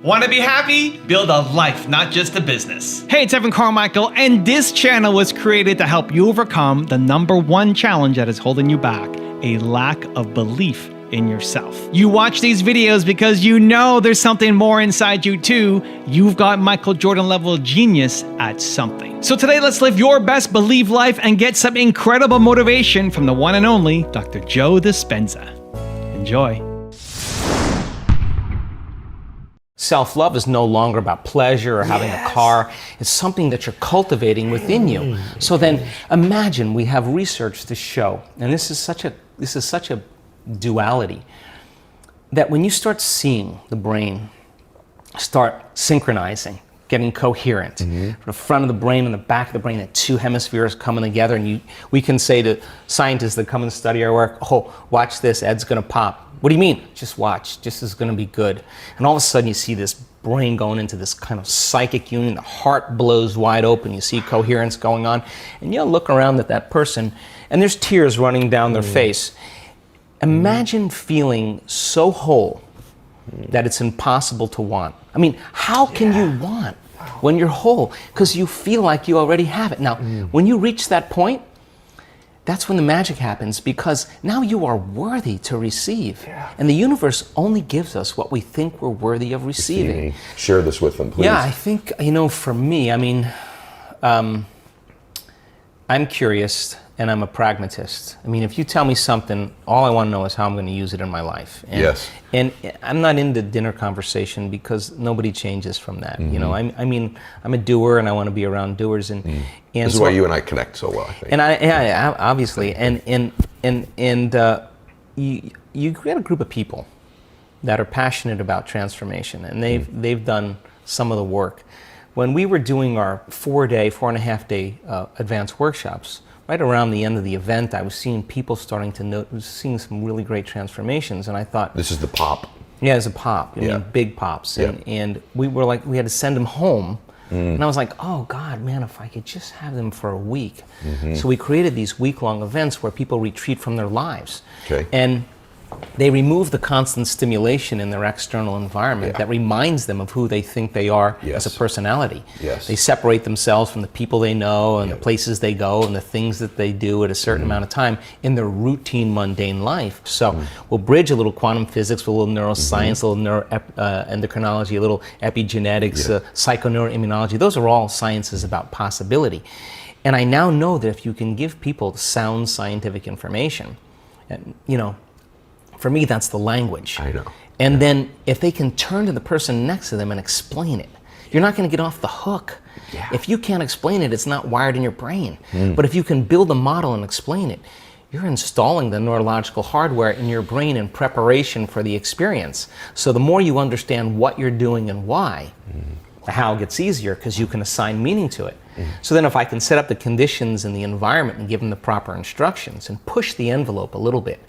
Want to be happy? Build a life, not just a business. Hey, it's Evan Carmichael, and this channel was created to help you overcome the #1 challenge that is holding you back, a lack of belief in yourself. You watch these videos because you know there's something more inside you too. You've got Michael Jordan level genius at something. So today, let's live your best believe life and get some incredible motivation from the one and only Dr. Joe Dispenza. Enjoy. Self-love is no longer about pleasure or having a car. It's something that you're cultivating within you. So then imagine we have research to show, and this is such a duality, that when you start seeing the brain start synchronizing, getting coherent, the front of the brain and the back of the brain, the two hemispheres coming together, and we can say to scientists that come and study our work, oh, watch this, Ed's gonna pop. What do you mean? Just watch, this is gonna be good. And all of a sudden you see this brain going into this kind of psychic union, the heart blows wide open, you see coherence going on, and you'll look around at that person, and there's tears running down their face. Imagine feeling so whole that it's impossible to want. I mean, how can you want when you're whole? Because you feel like you already have it. Now, when you reach that point, that's when the magic happens, because now you are worthy to receive. And the universe only gives us what we think we're worthy of receiving. Share this with them, please. Yeah, I think, for me, I'm curious and I'm a pragmatist. If you tell me something, all I want to know is how I'm going to use it in my life. And I'm not into dinner conversation because nobody changes from that. I'm a doer and I want to be around doers. And this is why you and I connect so well, I think. And obviously, you get a group of people that are passionate about transformation, and they've done some of the work. When we were doing our 4.5-day advanced workshops, right around the end of the event, I was seeing people starting to seeing some really great transformations, and I thought, this is the pop. Yeah, it's a pop. Big pops, and we were like, we had to send them home, and I was like, oh God, man, if I could just have them for a week. So we created these week-long events where people retreat from their lives, and they remove the constant stimulation in their external environment that reminds them of who they think they are as a personality. They separate themselves from the people they know and the places they go and the things that they do at a certain amount of time in their routine, mundane life. So we'll bridge a little quantum physics, a little neuroscience, a little endocrinology, a little epigenetics, psychoneuroimmunology. Those are all sciences about possibility. And I now know that if you can give people sound scientific information, and for me, that's the language. I know. And then if they can turn to the person next to them and explain it, you're not going to get off the hook. If you can't explain it, it's not wired in your brain. But if you can build a model and explain it, you're installing the neurological hardware in your brain in preparation for the experience. So the more you understand what you're doing and why, the how gets easier because you can assign meaning to it. So then if I can set up the conditions and the environment and give them the proper instructions and push the envelope a little bit.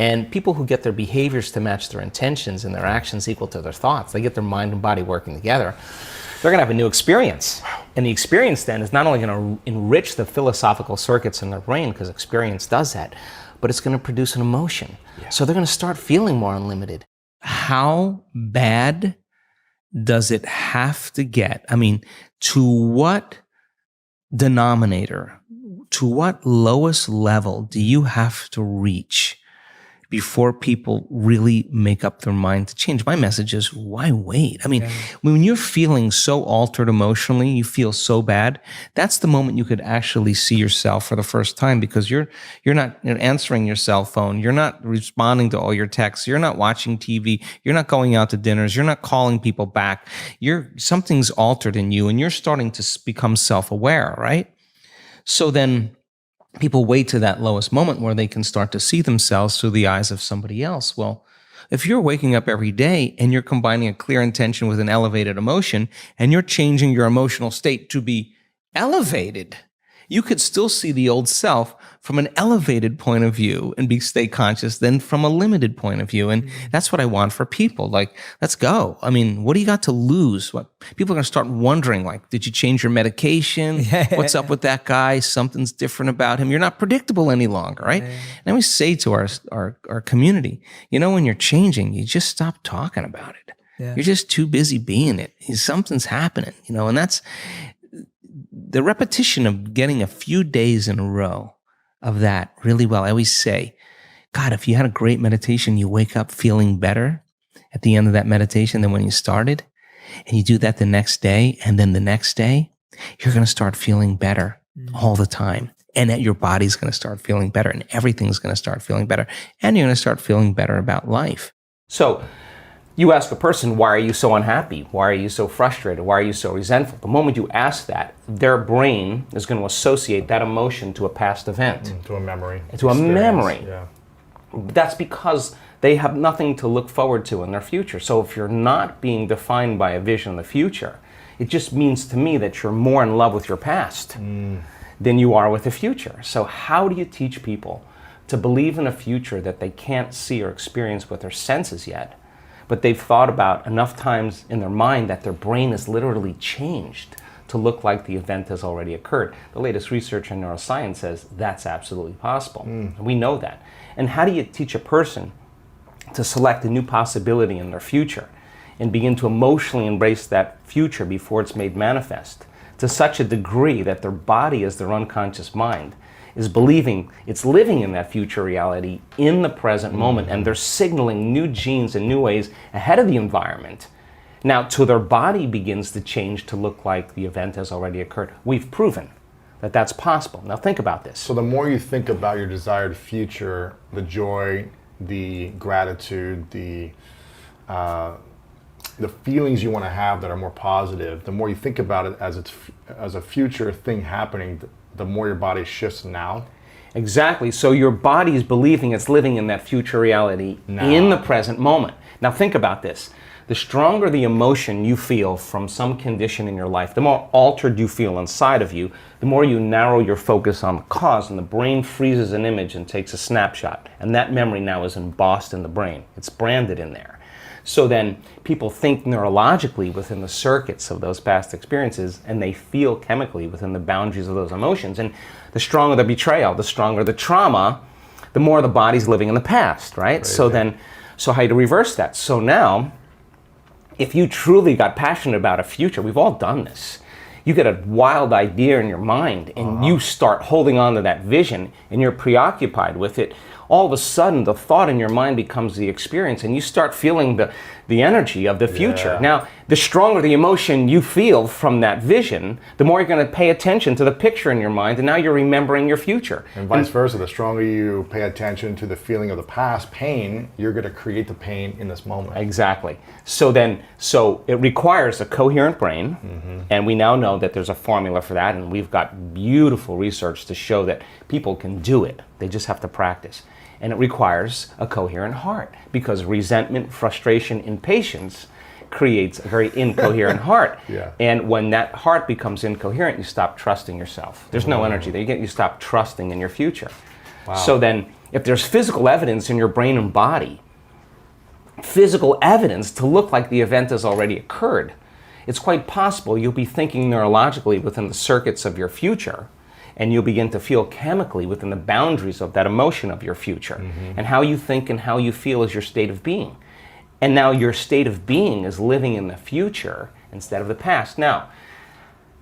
And people who get their behaviors to match their intentions and their actions equal to their thoughts, they get their mind and body working together, they're going to have a new experience. And the experience then is not only going to enrich the philosophical circuits in their brain, because experience does that, but it's going to produce an emotion. So they're going to start feeling more unlimited. How bad does it have to get? To what denominator, to what lowest level do you have to reach before people really make up their mind to change? My message is, why wait? When you're feeling so altered emotionally, you feel so bad, that's the moment you could actually see yourself for the first time, because you're not answering your cell phone, you're not responding to all your texts, you're not watching TV, you're not going out to dinners, you're not calling people back. Something's altered in you, and you're starting to become self-aware, right? So then people wait to that lowest moment where they can start to see themselves through the eyes of somebody else. Well, if you're waking up every day and you're combining a clear intention with an elevated emotion, and you're changing your emotional state to be elevated, you could still see the old self from an elevated point of view and stay conscious than from a limited point of view. And that's what I want for people. Like, let's go. What do you got to lose? People are going to start wondering, did you change your medication? What's up with that guy? Something's different about him. You're not predictable any longer, right? And we say to our community, when you're changing, you just stop talking about it. You're just too busy being it. Something's happening, and that's the repetition of getting a few days in a row of that really well. I always say, God, if you had a great meditation, you wake up feeling better at the end of that meditation than when you started, and you do that the next day, and then the next day, you're going to start feeling better all the time. And that your body's going to start feeling better, and everything's going to start feeling better, and you're going to start feeling better about life. So you ask a person, why are you so unhappy? Why are you so frustrated? Why are you so resentful? The moment you ask that, their brain is going to associate that emotion to a past event. To a memory. To a memory. Yeah. That's because they have nothing to look forward to in their future. So if you're not being defined by a vision of the future, it just means to me that you're more in love with your past than you are with the future. So how do you teach people to believe in a future that they can't see or experience with their senses yet, but they've thought about enough times in their mind that their brain is literally changed to look like the event has already occurred? The latest research in neuroscience says that's absolutely possible. We know that. And how do you teach a person to select a new possibility in their future and begin to emotionally embrace that future before it's made manifest to such a degree that their body, as their unconscious mind, is believing it's living in that future reality in the present moment, and they're signaling new genes in new ways ahead of the environment. Now, till their body begins to change to look like the event has already occurred. We've proven that that's possible. Now think about this. So the more you think about your desired future, the joy, the gratitude, the feelings you want to have that are more positive, the more you think about it as a future thing happening, the more your body shifts now. Exactly. So your body is believing it's living in that future reality in the present moment. Now think about this. The stronger the emotion you feel from some condition in your life, the more altered you feel inside of you, the more you narrow your focus on the cause, and the brain freezes an image and takes a snapshot. And that memory now is embossed in the brain. It's branded in there. So then people think neurologically within the circuits of those past experiences, and they feel chemically within the boundaries of those emotions. And the stronger the betrayal, the stronger the trauma, the more the body's living in the past, right? Crazy. So how do you reverse that? So now, if you truly got passionate about a future, we've all done this. You get a wild idea in your mind, and you start holding on to that vision, and you're preoccupied with it. All of a sudden, the thought in your mind becomes the experience, and you start feeling the energy of the future. Yeah. Now, the stronger the emotion you feel from that vision, the more you're going to pay attention to the picture in your mind, and now you're remembering your future. And vice versa, the stronger you pay attention to the feeling of the past, pain, you're going to create the pain in this moment. Exactly. So it requires a coherent brain, and we now know that there's a formula for that, and we've got beautiful research to show that people can do it. They just have to practice. And it requires a coherent heart, because resentment, frustration, impatience creates a very incoherent heart. Yeah. And when that heart becomes incoherent, you stop trusting yourself. There's no energy there. You stop trusting in your future. Wow. So then, if there's physical evidence in your brain and body, physical evidence to look like the event has already occurred, it's quite possible you'll be thinking neurologically within the circuits of your future, and you'll begin to feel chemically within the boundaries of that emotion of your future. And how you think and how you feel is your state of being. And now your state of being is living in the future instead of the past. Now,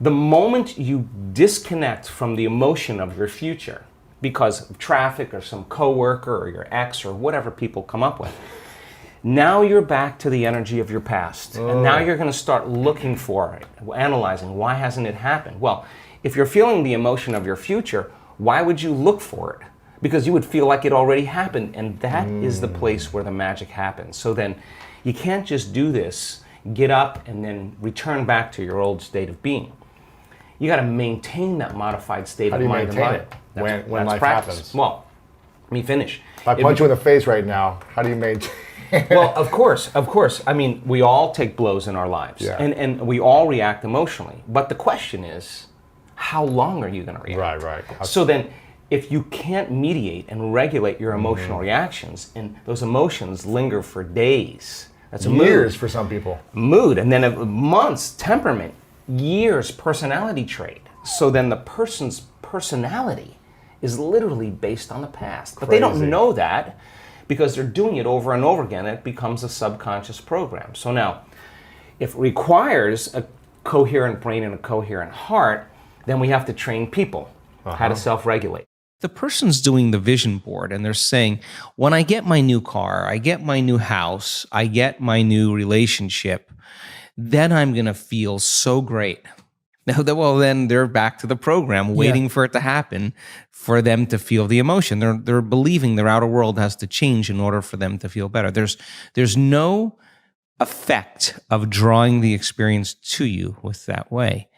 the moment you disconnect from the emotion of your future because of traffic or some coworker or your ex or whatever people come up with, now you're back to the energy of your past. And now you're going to start looking for it, analyzing, why hasn't it happened? Well, if you're feeling the emotion of your future, why would you look for it? Because you would feel like it already happened, and that is the place where the magic happens. So then you can't just do this, get up, and then return back to your old state of being. You got to maintain that modified state of mind and body. When life happens? Well, let me finish. If I punch you in the face right now, how do you maintain? Well, of course. I mean, we all take blows in our lives, and we all react emotionally. But the question is, how long are you going to react? Right. So then, if you can't mediate and regulate your emotional reactions, and those emotions linger for days, that's a years mood. for some people. Mood, and then months, temperament, years, personality trait. So then the person's personality is literally based on the past. But they don't know that because they're doing it over and over again. It becomes a subconscious program. So now, if it requires a coherent brain and a coherent heart, then we have to train people how to self-regulate. The person's doing the vision board and they're saying, when I get my new car, I get my new house, I get my new relationship, then I'm going to feel so great. Now, well, then they're back to the program, waiting for it to happen for them to feel the emotion. They're believing their outer world has to change in order for them to feel better. There's no effect of drawing the experience to you with that way.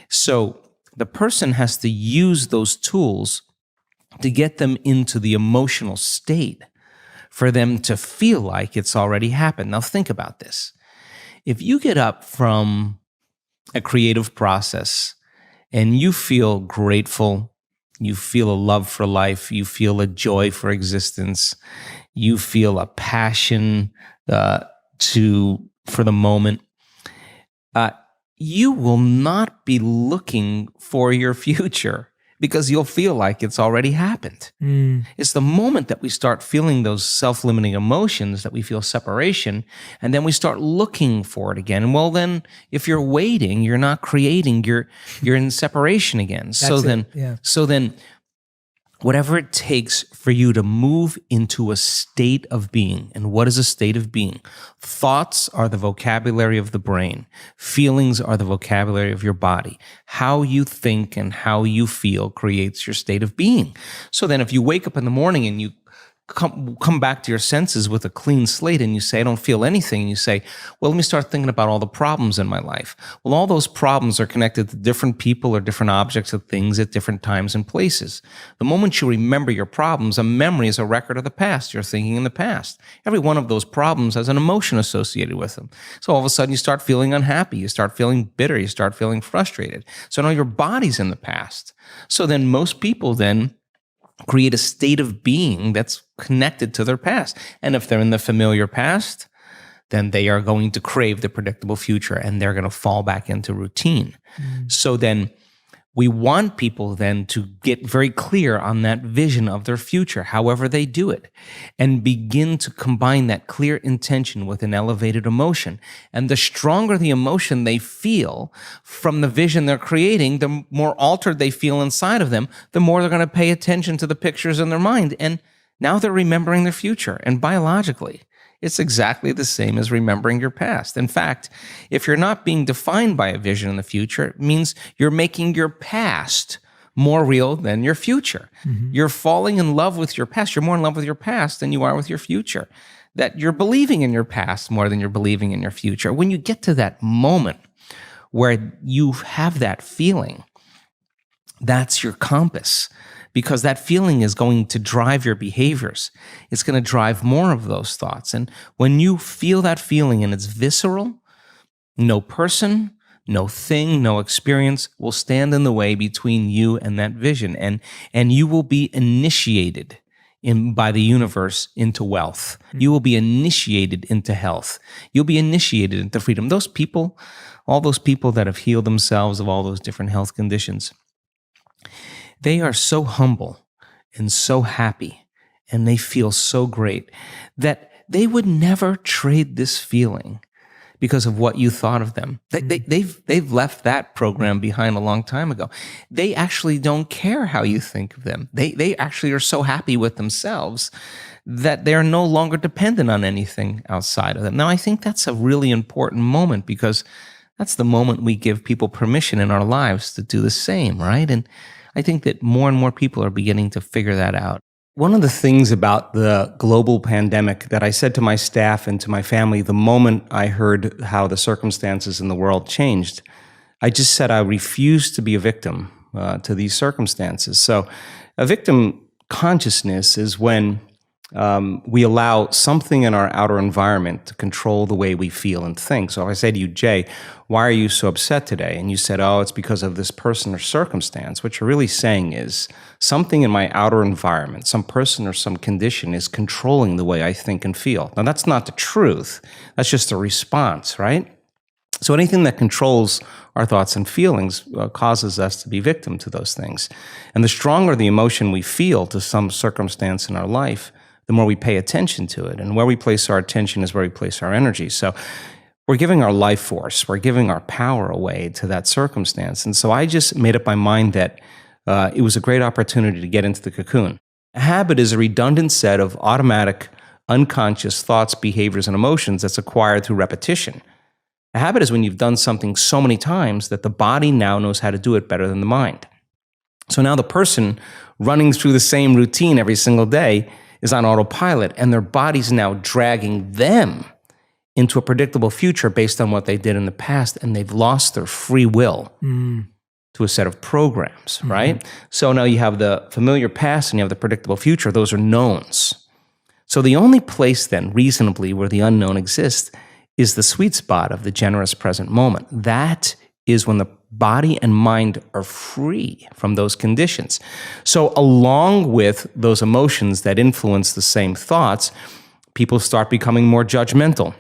So the person has to use those tools to get them into the emotional state for them to feel like it's already happened. Now think about this. If you get up from a creative process and you feel grateful, you feel a love for life, you feel a joy for existence, you feel a passion for the moment, you will not be looking for your future because you'll feel like it's already happened. It's the moment that we start feeling those self-limiting emotions that we feel separation, and then we start looking for it again. And well, then if you're waiting, you're not creating, you're in separation again. So then whatever it takes for you to move into a state of being. And what is a state of being? Thoughts are the vocabulary of the brain. Feelings are the vocabulary of your body. How you think and how you feel creates your state of being. So then if you wake up in the morning and you come back to your senses with a clean slate and you say, I don't feel anything, and you say, well, let me start thinking about all the problems in my life. Well, all those problems are connected to different people or different objects or things at different times and places. The moment you remember your problems, a memory is a record of the past. You're thinking in the past. Every one of those problems has an emotion associated with them. So all of a sudden you start feeling unhappy, you start feeling bitter, you start feeling frustrated. So now your body's in the past. So then most people then create a state of being that's connected to their past. And if they're in the familiar past, then they are going to crave the predictable future and they're going to fall back into routine. So then we want people then to get very clear on that vision of their future, however they do it, and begin to combine that clear intention with an elevated emotion. And the stronger the emotion they feel from the vision they're creating, the more altered they feel inside of them, the more they're going to pay attention to the pictures in their mind. And now they're remembering their future. And biologically, it's exactly the same as remembering your past. In fact, if you're not being defined by a vision in the future, it means you're making your past more real than your future. You're falling in love with your past. You're more in love with your past than you are with your future. That you're believing in your past more than you're believing in your future. When you get to that moment where you have that feeling, that's your compass. Because that feeling is going to drive your behaviors. It's going to drive more of those thoughts. And when you feel that feeling and it's visceral, no person, no thing, no experience will stand in the way between you and that vision. And you will be initiated by the universe into wealth. You will be initiated into health. You'll be initiated into freedom. Those people, all those people that have healed themselves of all those different health conditions, they are so humble and so happy, and they feel so great that they would never trade this feeling because of what you thought of them. They've left that program behind a long time ago. They actually don't care how you think of them. They actually are so happy with themselves that they're no longer dependent on anything outside of them. Now, I think that's a really important moment because that's the moment we give people permission in our lives to do the same, right? And I think that more and more people are beginning to figure that out. One of the things about the global pandemic that I said to my staff and to my family the moment I heard how the circumstances in the world changed, I just said I refuse to be a victim to these circumstances. So a victim consciousness is when we allow something in our outer environment to control the way we feel and think. So if I say to you, Jay, why are you so upset today? And you said, oh, it's because of this person or circumstance. What you're really saying is something in my outer environment, some person or some condition is controlling the way I think and feel. Now, that's not the truth. That's just a response, right? So anything that controls our thoughts and feelings causes us to be victim to those things. And the stronger the emotion we feel to some circumstance in our life, the more we pay attention to it. And where we place our attention is where we place our energy. So we're giving our life force, we're giving our power away to that circumstance. And so I just made up my mind that it was a great opportunity to get into the cocoon. A habit is a redundant set of automatic, unconscious thoughts, behaviors, and emotions that's acquired through repetition. A habit is when you've done something so many times that the body now knows how to do it better than the mind. So now the person running through the same routine every single day is on autopilot, and their body's now dragging them into a predictable future based on what they did in the past, and they've lost their free will to a set of programs, right? So now you have the familiar past and you have the predictable future. Those are knowns. So the only place then, reasonably, where the unknown exists is the sweet spot of the generous present moment. That is when the body and mind are free from those conditions. So along with those emotions that influence the same thoughts, people start becoming more judgmental.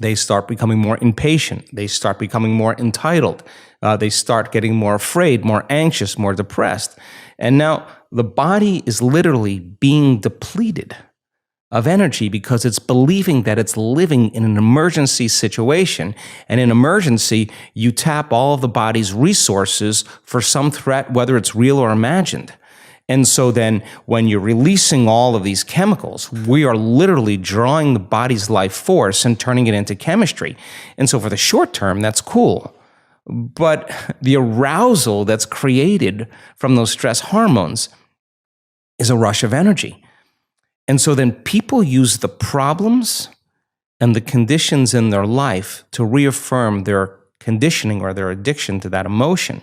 They start becoming more impatient. They start becoming more entitled. They start getting more afraid, more anxious, more depressed. And now the body is literally being depleted of energy because it's believing that it's living in an emergency situation. And in emergency, you tap all of the body's resources for some threat, whether it's real or imagined. And so then when you're releasing all of these chemicals, we are literally drawing the body's life force and turning it into chemistry. And so for the short term, that's cool. But the arousal that's created from those stress hormones is a rush of energy. And so then people use the problems and the conditions in their life to reaffirm their conditioning or their addiction to that emotion.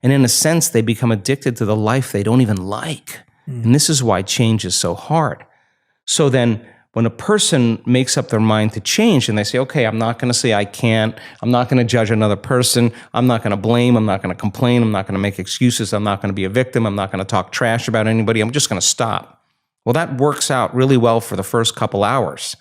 And in a sense, they become addicted to the life they don't even like. And this is why change is so hard. So then when a person makes up their mind to change and they say, okay, I'm not going to say I can't, I'm not going to judge another person, I'm not going to blame, I'm not going to complain, I'm not going to make excuses, I'm not going to be a victim, I'm not going to talk trash about anybody, I'm just going to stop. Well, that works out really well for the first couple hours.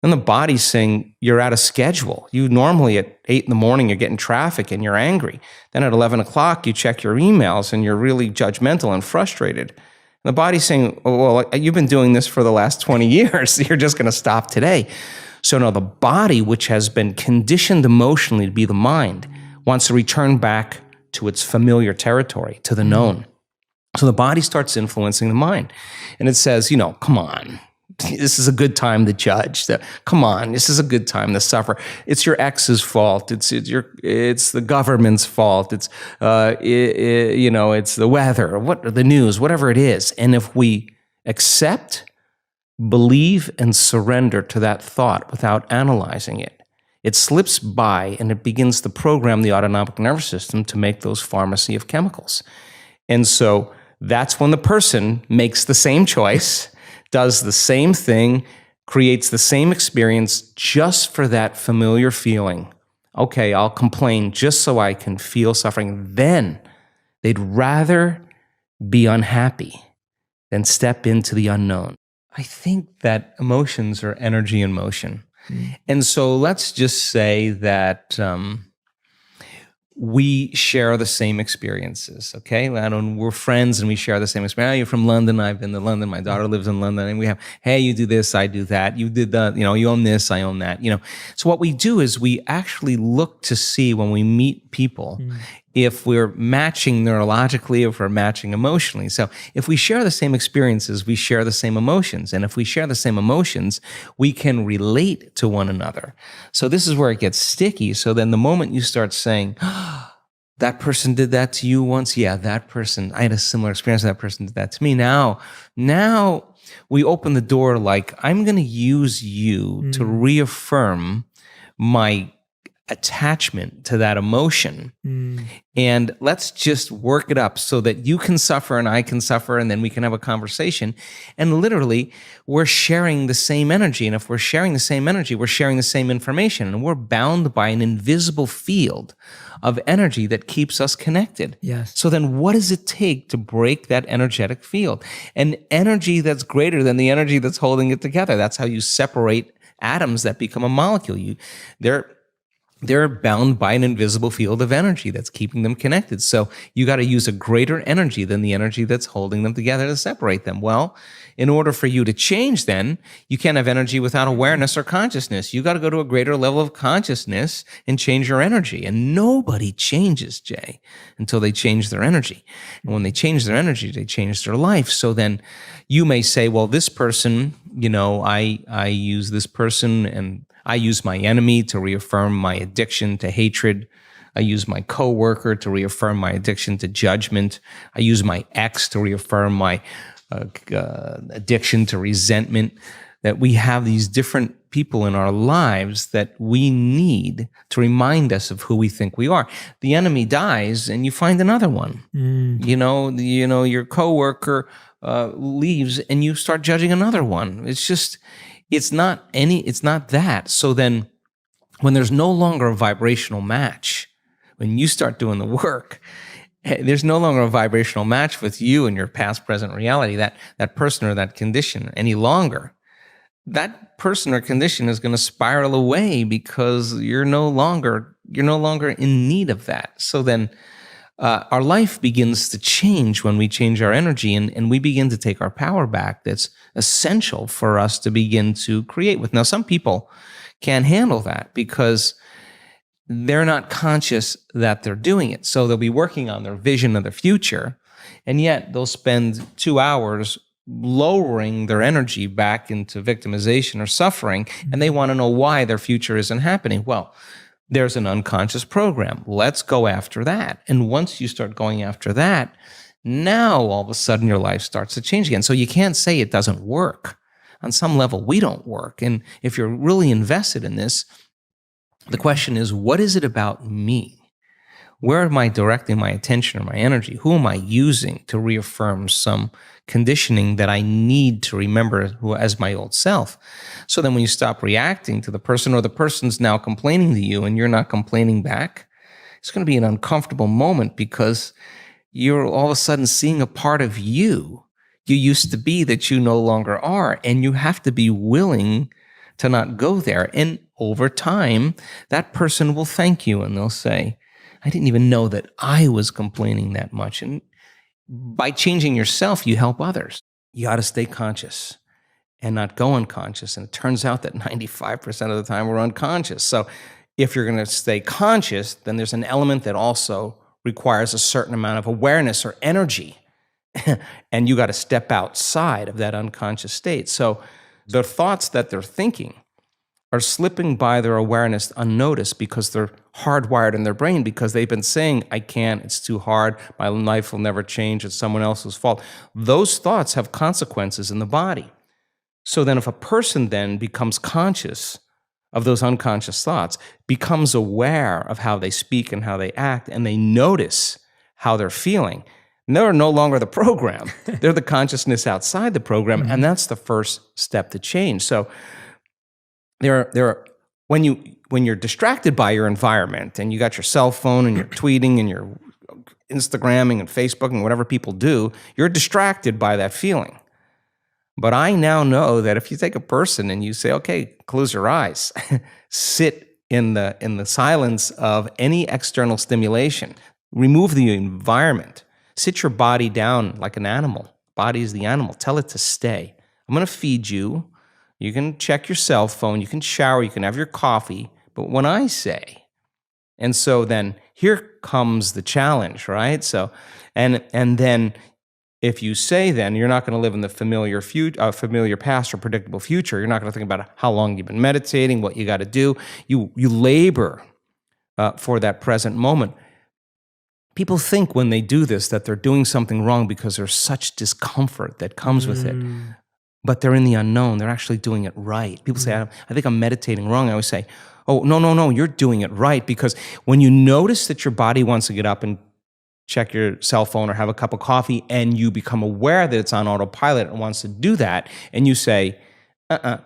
Then the body's saying you're out of schedule. You normally at 8 in the morning, you're getting traffic and you're angry. Then at 11 o'clock, you check your emails and you're really judgmental and frustrated. And the body's saying, oh, well, you've been doing this for the last 20 years. You're just going to stop today. So now the body, which has been conditioned emotionally to be the mind, wants to return back to its familiar territory, to the known. So the body starts influencing the mind. And it says, come on, this is a good time to judge. Come on, this is a good time to suffer. It's your ex's fault. It's the government's fault. It's it's the weather, the news, whatever it is. And if we accept, believe, and surrender to that thought without analyzing it, it slips by and it begins to program the autonomic nervous system to make those pharmacy of chemicals. And so that's when the person makes the same choice, does the same thing, creates the same experience just for that familiar feeling. Okay, I'll complain just so I can feel suffering. Then they'd rather be unhappy than step into the unknown. I think that emotions are energy in motion. And so let's just say that we share the same experiences, okay? We're friends and we share the same experience. Oh, you're from London, I've been to London, my daughter lives in London, and we have, hey, you do this, I do that, you did that, you own this, I own that, So what we do is we actually look to see when we meet people if we're matching neurologically, if we're matching emotionally. So if we share the same experiences, we share the same emotions. And if we share the same emotions, we can relate to one another. So this is where it gets sticky. So then the moment you start saying, that person did that to you once, yeah, that person, I had a similar experience, that person did that to me. Now we open the door like, I'm going to use you to reaffirm my attachment to that emotion. And let's just work it up so that you can suffer and I can suffer, and then we can have a conversation. And literally, we're sharing the same energy. And if we're sharing the same energy, we're sharing the same information. And we're bound by an invisible field of energy that keeps us connected. Yes. So then what does it take to break that energetic field? An energy that's greater than the energy that's holding it together. That's how you separate atoms that become a molecule. they're bound by an invisible field of energy that's keeping them connected. So you got to use a greater energy than the energy that's holding them together to separate them. Well, in order for you to change, then you can't have energy without awareness or consciousness. You got to go to a greater level of consciousness and change your energy. And nobody changes, Jay, until they change their energy. And when they change their energy, they change their life. So then you may say, well, this person, I use this person, and I use my enemy to reaffirm my addiction to hatred. I use my coworker to reaffirm my addiction to judgment. I use my ex to reaffirm my addiction to resentment. That we have these different people in our lives that we need to remind us of who we think we are. The enemy dies, and you find another one. Your coworker leaves, and you start judging another one. It's not that. So then when there's no longer a vibrational match, when you start doing the work, there's no longer a vibrational match with you and your past, present reality, that person or that condition any longer. That person or condition is going to spiral away because you're no longer in need of that. So then our life begins to change when we change our energy, and we begin to take our power back. That's essential for us to begin to create with. Now, some people can't handle that because they're not conscious that they're doing it. So they'll be working on their vision of the future, and yet they'll spend 2 hours lowering their energy back into victimization or suffering, and they want to know why their future isn't happening. Well, there's an unconscious program. Let's go after that. And once you start going after that, now all of a sudden your life starts to change again. So you can't say it doesn't work. On some level, we don't work. And if you're really invested in this, the question is, what is it about me? Where am I directing my attention or my energy? Who am I using to reaffirm some conditioning that I need to remember as my old self? So then when you stop reacting to the person, or the person's now complaining to you and you're not complaining back, it's going to be an uncomfortable moment because you're all of a sudden seeing a part of you used to be that you no longer are. And you have to be willing to not go there. And over time, that person will thank you and they'll say, I didn't even know that I was complaining that much. And by changing yourself, you help others. You got to stay conscious and not go unconscious. And it turns out that 95% of the time we're unconscious. So if you're going to stay conscious, then there's an element that also requires a certain amount of awareness or energy. And you got to step outside of that unconscious state. So the thoughts that they're thinking are slipping by their awareness unnoticed because they're hardwired in their brain, because they've been saying, I can't, it's too hard, my life will never change, it's someone else's fault. Those thoughts have consequences in the body. So then if a person then becomes conscious of those unconscious thoughts, becomes aware of how they speak and how they act, and they notice how they're feeling, they're no longer the program. They're the consciousness outside the program, and that's the first step to change. So when you're distracted by your environment and you got your cell phone and you're tweeting and you're Instagramming and Facebooking, whatever people do, you're distracted by that feeling. But I now know that if you take a person and you say, okay, close your eyes, sit in the silence of any external stimulation, remove the environment, sit your body down like an animal. Body is the animal. Tell it to stay. I'm going to feed you. You can check your cell phone, you can shower, you can have your coffee, but when I say, and so then here comes the challenge, right? So, and then if you say then you're not going to live in the familiar past or predictable future, you're not going to think about how long you've been meditating, what you got to do. You labor for that present moment. People think when they do this that they're doing something wrong because there's such discomfort that comes with it. But they're in the unknown. They're actually doing it right. People say, I think I'm meditating wrong. I always say, oh, no, you're doing it right. Because when you notice that your body wants to get up and check your cell phone or have a cup of coffee, and you become aware that it's on autopilot and wants to do that, and you say,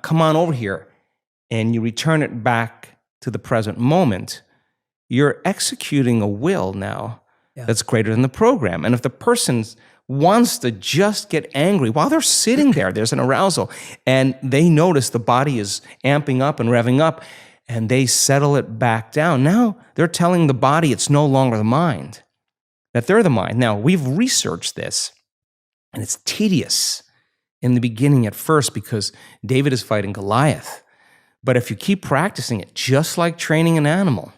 come on over here, and you return it back to the present moment, you're executing a will now that's greater than the program. And if the person's wants to just get angry while they're sitting there, there's an arousal, and they notice the body is amping up and revving up, and they settle it back down. Now they're telling the body it's no longer the mind, that they're the mind. Now, we've researched this, and it's tedious in the beginning at first because David is fighting Goliath. But if you keep practicing it, just like training an animal,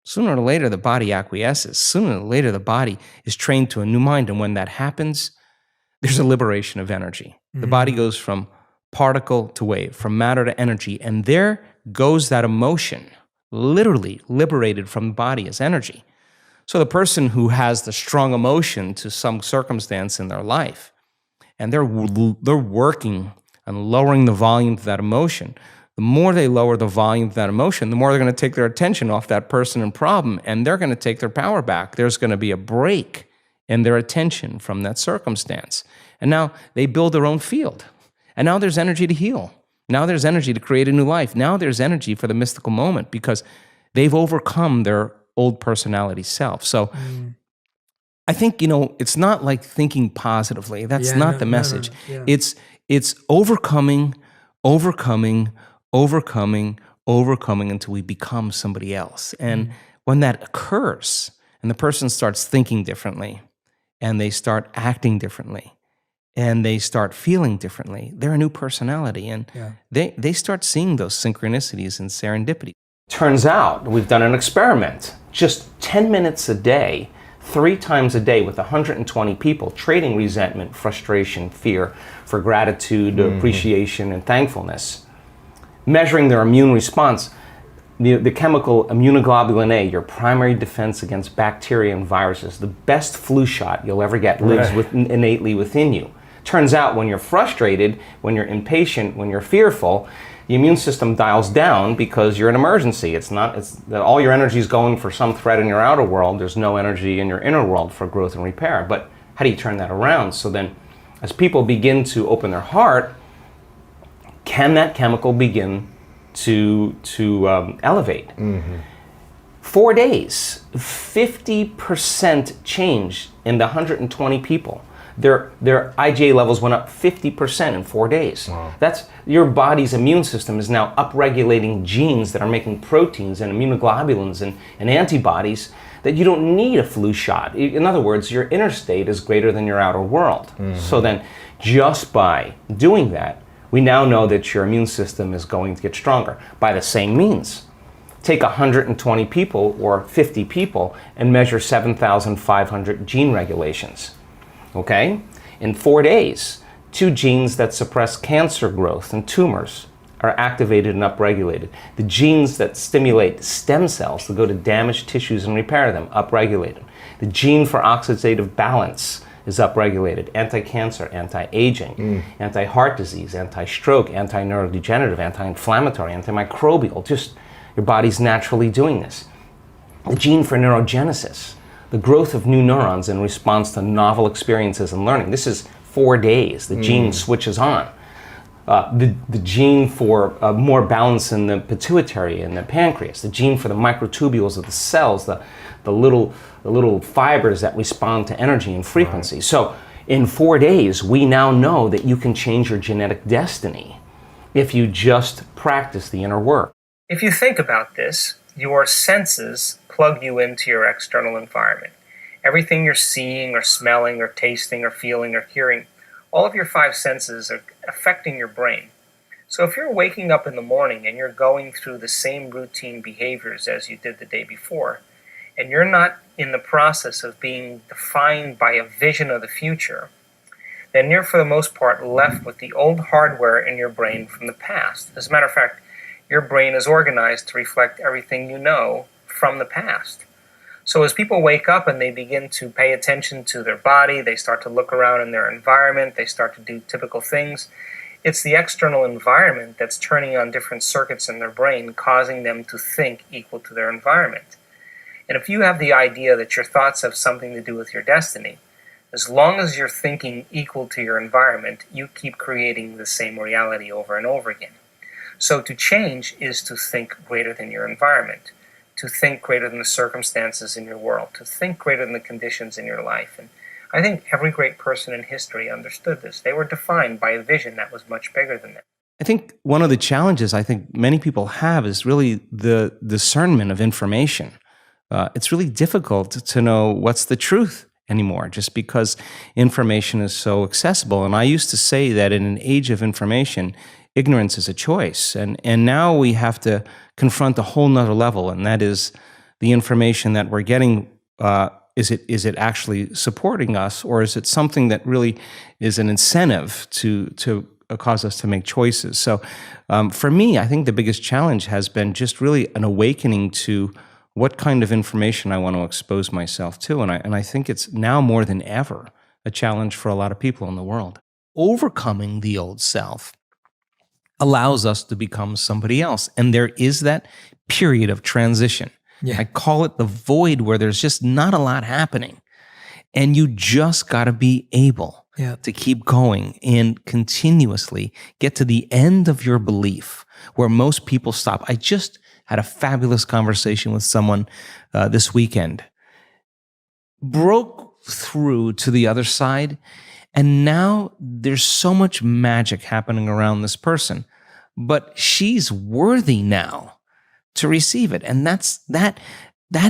sooner or later the body acquiesces. Sooner or later the body is trained to a new mind. And when that happens, there's a liberation of energy. The body goes from particle to wave, from matter to energy. And there goes that emotion, literally liberated from the body as energy. So the person who has the strong emotion to some circumstance in their life, and they're working on lowering the volume of that emotion, the more they lower the volume of that emotion, the more they're going to take their attention off that person and problem, and they're going to take their power back. There's going to be a break in their attention from that circumstance. And now they build their own field. And now there's energy to heal. Now there's energy to create a new life. Now there's energy for the mystical moment because they've overcome their old personality self. So I think, it's not like thinking positively. That's not the message. Yeah. It's overcoming until we become somebody else. And when that occurs and the person starts thinking differently and they start acting differently and they start feeling differently, they're a new personality. And they start seeing those synchronicities and serendipity. Turns out, we've done an experiment, just 10 minutes a day, 3 times a day with 120 people, trading resentment, frustration, fear for gratitude, appreciation, and thankfulness. Measuring their immune response, the chemical immunoglobulin A, your primary defense against bacteria and viruses, the best flu shot you'll ever get, lives innately within you. Turns out when you're frustrated, when you're impatient, when you're fearful, the immune system dials down because you're in emergency. It's that all your energy is going for some threat in your outer world. There's no energy in your inner world for growth and repair. But how do you turn that around? So then, as people begin to open their heart, can that chemical begin to elevate? 4 days, 50% change in the 120 people. Their IgA levels went up 50% in 4 days. Wow. That's your body's immune system is now upregulating genes that are making proteins and immunoglobulins and antibodies that you don't need a flu shot. In other words, your inner state is greater than your outer world. So then just by doing that, we now know that your immune system is going to get stronger by the same means. Take 120 people or 50 people and measure 7,500 gene regulations. Okay? In 4 days, 2 genes that suppress cancer growth and tumors are activated and upregulated. The genes that stimulate stem cells to go to damaged tissues and repair them, upregulated. The gene for oxidative balance is upregulated. Anti-cancer, anti-aging, anti-heart disease, anti-stroke, anti-neurodegenerative, anti-inflammatory, antimicrobial. Just your body's naturally doing this. The gene for neurogenesis, the growth of new neurons in response to novel experiences and learning. This is 4 days. The gene switches on. The gene for more balance in the pituitary and the pancreas. The gene for the microtubules of the cells, the little fibers that respond to energy and frequency. So in 4 days, we now know that you can change your genetic destiny if you just practice the inner work. If you think about this, your senses plug you into your external environment. Everything you're seeing or smelling or tasting or feeling or hearing, all of your 5 senses are affecting your brain. So if you're waking up in the morning and you're going through the same routine behaviors as you did the day before, and you're not in the process of being defined by a vision of the future, then you're for the most part left with the old hardware in your brain from the past. As a matter of fact, your brain is organized to reflect everything you know from the past. So as people wake up and they begin to pay attention to their body, they start to look around in their environment, they start to do typical things, it's the external environment that's turning on different circuits in their brain, causing them to think equal to their environment. And if you have the idea that your thoughts have something to do with your destiny, as long as you're thinking equal to your environment, you keep creating the same reality over and over again. So to change is to think greater than your environment, to think greater than the circumstances in your world, to think greater than the conditions in your life. And I think every great person in history understood this. They were defined by a vision that was much bigger than them. I think one of the challenges I think many people have is really the discernment of information. It's really difficult to know what's the truth anymore, just because information is so accessible. And I used to say that in an age of information, ignorance is a choice. And now we have to confront a whole nother level, and that is the information that we're getting. Is it actually supporting us, or is it something that really is an incentive to cause us to make choices? So for me, I think the biggest challenge has been just really an awakening to what kind of information I want to expose myself to. And I think it's now more than ever a challenge for a lot of people in the world. Overcoming the old self allows us to become somebody else. And there is that period of transition. Yeah. I call it the void, where there's just not a lot happening. And you just got to be able to keep going and continuously get to the end of your belief, where most people stop. I just had a fabulous conversation with someone this weekend, broke through to the other side, and now there's so much magic happening around this person, but she's worthy now to receive it. And that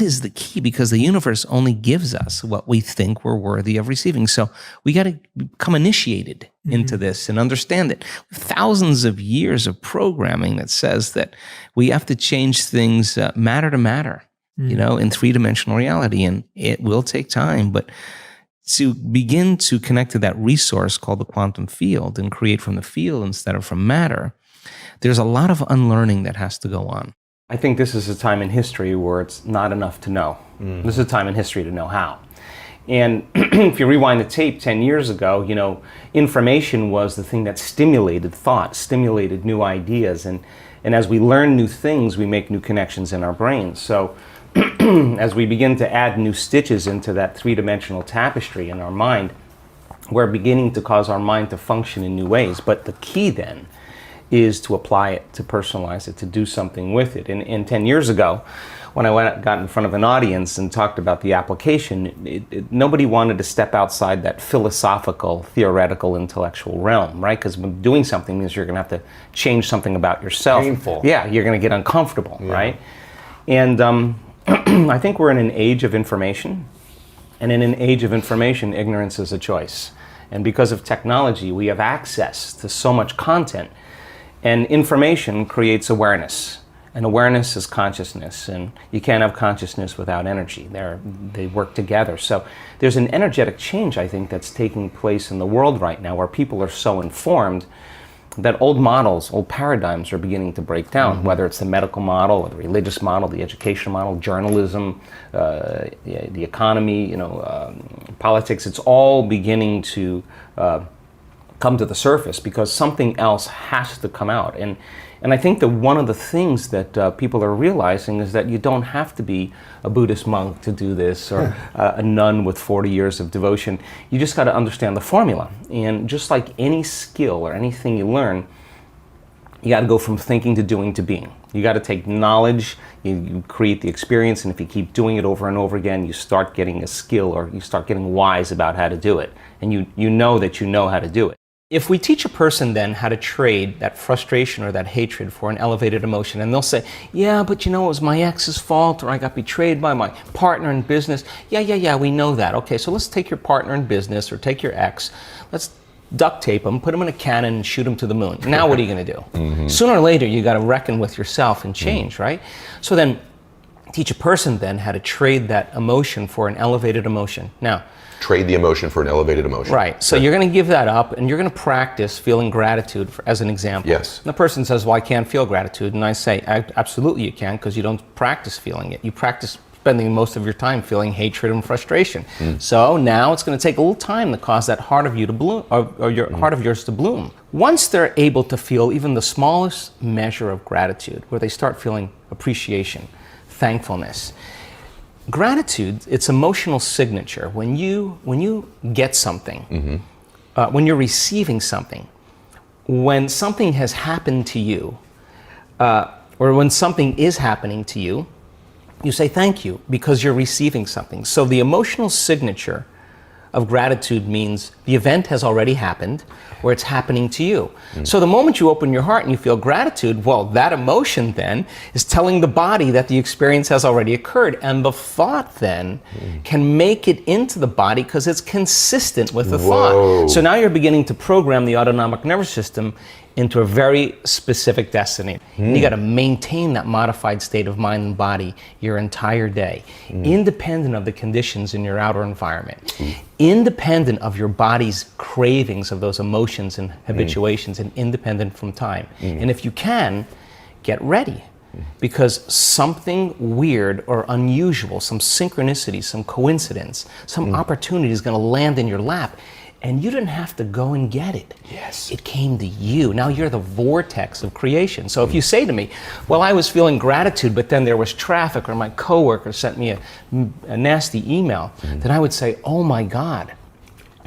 is the key, because the universe only gives us what we think we're worthy of receiving. So we got to become initiated into this and understand that thousands of years of programming that says that we have to change things matter to matter, in three-dimensional reality. And it will take time, but to begin to connect to that resource called the quantum field and create from the field instead of from matter, there's a lot of unlearning that has to go on. I think this is a time in history where it's not enough to know. This is a time in history to know how. And if you rewind the tape 10 years ago, information was the thing that stimulated thought, stimulated new ideas. And as we learn new things, we make new connections in our brains. So as we begin to add new stitches into that three-dimensional tapestry in our mind, we're beginning to cause our mind to function in new ways. But the key then is to apply it, to personalize it, to do something with it. And 10 years ago, when I got in front of an audience and talked about the application, nobody wanted to step outside that philosophical, theoretical, intellectual realm, right? Because doing something means you're going to have to change something about yourself. Painful. Yeah, you're going to get uncomfortable, right? And I think we're in an age of information. And in an age of information, ignorance is a choice. And because of technology, we have access to so much content. And information creates awareness. And awareness is consciousness. And you can't have consciousness without energy. They work together. So there's an energetic change, I think, that's taking place in the world right now, where people are so informed that old models, old paradigms are beginning to break down, whether it's the medical model or the religious model, the educational model, journalism, the economy, politics. It's all beginning to come to the surface, because something else has to come out. And I think that one of the things that people are realizing is that you don't have to be a Buddhist monk to do this, or a nun with 40 years of devotion. You just got to understand the formula. And just like any skill or anything you learn, you got to go from thinking to doing to being. You got to take knowledge, you create the experience, and if you keep doing it over and over again, you start getting a skill, or you start getting wise about how to do it. And you know that you know how to do it. If we teach a person then how to trade that frustration or that hatred for an elevated emotion, and they'll say, yeah, but it was my ex's fault, or I got betrayed by my partner in business. Yeah, we know that. Okay, so let's take your partner in business, or take your ex, let's duct tape them, put them in a cannon, and shoot them to the moon. Now what are you going to do? Sooner or later, you got to reckon with yourself and change, right? So then teach a person then how to trade that emotion for an elevated emotion. Now, Trade the emotion for an elevated emotion. right. So you're going to give that up, and you're going to practice feeling gratitude, as an example. Yes. And the person says, well, I can't feel gratitude. And I say, absolutely you can, because you don't practice feeling it. You practice spending most of your time feeling hatred and frustration. So now it's going to take a little time to cause that heart of you to bloom, or your heart of yours to bloom. Once they're able to feel even the smallest measure of gratitude, where they start feeling appreciation, thankfulness, gratitude, it's emotional signature. When you get something, when you're receiving something, when something has happened to you, or when something is happening to you, you say thank you, because you're receiving something. So the emotional signature of gratitude means the event has already happened or it's happening to you. So the moment you open your heart and you feel gratitude, well, that emotion then is telling the body that the experience has already occurred. And the thought then can make it into the body because it's consistent with the thought. So now you're beginning to program the autonomic nervous system into a very specific destiny. And you got to maintain that modified state of mind and body your entire day, independent of the conditions in your outer environment, independent of your body's cravings of those emotions and habituations, and independent from time. And if you can, get ready. Because something weird or unusual, some synchronicity, some coincidence, some opportunity is going to land in your lap. And you didn't have to go and get it. Yes. It came to you. Now you're the vortex of creation. So if you say to me, well, I was feeling gratitude, but then there was traffic, or my coworker sent me a nasty email, then I would say, oh my God,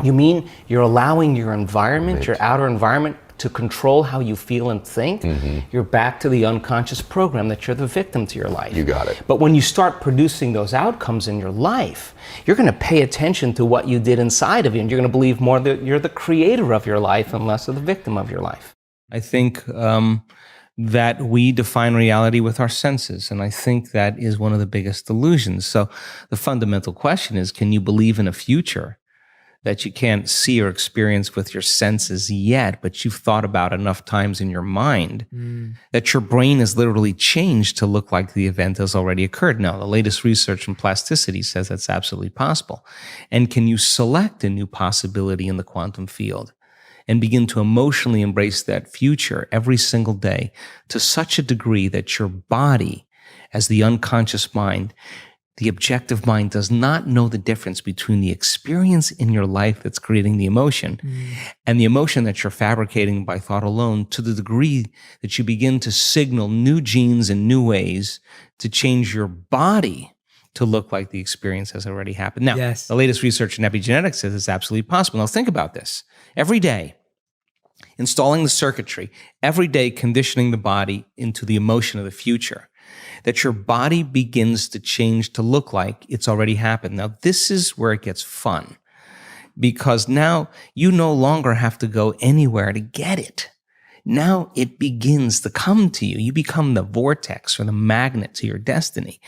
you mean you're allowing your environment, your outer environment, to control how you feel and think? You're back to the unconscious program that you're the victim to your life. You got it. But when you start producing those outcomes in your life, you're going to pay attention to what you did inside of you, and you're going to believe more that you're the creator of your life and less of the victim of your life. I think that we define reality with our senses, and I think that is one of the biggest illusions. So the fundamental question is, can you believe in a future that you can't see or experience with your senses yet, but you've thought about enough times in your mind that your brain has literally changed to look like the event has already occurred? Now, the latest research in plasticity says that's absolutely possible. And can you select a new possibility in the quantum field and begin to emotionally embrace that future every single day to such a degree that your body, as the unconscious mind, the objective mind, does not know the difference between the experience in your life that's creating the emotion and the emotion that you're fabricating by thought alone, to the degree that you begin to signal new genes and new ways to change your body to look like the experience has already happened. Now, the latest research in epigenetics says it's absolutely possible. Now, think about this. Every day, installing the circuitry, every day conditioning the body into the emotion of the future, that your body begins to change to look like it's already happened. Now, this is where it gets fun, because now you no longer have to go anywhere to get it. Now it begins to come to you. You become the vortex or the magnet to your destiny.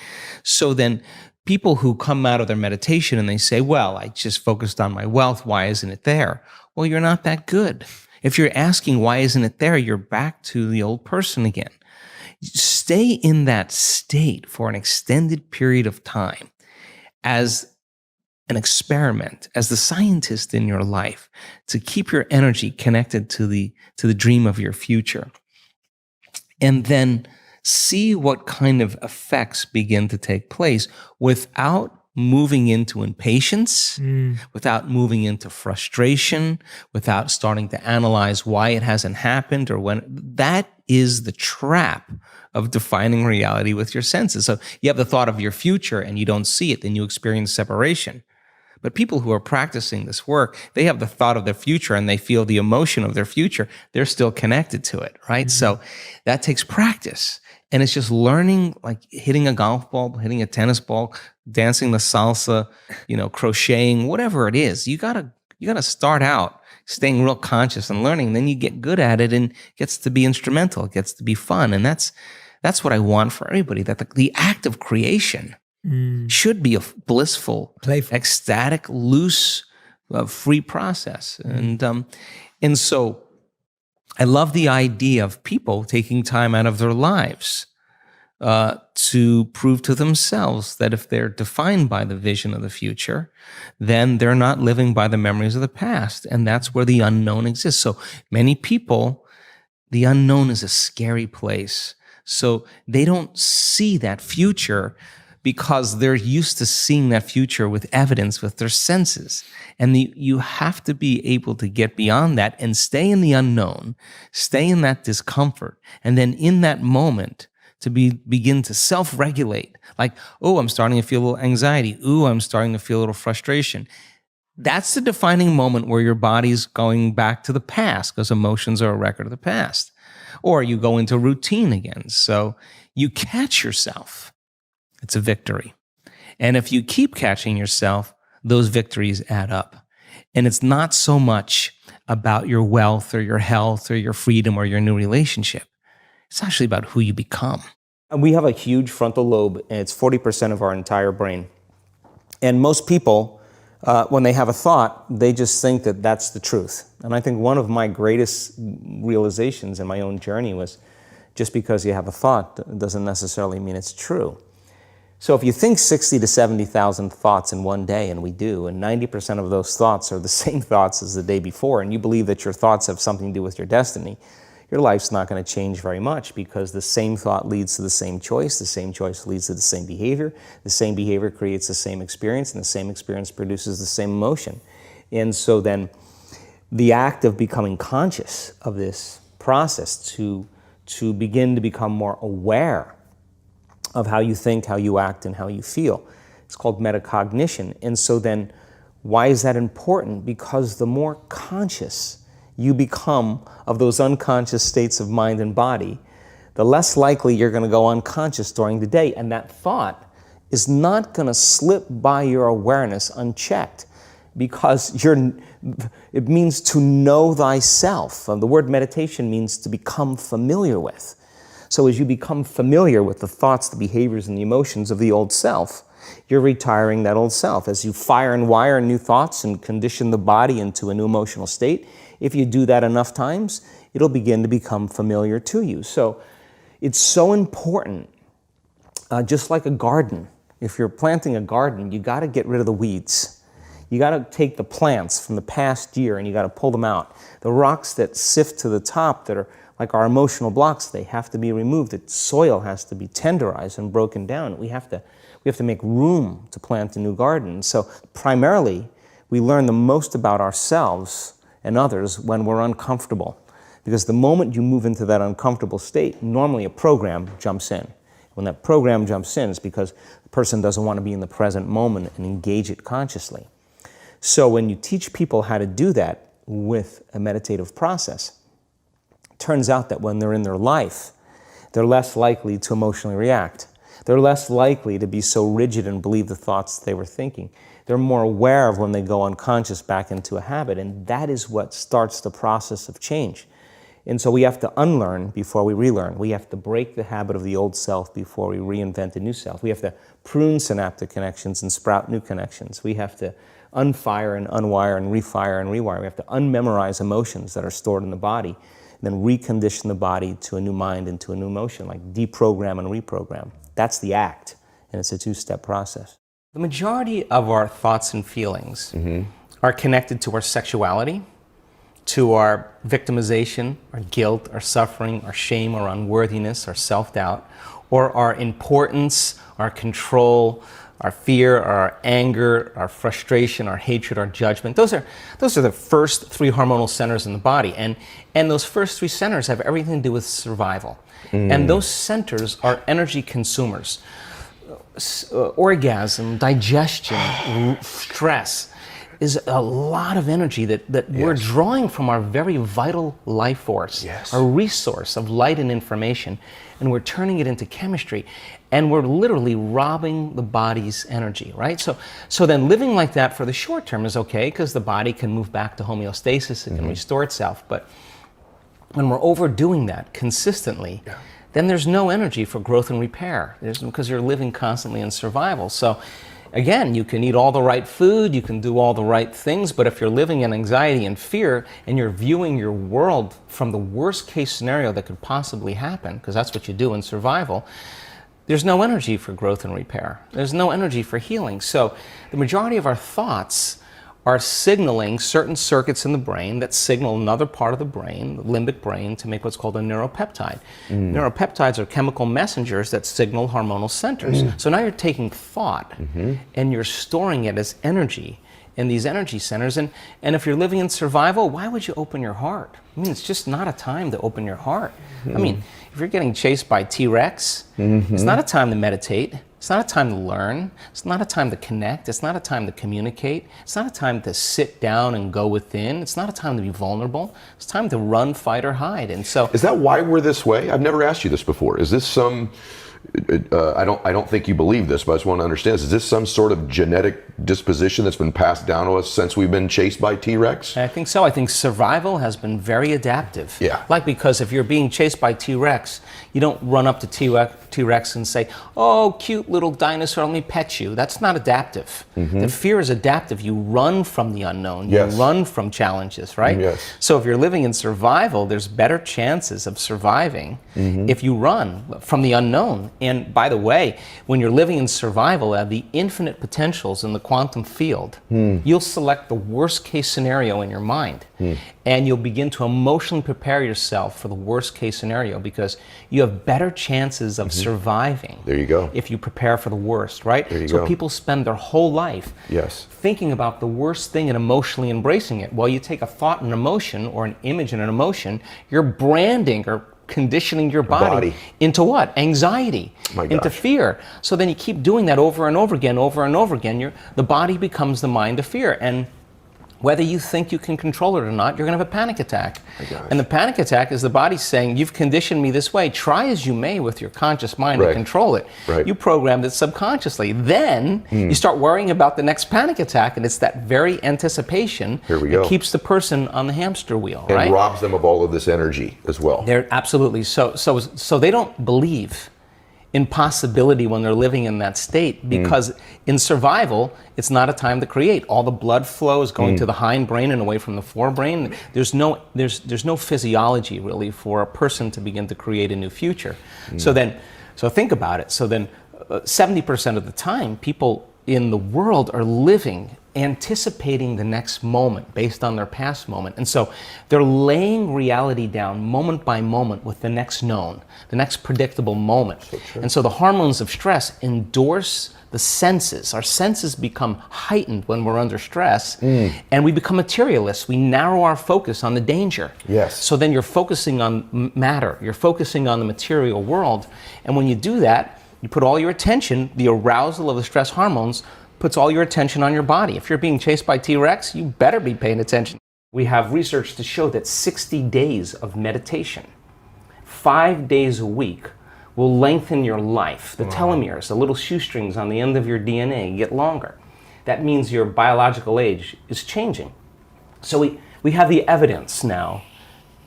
So then people who come out of their meditation and they say, well, I just focused on my wealth, why isn't it there? Well, you're not that good. If you're asking why isn't it there, you're back to the old person again. Stay in that state for an extended period of time as an experiment, as the scientist in your life, to keep your energy connected to the dream of your future. And then see what kind of effects begin to take place without moving into impatience, without moving into frustration, without starting to analyze why it hasn't happened or when. That is the trap of defining reality with your senses. So you have the thought of your future and you don't see it, then you experience separation. But people who are practicing this work, they have the thought of their future and they feel the emotion of their future. They're still connected to it, right? So that takes practice. And it's just learning, like hitting a golf ball, hitting a tennis ball, dancing the salsa, crocheting, whatever it is. You gotta start out staying real conscious and learning. Then you get good at it and it gets to be instrumental. It gets to be fun. And that's what I want for everybody, that the act of creation should be a blissful, playful, ecstatic, loose, free process. And so I love the idea of people taking time out of their lives to prove to themselves that if they're defined by the vision of the future, then they're not living by the memories of the past. And that's where the unknown exists. So many people, the unknown is a scary place. So they don't see that future because they're used to seeing that future with evidence with their senses. And you have to be able to get beyond that and stay in the unknown, stay in that discomfort, and then in that moment to begin to self-regulate. Like, oh, I'm starting to feel a little anxiety. Ooh, I'm starting to feel a little frustration. That's the defining moment where your body's going back to the past, because emotions are a record of the past. Or you go into routine again. So you catch yourself. It's a victory. And if you keep catching yourself, those victories add up. And it's not so much about your wealth or your health or your freedom or your new relationship. It's actually about who you become. And we have a huge frontal lobe, and it's 40% of our entire brain. And most people, when they have a thought, they just think that that's the truth. And I think one of my greatest realizations in my own journey was just because you have a thought doesn't necessarily mean it's true. So if you think 60 to 70,000 thoughts in one day, and we do, and 90% of those thoughts are the same thoughts as the day before, and you believe that your thoughts have something to do with your destiny, your life's not going to change very much, because the same thought leads to the same choice leads to the same behavior creates the same experience, and the same experience produces the same emotion. And so then the act of becoming conscious of this process to begin to become more aware of how you think, how you act, and how you feel. It's called metacognition. And so then, why is that important? Because the more conscious you become of those unconscious states of mind and body, the less likely you're going to go unconscious during the day. And that thought is not going to slip by your awareness unchecked, because it means to know thyself. The word meditation means to become familiar with. So as you become familiar with the thoughts, the behaviors, and the emotions of the old self, you're retiring that old self. As you fire and wire new thoughts and condition the body into a new emotional state, if you do that enough times, it'll begin to become familiar to you. So it's so important, just like a garden. If you're planting a garden, you got to get rid of the weeds. You got to take the plants from the past year and you got to pull them out. The rocks that sift to the top that are like our emotional blocks, they have to be removed. The soil has to be tenderized and broken down. We have to make room to plant a new garden. So primarily, we learn the most about ourselves and others when we're uncomfortable. Because the moment you move into that uncomfortable state, normally a program jumps in. When that program jumps in, it's because the person doesn't want to be in the present moment and engage it consciously. So when you teach people how to do that with a meditative process, turns out that when they're in their life, they're less likely to emotionally react. They're less likely to be so rigid and believe the thoughts they were thinking. They're more aware of when they go unconscious back into a habit, and that is what starts the process of change. And so we have to unlearn before we relearn. We have to break the habit of the old self before we reinvent a new self. We have to prune synaptic connections and sprout new connections. We have to unfire and unwire and refire and rewire. We have to unmemorize emotions that are stored in the body, then recondition the body to a new mind and to a new emotion, like deprogram and reprogram. That's the act, and it's a two-step process. The majority of our thoughts and feelings are connected to our sexuality, to our victimization, our guilt, our suffering, our shame, our unworthiness, our self-doubt, or our importance, our control, our fear, our anger, our frustration, our hatred, our judgment. Those are the first three hormonal centers in the body. And those first three centers have everything to do with survival. And those centers are energy consumers. Orgasm, digestion, stress is a lot of energy that we're drawing from our very vital life force, our resource of light and information, and we're turning it into chemistry, and we're literally robbing the body's energy, right? So then living like that for the short term is okay, because the body can move back to homeostasis, it can restore itself, but when we're overdoing that consistently, then there's no energy for growth and repair, because you're living constantly in survival. So again, you can eat all the right food, you can do all the right things, but if you're living in anxiety and fear and you're viewing your world from the worst case scenario that could possibly happen, because that's what you do in survival, there's no energy for growth and repair. There's no energy for healing. So the majority of our thoughts are signaling certain circuits in the brain that signal another part of the brain, the limbic brain, to make what's called a neuropeptide. Neuropeptides are chemical messengers that signal hormonal centers. So now you're taking thought and you're storing it as energy in these energy centers. And if you're living in survival, why would you open your heart? I mean, it's just not a time to open your heart. I mean, if you're getting chased by T-Rex, it's not a time to meditate. It's not a time to learn. It's not a time to connect. It's not a time to communicate. It's not a time to sit down and go within. It's not a time to be vulnerable. It's time to run, fight, or hide. And so, is that why we're this way? I've never asked you this before. Is this some? I don't think you believe this, but I just want to understand. Is this some sort of genetic disposition that's been passed down to us since we've been chased by T-Rex? I think so. I think survival has been very adaptive. Yeah. Like, because if you're being chased by T-Rex, you don't run up to T-Rex and say, oh, cute little dinosaur, let me pet you. That's not adaptive. The fear is adaptive. You run from the unknown. Yes. You run from challenges, right? Yes. So if you're living in survival, there's better chances of surviving if you run from the unknown. And by the way, when you're living in survival, at the infinite potentials in the quantum field, you'll select the worst case scenario in your mind. And you'll begin to emotionally prepare yourself for the worst case scenario, because you have better chances of surviving. There you go. If you prepare for the worst, right? There you so go. people spend their whole life Yes. thinking about the worst thing and emotionally embracing it. Well, you take a thought and an emotion, or an image and an emotion, you're branding or conditioning your body into what? Anxiety, My into gosh. fear. So then you keep doing that over and over again, the body becomes the mind of fear. And whether you think you can control it or not, you're going to have a panic attack. My gosh. And the panic attack is the body saying, you've conditioned me this way. Try as you may with your conscious mind to Right. control it. Right. You programmed it subconsciously. Then you start worrying about the next panic attack, and it's that very anticipation Here we that go. keeps the person on the hamster wheel, And right? robs them of all of this energy as well. They're absolutely so they don't believe in possibility when they're living in that state, because in survival, it's not a time to create. All the blood flow is going to the hind brain and away from the forebrain. There's no physiology really for a person to begin to create a new future. So think about it. So then 70% of the time, people in the world are living anticipating the next moment based on their past moment. And so they're laying reality down moment by moment with the next known, the next predictable moment. And so the hormones of stress endorse the senses. Our senses become heightened when we're under stress, and we become materialists. We narrow our focus on the danger. Yes. So then you're focusing on matter, you're focusing on the material world, and when you do that, you put all your attention, the arousal of the stress hormones puts all your attention on your body. If you're being chased by T-Rex, you better be paying attention. We have research to show that 60 days of meditation, 5 days a week, will lengthen your life. The telomeres, the little shoestrings on the end of your DNA, get longer. That means your biological age is changing. So we have the evidence now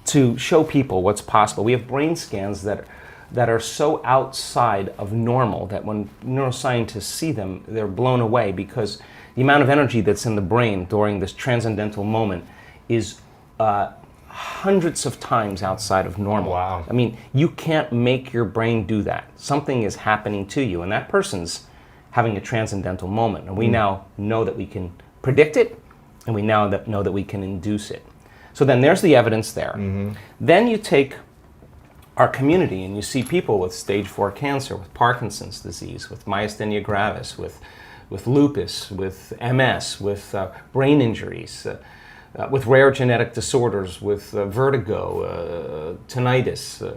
to show people what's possible. We have brain scans that are so outside of normal that when neuroscientists see them, they're blown away, because the amount of energy that's in the brain during this transcendental moment is hundreds of times outside of normal. Wow. I mean, you can't make your brain do that. Something is happening to you, and that person's having a transcendental moment. And we now know that we can predict it, and we now know that we can induce it. So then there's the evidence there. Then you take our community and you see people with stage 4 cancer, with Parkinson's disease, with myasthenia gravis, with lupus, with MS, with brain injuries, with rare genetic disorders, with vertigo, tinnitus,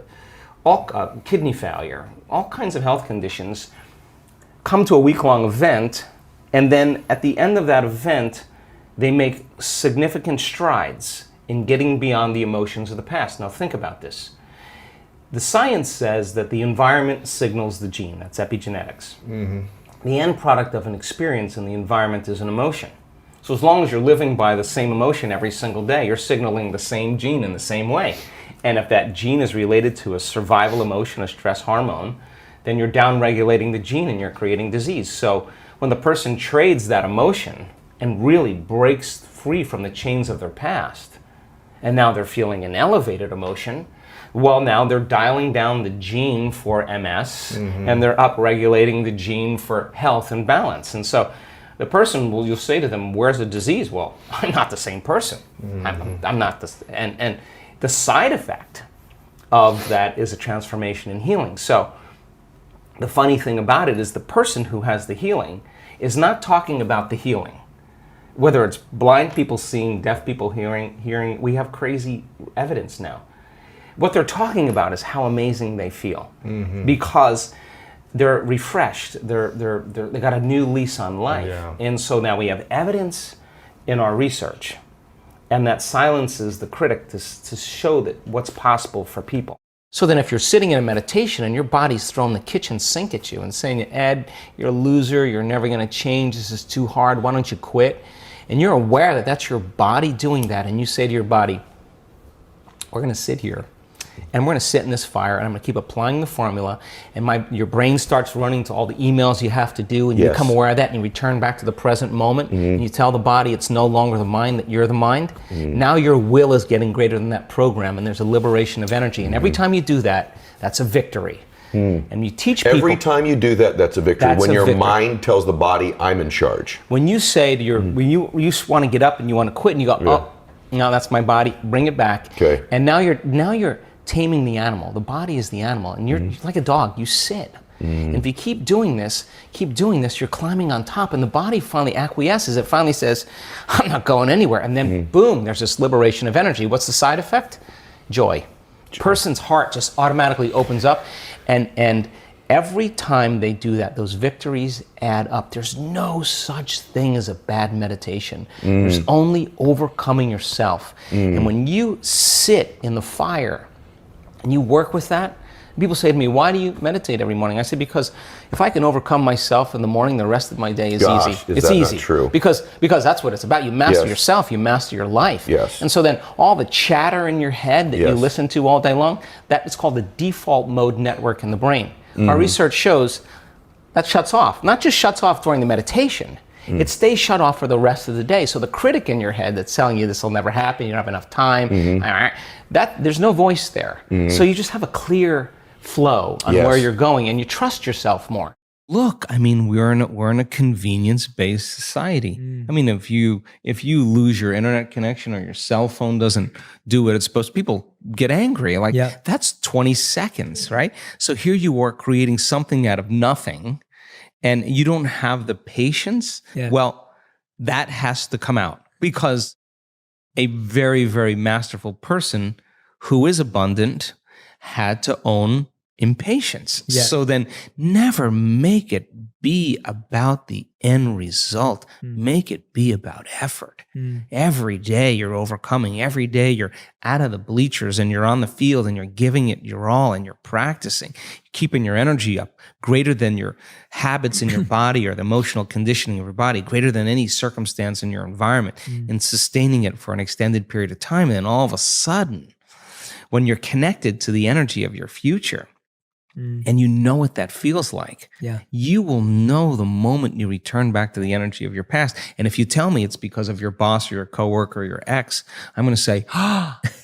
kidney failure, all kinds of health conditions, come to a week-long event, and then at the end of that event, they make significant strides in getting beyond the emotions of the past. Now think about this. The science says that the environment signals the gene. That's epigenetics. The end product of an experience in the environment is an emotion. So as long as you're living by the same emotion every single day, you're signaling the same gene in the same way. And if that gene is related to a survival emotion, a stress hormone, then you're downregulating the gene and you're creating disease. So when the person trades that emotion and really breaks free from the chains of their past, and now they're feeling an elevated emotion, well, now they're dialing down the gene for MS, and they're upregulating the gene for health and balance. And so the person, you'll say to them, where's the disease? Well, I'm not the same person. I'm not the, and the side effect of that is a transformation in healing. So the funny thing about it is the person who has the healing is not talking about the healing. Whether it's blind people seeing, deaf people hearing, we have crazy evidence now. What they're talking about is how amazing they feel, because they're refreshed. They got a new lease on life, and so now we have evidence in our research, and that silences the critic to show that what's possible for people. So then if you're sitting in a meditation and your body's throwing the kitchen sink at you and saying, Ed, you're a loser, you're never going to change, this is too hard, why don't you quit? And you're aware that that's your body doing that, and you say to your body, we're going to sit here and we're going to sit in this fire and I'm going to keep applying the formula, and your brain starts running to all the emails you have to do, and you become aware of that and you return back to the present moment, and you tell the body it's no longer the mind, that you're the mind. Now your will is getting greater than that program, and there's a liberation of energy, and every time you do that, that's a victory. And you teach people. Every time you do that, that's a victory. When your mind tells the body, I'm in charge. When you say to your, when you want to get up and you want to quit, and you go, oh, no, that's my body, bring it back. Okay. And now you're taming the animal. The body is the animal, and you're like a dog, you sit. And if you keep doing this, you're climbing on top, and the body finally acquiesces. It finally says, I'm not going anywhere. And then boom, there's this liberation of energy. What's the side effect? Joy. Person's heart just automatically opens up, and every time they do that, those victories add up. There's no such thing as a bad meditation. There's only overcoming yourself. And when you sit in the fire and you work with that, people say to me, why do you meditate every morning? I say, because if I can overcome myself in the morning, the rest of my day is easy. It's easy. Not true? Because that's what it's about. You master yourself, you master your life. Yes. And so then all the chatter in your head that you listen to all day long, that is called the default mode network in the brain. Our research shows that shuts off. Not just shuts off during the meditation, it stays shut off for the rest of the day. So the critic in your head that's telling you this will never happen, you don't have enough time, there's no voice there. So you just have a clear flow on where you're going, and you trust yourself more. Look, I mean, we're in a convenience-based society. I mean, if you lose your internet connection or your cell phone doesn't do what it's supposed to, people get angry. Like, that's 20 seconds, right? So here you are creating something out of nothing, and you don't have the patience. Well, that has to come out, because a very, very masterful person who is abundant had to own impatience. So then never make it be about the end result. Make it be about effort. Every day you're overcoming. Every day you're out of the bleachers and you're on the field and you're giving it your all, and you're practicing, keeping your energy up greater than your habits in your body or the emotional conditioning of your body, greater than any circumstance in your environment, and sustaining it for an extended period of time. And then all of a sudden, when you're connected to the energy of your future, and you know what that feels like, you will know the moment you return back to the energy of your past. And if you tell me it's because of your boss or your coworker or your ex, I'm going to say,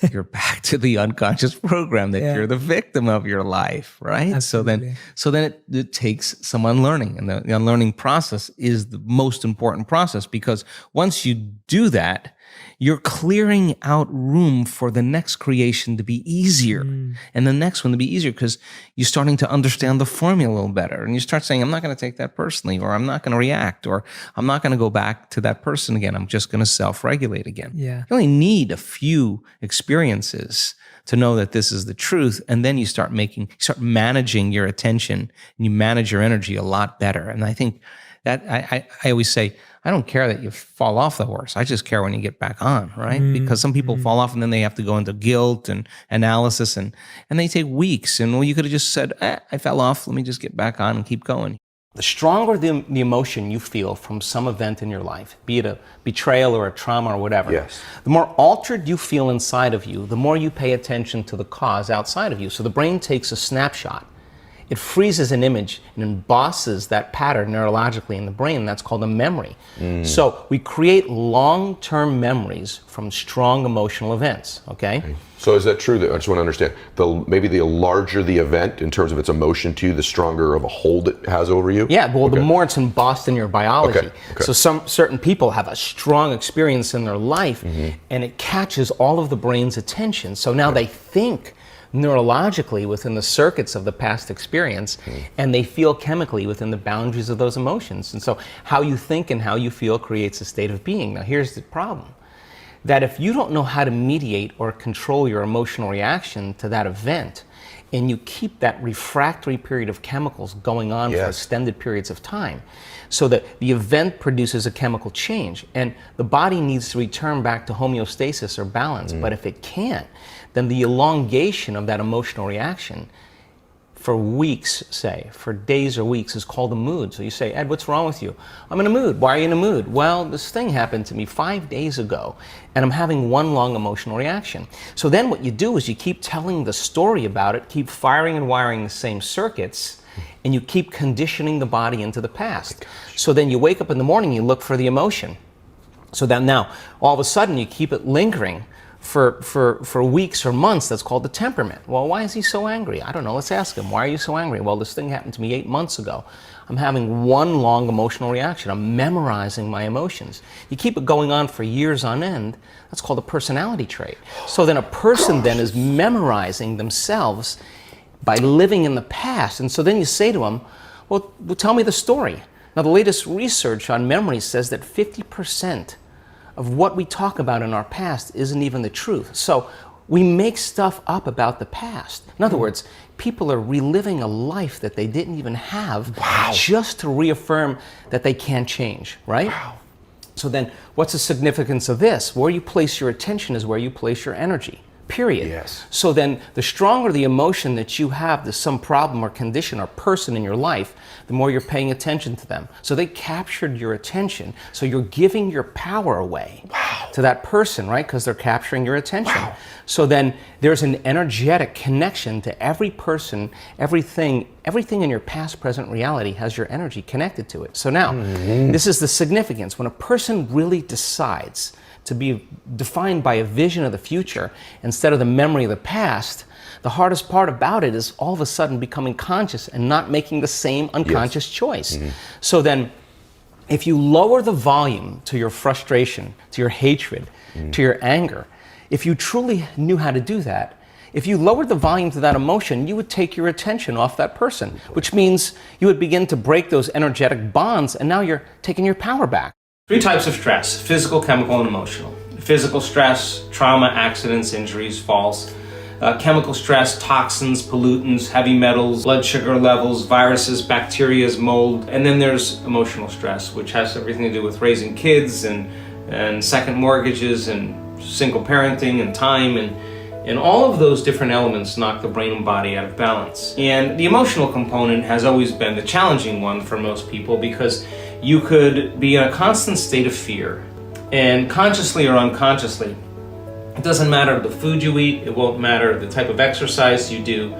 you're back to the unconscious program that you're the victim of your life, right? Absolutely. So then it takes some unlearning, and the unlearning process is the most important process, because once you do that, you're clearing out room for the next creation to be easier, and the next one to be easier, because you're starting to understand the formula a little better, and you start saying, I'm not going to take that personally, or I'm not going to react, or I'm not going to go back to that person again. I'm just going to self-regulate again. You only need a few experiences to know that this is the truth, and then you start managing your attention, and you manage your energy a lot better. And I think that I always say, I don't care that you fall off the horse. I just care when you get back on, right? Because some people fall off and then they have to go into guilt and analysis, and they take weeks. And well, you could have just said, I fell off. Let me just get back on and keep going. The stronger the emotion you feel from some event in your life, be it a betrayal or a trauma or whatever, the more altered you feel inside of you, the more you pay attention to the cause outside of you. So the brain takes a snapshot. It freezes an image and embosses that pattern neurologically in the brain. That's called a memory. So we create long-term memories from strong emotional events, okay? So is that true? I just want to understand. Maybe the larger the event in terms of its emotion to you, the stronger of a hold it has over you? Yeah, well, the more it's embossed in your biology. So some certain people have a strong experience in their life, and it catches all of the brain's attention. So now they think neurologically within the circuits of the past experience, and they feel chemically within the boundaries of those emotions. And so how you think and how you feel creates a state of being. Now here's the problem, that if you don't know how to mediate or control your emotional reaction to that event, and you keep that refractory period of chemicals going on for extended periods of time, so that the event produces a chemical change, and the body needs to return back to homeostasis or balance. But if it can't, then the elongation of that emotional reaction for weeks, say, for days or weeks, is called a mood. So you say, Ed, what's wrong with you? I'm in a mood. Why are you in a mood? Well, this thing happened to me 5 days ago, and I'm having one long emotional reaction. So then what you do is you keep telling the story about it, keep firing and wiring the same circuits, and you keep conditioning the body into the past. So then you wake up in the morning, you look for the emotion. So then now, all of a sudden, you keep it lingering for weeks or months. That's called the temperament. Well, why is he so angry? I don't know. Let's ask him. Why are you so angry? Well, this thing happened to me 8 months ago. I'm having one long emotional reaction. I'm memorizing my emotions. You keep it going on for years on end. That's called a personality trait. So then a person then is memorizing themselves by living in the past. And so then you say to them, well, tell me the story. Now, the latest research on memory says that 50% of what we talk about in our past isn't even the truth. So we make stuff up about the past. In other words, people are reliving a life that they didn't even have just to reaffirm that they can't change, right? So then what's the significance of this? Where you place your attention is where you place your energy. Period. So then the stronger the emotion that you have to some problem or condition or person in your life, the more you're paying attention to them. So they captured your attention. So you're giving your power away to that person, right? Because they're capturing your attention. So then there's an energetic connection to every person, everything in your past, present reality has your energy connected to it. So now, this is the significance. When a person really decides to be defined by a vision of the future instead of the memory of the past, the hardest part about it is all of a sudden becoming conscious and not making the same unconscious choice. So then, if you lower the volume to your frustration, to your hatred, to your anger, if you truly knew how to do that, if you lowered the volume to that emotion, you would take your attention off that person, which means you would begin to break those energetic bonds, and now you're taking your power back. 3 types of stress: physical, chemical, and emotional. Physical stress, trauma, accidents, injuries, falls. Chemical stress, toxins, pollutants, heavy metals, blood sugar levels, viruses, bacteria, mold. And then there's emotional stress, which has everything to do with raising kids and second mortgages and single parenting and time, and all of those different elements knock the brain and body out of balance. And the emotional component has always been the challenging one for most people, because you could be in a constant state of fear, and consciously or unconsciously, it doesn't matter the food you eat, it won't matter the type of exercise you do.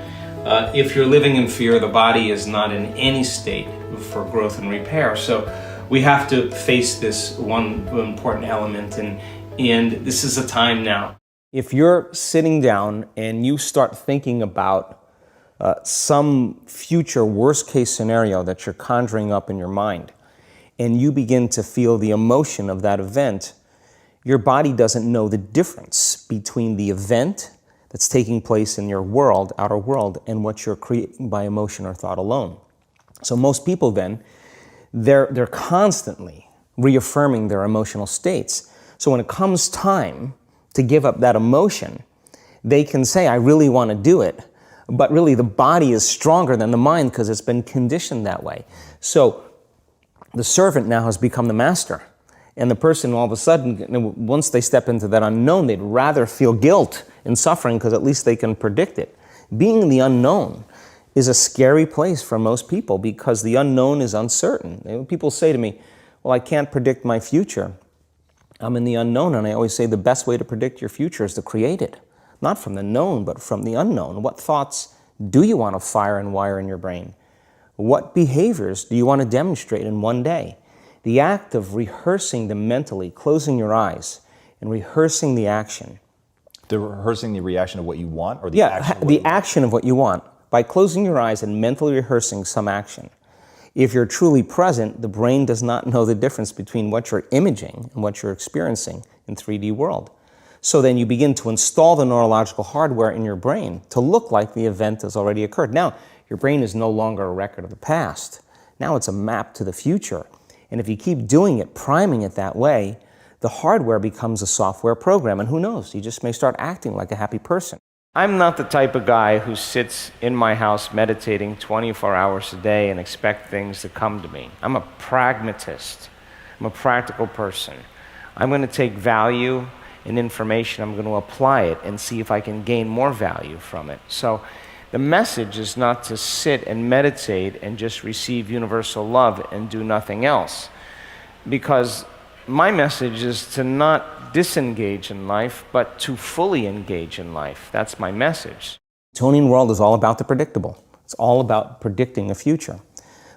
If you're living in fear, the body is not in any state for growth and repair. So we have to face this one important element, and this is the time now. If you're sitting down and you start thinking about some future worst case scenario that you're conjuring up in your mind, and you begin to feel the emotion of that event, your body doesn't know the difference between the event that's taking place in your world, outer world, and what you're creating by emotion or thought alone. So most people then, they're constantly reaffirming their emotional states. So when it comes time to give up that emotion, they can say, I really want to do it, but really the body is stronger than the mind because it's been conditioned that way. So the servant now has become the master. And the person, all of a sudden, once they step into that unknown, they'd rather feel guilt and suffering because at least they can predict it. Being in the unknown is a scary place for most people because the unknown is uncertain. People say to me, well, I can't predict my future. I'm in the unknown, and I always say the best way to predict your future is to create it. Not from the known, but from the unknown. What thoughts do you want to fire and wire in your brain? What behaviors do you want to demonstrate in one day? The act of rehearsing them mentally, closing your eyes, and rehearsing the action. Rehearsing the reaction of what you want, or the action? The action of what you want. By closing your eyes and mentally rehearsing some action. If you're truly present, the brain does not know the difference between what you're imaging and what you're experiencing in 3D world. So then you begin to install the neurological hardware in your brain to look like the event has already occurred. Now, your brain is no longer a record of the past. Now it's a map to the future. And if you keep doing it, priming it that way, the hardware becomes a software program. And who knows, you just may start acting like a happy person. I'm not the type of guy who sits in my house meditating 24 hours a day and expect things to come to me. I'm a pragmatist. I'm a practical person. I'm going to take value in information, I'm going to apply it and see if I can gain more value from it. So the message is not to sit and meditate and just receive universal love and do nothing else. Because my message is to not disengage in life, but to fully engage in life. That's my message. The Newtonian world is all about the predictable. It's all about predicting the future.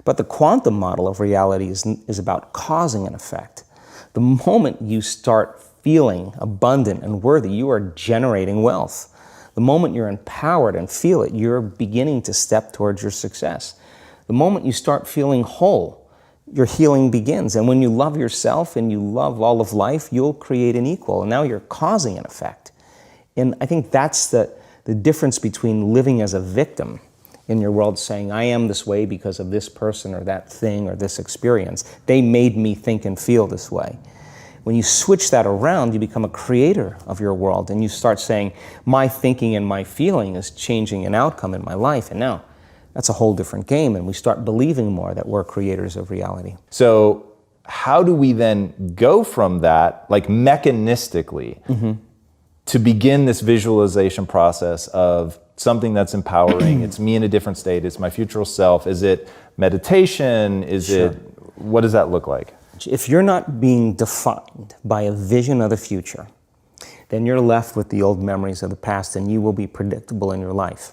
But the quantum model of reality is about causing an effect. The moment you start feeling abundant and worthy, you are generating wealth. The moment you're empowered and feel it, you're beginning to step towards your success. The moment you start feeling whole, your healing begins. And when you love yourself and you love all of life, you'll create an equal. And now you're causing an effect. And I think that's the difference between living as a victim in your world, saying, I am this way because of this person or that thing or this experience. They made me think and feel this way. When you switch that around, you become a creator of your world, and you start saying, my thinking and my feeling is changing an outcome in my life. And now that's a whole different game, and we start believing more that we're creators of reality. So how do we then go from that, like mechanistically, to begin this visualization process of something that's empowering? It's me in a different state. It's my future self. Is it meditation? Is it, what does that look like? If you're not being defined by a vision of the future, then you're left with the old memories of the past, and you will be predictable in your life.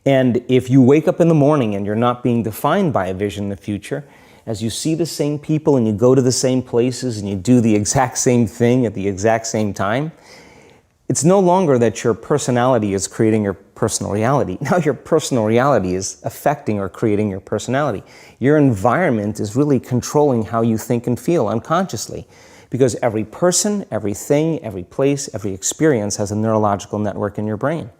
And if you wake up in the morning and you're not being defined by a vision in the future, as you see the same people and you go to the same places and you do the exact same thing at the exact same time, it's no longer that your personality is creating your personal reality. Now your personal reality is affecting or creating your personality. Your environment is really controlling how you think and feel unconsciously, because every person, everything, every place, every experience has a neurological network in your brain.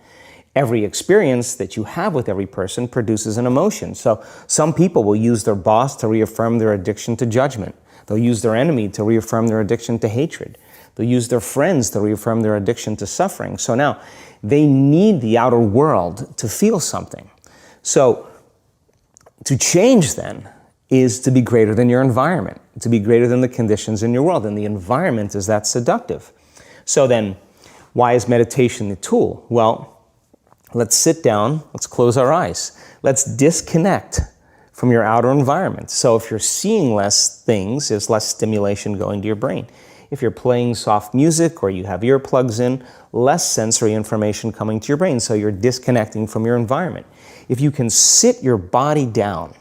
Every experience that you have with every person produces an emotion. So some people will use their boss to reaffirm their addiction to judgment. They'll use their enemy to reaffirm their addiction to hatred. They'll use their friends to reaffirm their addiction to suffering. So now they need the outer world to feel something. So to change then is to be greater than your environment, to be greater than the conditions in your world. And the environment is that seductive. So then why is meditation the tool? Well, let's sit down, let's close our eyes. Let's disconnect from your outer environment. So if you're seeing less things, there's less stimulation going to your brain. If you're playing soft music or you have earplugs in, less sensory information coming to your brain, so you're disconnecting from your environment. If you can sit your body down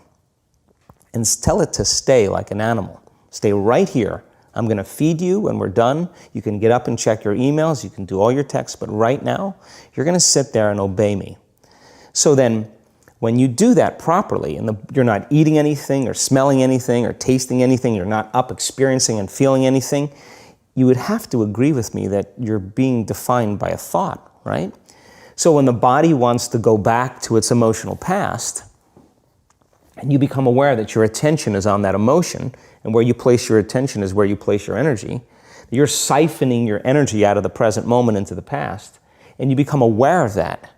and tell it to stay like an animal, stay right here. I'm going to feed you when we're done. You can get up and check your emails, you can do all your texts, but right now, you're going to sit there and obey me. So then, when you do that properly, and you're not eating anything or smelling anything or tasting anything, you're not up experiencing and feeling anything, you would have to agree with me that you're being defined by a thought, right? So when the body wants to go back to its emotional past, and you become aware that your attention is on that emotion, and where you place your attention is where you place your energy, you're siphoning your energy out of the present moment into the past, and you become aware of that.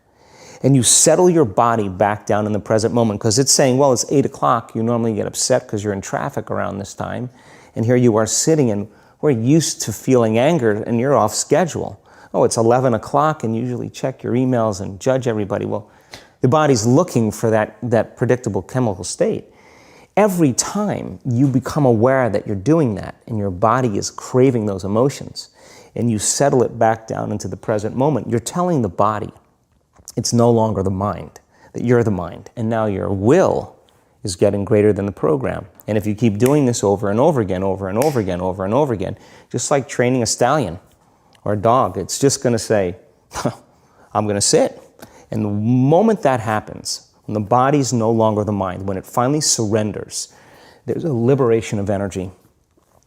And you settle your body back down in the present moment, because it's saying, well, it's 8 o'clock. You normally get upset because you're in traffic around this time. And here you are sitting, and we're used to feeling anger, and you're off schedule. Oh, it's 11 o'clock, and you usually check your emails and judge everybody. Well, the body's looking for that predictable chemical state. Every time you become aware that you're doing that, and your body is craving those emotions, and you settle it back down into the present moment, you're telling the body, it's no longer the mind, that you're the mind. And now your will is getting greater than the program. And if you keep doing this over and over again, over and over again, over and over again, just like training a stallion or a dog, it's just going to say, I'm going to sit. And the moment that happens, when the body's no longer the mind, when it finally surrenders, there's a liberation of energy.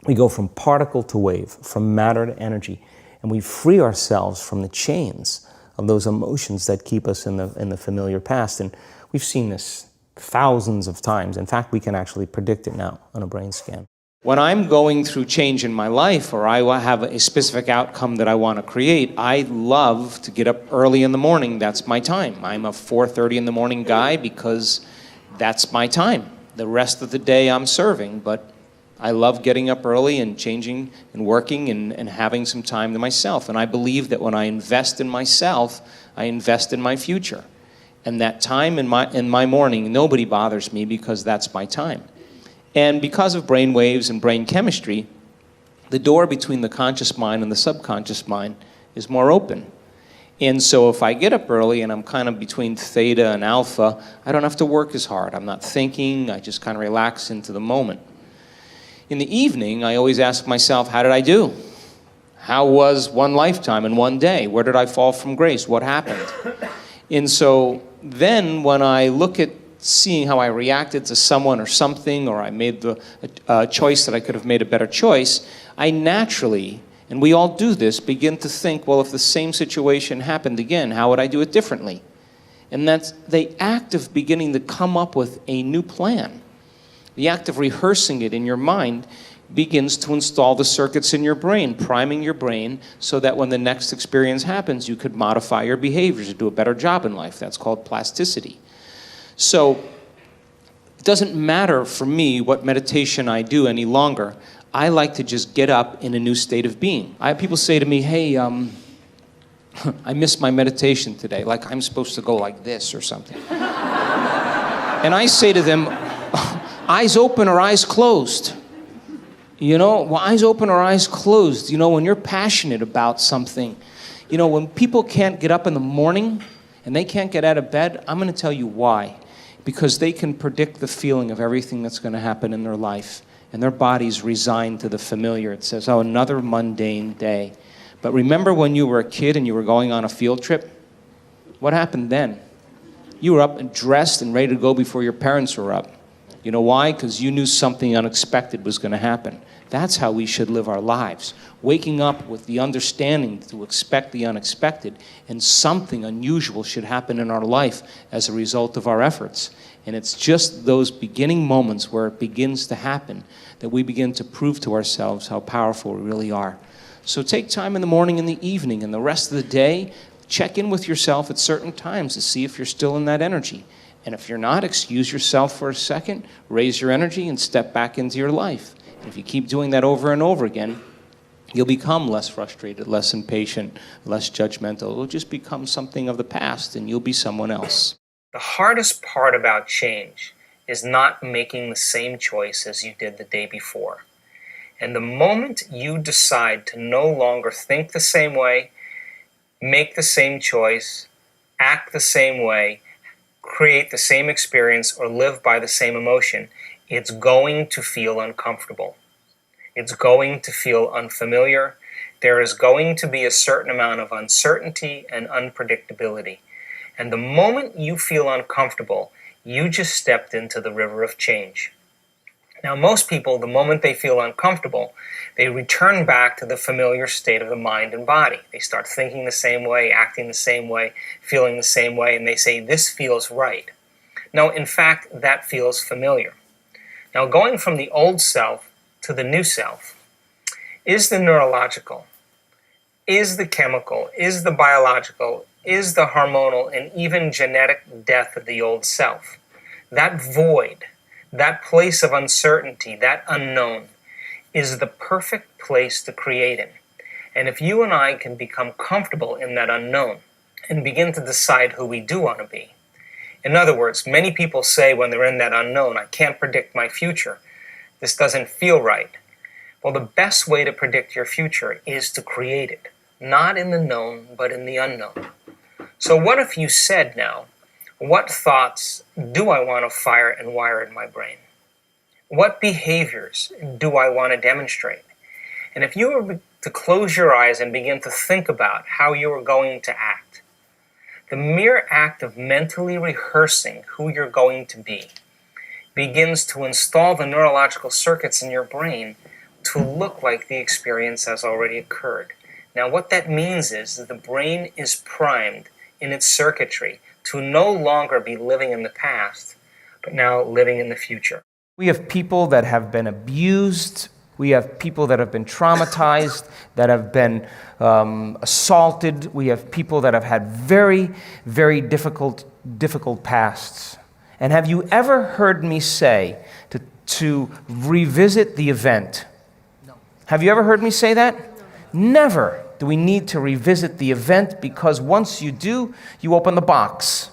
We go from particle to wave, from matter to energy, and we free ourselves from the chains of those emotions that keep us in the familiar past. And we've seen this thousands of times. In fact, we can actually predict it now on a brain scan. When I'm going through change in my life, or I have a specific outcome that I want to create, I love to get up early in the morning. That's my time. I'm a 4:30 in the morning guy because that's my time. The rest of the day I'm serving, but I love getting up early and changing and working and having some time to myself. And I believe that when I invest in myself, I invest in my future. And that time in my morning, nobody bothers me because that's my time. And because of brain waves and brain chemistry, the door between the conscious mind and the subconscious mind is more open. And so if I get up early and I'm kind of between theta and alpha, I don't have to work as hard. I'm not thinking, I just kind of relax into the moment. In the evening, I always ask myself, how did I do? How was one lifetime in one day? Where did I fall from grace? What happened? And so then when I look at seeing how I reacted to someone or something, or I made the choice that I could have made a better choice, I naturally, and we all do this, begin to think, well, if the same situation happened again, how would I do it differently? And that's the act of beginning to come up with a new plan. The act of rehearsing it in your mind begins to install the circuits in your brain, priming your brain so that when the next experience happens, you could modify your behaviors to do a better job in life. That's called plasticity. So it doesn't matter for me what meditation I do any longer. I like to just get up in a new state of being. People say to me, hey, I missed my meditation today, like I'm supposed to go like this or something. And I say to them, eyes open or eyes closed. You know, well, eyes open or eyes closed. You know, when you're passionate about something, you know, when people can't get up in the morning and they can't get out of bed, I'm going to tell you why. Because they can predict the feeling of everything that's going to happen in their life. And their body's resigned to the familiar. It says, oh, another mundane day. But remember when you were a kid and you were going on a field trip? What happened then? You were up and dressed and ready to go before your parents were up. You know why? Because you knew something unexpected was going to happen. That's how we should live our lives. Waking up with the understanding to expect the unexpected, and something unusual should happen in our life as a result of our efforts. And it's just those beginning moments where it begins to happen that we begin to prove to ourselves how powerful we really are. So take time in the morning and the evening and the rest of the day, check in with yourself at certain times to see if you're still in that energy. And if you're not, excuse yourself for a second, raise your energy, and step back into your life. And if you keep doing that over and over again, you'll become less frustrated, less impatient, less judgmental. It'll just become something of the past, and you'll be someone else. The hardest part about change is not making the same choice as you did the day before. And the moment you decide to no longer think the same way, make the same choice, act the same way, create the same experience, or live by the same emotion, it's going to feel uncomfortable. It's going to feel unfamiliar. There is going to be a certain amount of uncertainty and unpredictability. And the moment you feel uncomfortable, you just stepped into the river of change. Now, most people, the moment they feel uncomfortable, they return back to the familiar state of the mind and body. They start thinking the same way, acting the same way, feeling the same way, and they say, this feels right. No, in fact, that feels familiar. Now, going from the old self to the new self is the neurological, is the chemical, is the biological, is the hormonal, and even genetic death of the old self. That void, that place of uncertainty, that unknown, is the perfect place to create in. And if you and I can become comfortable in that unknown and begin to decide who we do want to be. In other words, many people say when they're in that unknown, I can't predict my future. This doesn't feel right. Well, the best way to predict your future is to create it, not in the known, but in the unknown. So what if you said now, what thoughts do I want to fire and wire in my brain? What behaviors do I want to demonstrate? And if you were to close your eyes and begin to think about how you are going to act, the mere act of mentally rehearsing who you're going to be begins to install the neurological circuits in your brain to look like the experience has already occurred. Now, what that means is that the brain is primed in its circuitry to no longer be living in the past, but now living in the future. We have people that have been abused We have people that have been traumatized, that have been assaulted. We have people that have had very, very difficult pasts. And have you ever heard me say to revisit the event? No. Have you ever heard me say that? No. Never do we need to revisit the event, because once you do, you open the box.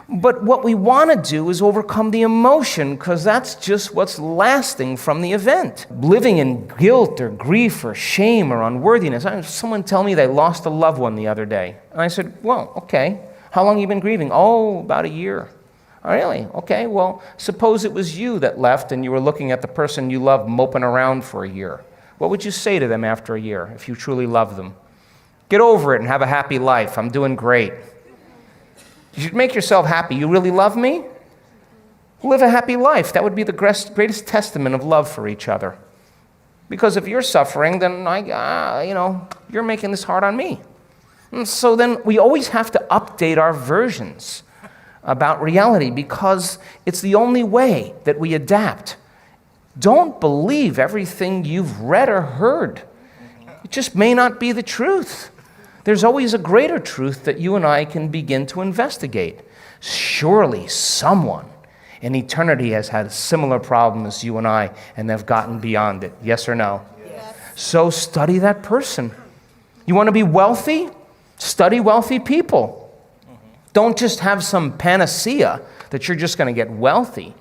But what we want to do is overcome the emotion, because that's just what's lasting from the event. Living in guilt or grief or shame or unworthiness. I had someone tell me they lost a loved one the other day. And I said, well, okay. How long have you been grieving? Oh, about a year. Oh, really? Okay, well, suppose it was you that left and you were looking at the person you loved moping around for a year. What would you say to them after a year if you truly love them? Get over it and have a happy life. I'm doing great. You should make yourself happy. You really love me? Live a happy life. That would be the greatest testament of love for each other. Because if you're suffering, then you're making this hard on me. And so then we always have to update our versions about reality, because it's the only way that we adapt. Don't believe everything you've read or heard. It just may not be the truth. There's always a greater truth that you and I can begin to investigate. Surely someone in eternity has had a similar problem as you and I, and they've gotten beyond it. Yes or no? Yes. So study that person. You want to be wealthy? Study wealthy people. Don't just have some panacea that you're just going to get wealthy.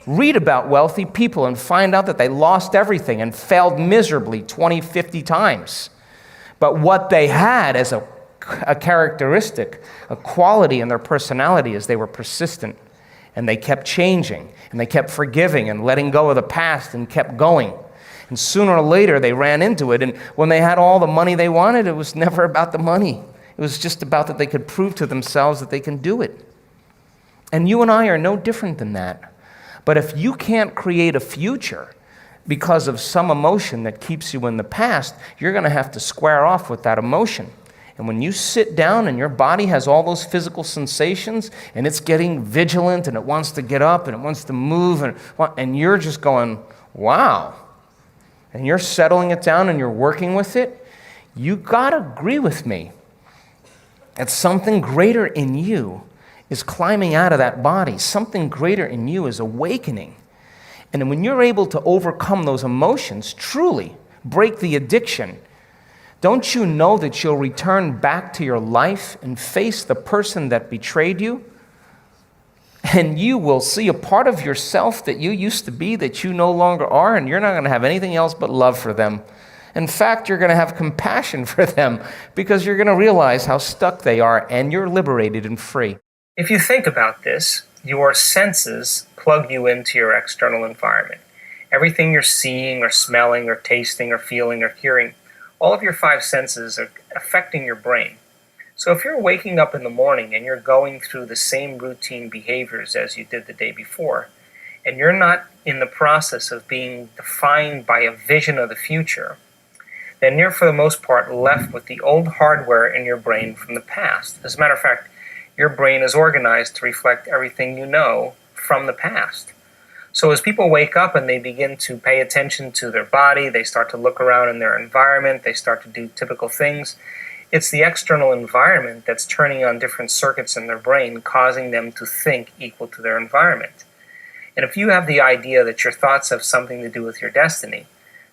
Read about wealthy people and find out that they lost everything and failed miserably 20, 50 times. But what they had as a characteristic, a quality in their personality, is they were persistent, and they kept changing, and they kept forgiving and letting go of the past and kept going. And sooner or later they ran into it, and when they had all the money they wanted, it was never about the money. It was just about that they could prove to themselves that they can do it. And you and I are no different than that. But if you can't create a future because of some emotion that keeps you in the past, you're going to have to square off with that emotion. And when you sit down and your body has all those physical sensations and it's getting vigilant and it wants to get up and it wants to move and you're just going, wow, and you're settling it down and you're working with it, you got to agree with me that something greater in you is climbing out of that body. Something greater in you is awakening. And when you're able to overcome those emotions, truly break the addiction, don't you know that you'll return back to your life and face the person that betrayed you? And you will see a part of yourself that you used to be that you no longer are, and you're not going to have anything else but love for them. In fact, you're going to have compassion for them because you're going to realize how stuck they are, and you're liberated and free. If you think about this, your senses plug you into your external environment. Everything you're seeing or smelling or tasting or feeling or hearing, all of your five senses are affecting your brain. So if you're waking up in the morning and you're going through the same routine behaviors as you did the day before, and you're not in the process of being defined by a vision of the future, then you're for the most part left with the old hardware in your brain from the past. As a matter of fact, your brain is organized to reflect everything you know from the past. So as people wake up and they begin to pay attention to their body, they start to look around in their environment, they start to do typical things, it's the external environment that's turning on different circuits in their brain, causing them to think equal to their environment. And if you have the idea that your thoughts have something to do with your destiny,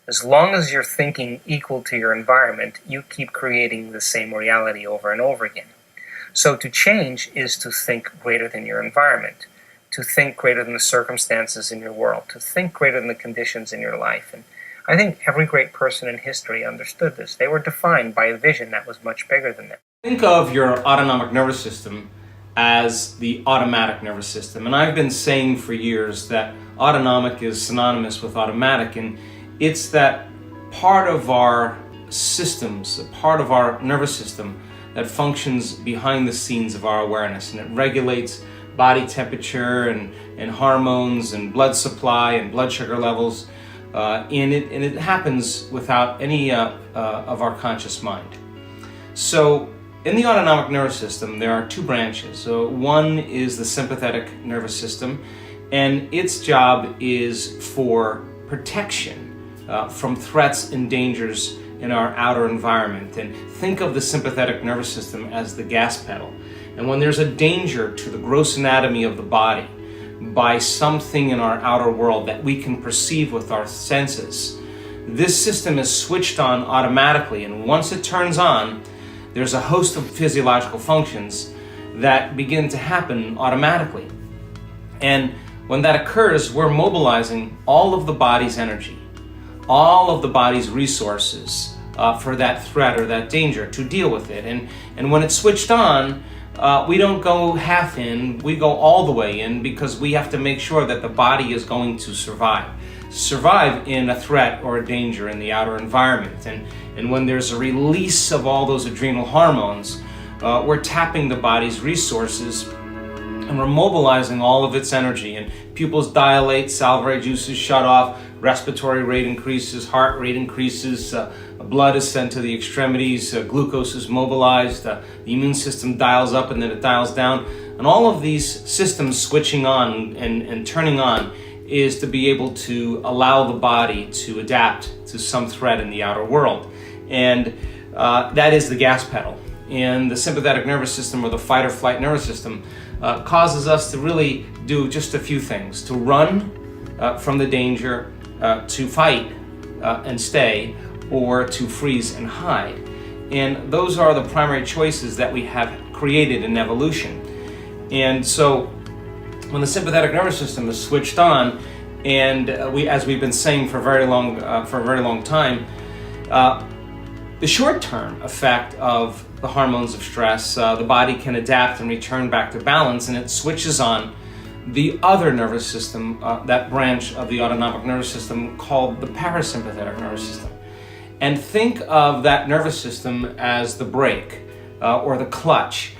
as long as you're thinking equal to your environment, you keep creating the same reality over and over again. So to change is to think greater than your environment, to think greater than the circumstances in your world, to think greater than the conditions in your life. And I think every great person in history understood this. They were defined by a vision that was much bigger than them. Think of your autonomic nervous system as the automatic nervous system. And I've been saying for years that autonomic is synonymous with automatic, and it's that part of our systems, a part of our nervous system that functions behind the scenes of our awareness, and it regulates body temperature and hormones and blood supply and blood sugar levels, and it happens without any of our conscious mind. So in the autonomic nervous system, there are two branches. So one is the sympathetic nervous system, and its job is for protection from threats and dangers in our outer environment. And think of the sympathetic nervous system as the gas pedal. And when there's a danger to the gross anatomy of the body by something in our outer world that we can perceive with our senses, this system is switched on automatically. And once it turns on, there's a host of physiological functions that begin to happen automatically. And when that occurs, we're mobilizing all of the body's energy, all of the body's resources for that threat or that danger to deal with it. And when it's switched on, we don't go half in, we go all the way in, because we have to make sure that the body is going to survive in a threat or a danger in the outer environment. And when there's a release of all those adrenal hormones, we're tapping the body's resources and we're mobilizing all of its energy. And pupils dilate, salivary juices shut off, respiratory rate increases, heart rate increases, blood is sent to the extremities, glucose is mobilized, the immune system dials up and then it dials down. And all of these systems switching on and turning on is to be able to allow the body to adapt to some threat in the outer world. And that is the gas pedal. And the sympathetic nervous system, or the fight or flight nervous system, causes us to really do just a few things: to run from the danger, to fight and stay, or to freeze and hide. And those are the primary choices that we have created in evolution. And so when the sympathetic nervous system is switched on, and as we've been saying for a very long time, the short-term effect of the hormones of stress, the body can adapt and return back to balance, and it switches on the other nervous system, that branch of the autonomic nervous system called the parasympathetic nervous system. And think of that nervous system as the brake or the clutch.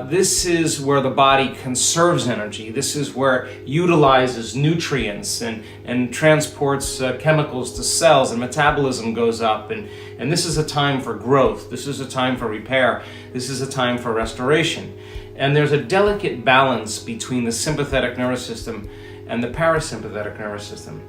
This is where the body conserves energy. This is where it utilizes nutrients and transports chemicals to cells, and metabolism goes up. And this is a time for growth. This is a time for repair. This is a time for restoration. And there's a delicate balance between the sympathetic nervous system and the parasympathetic nervous system.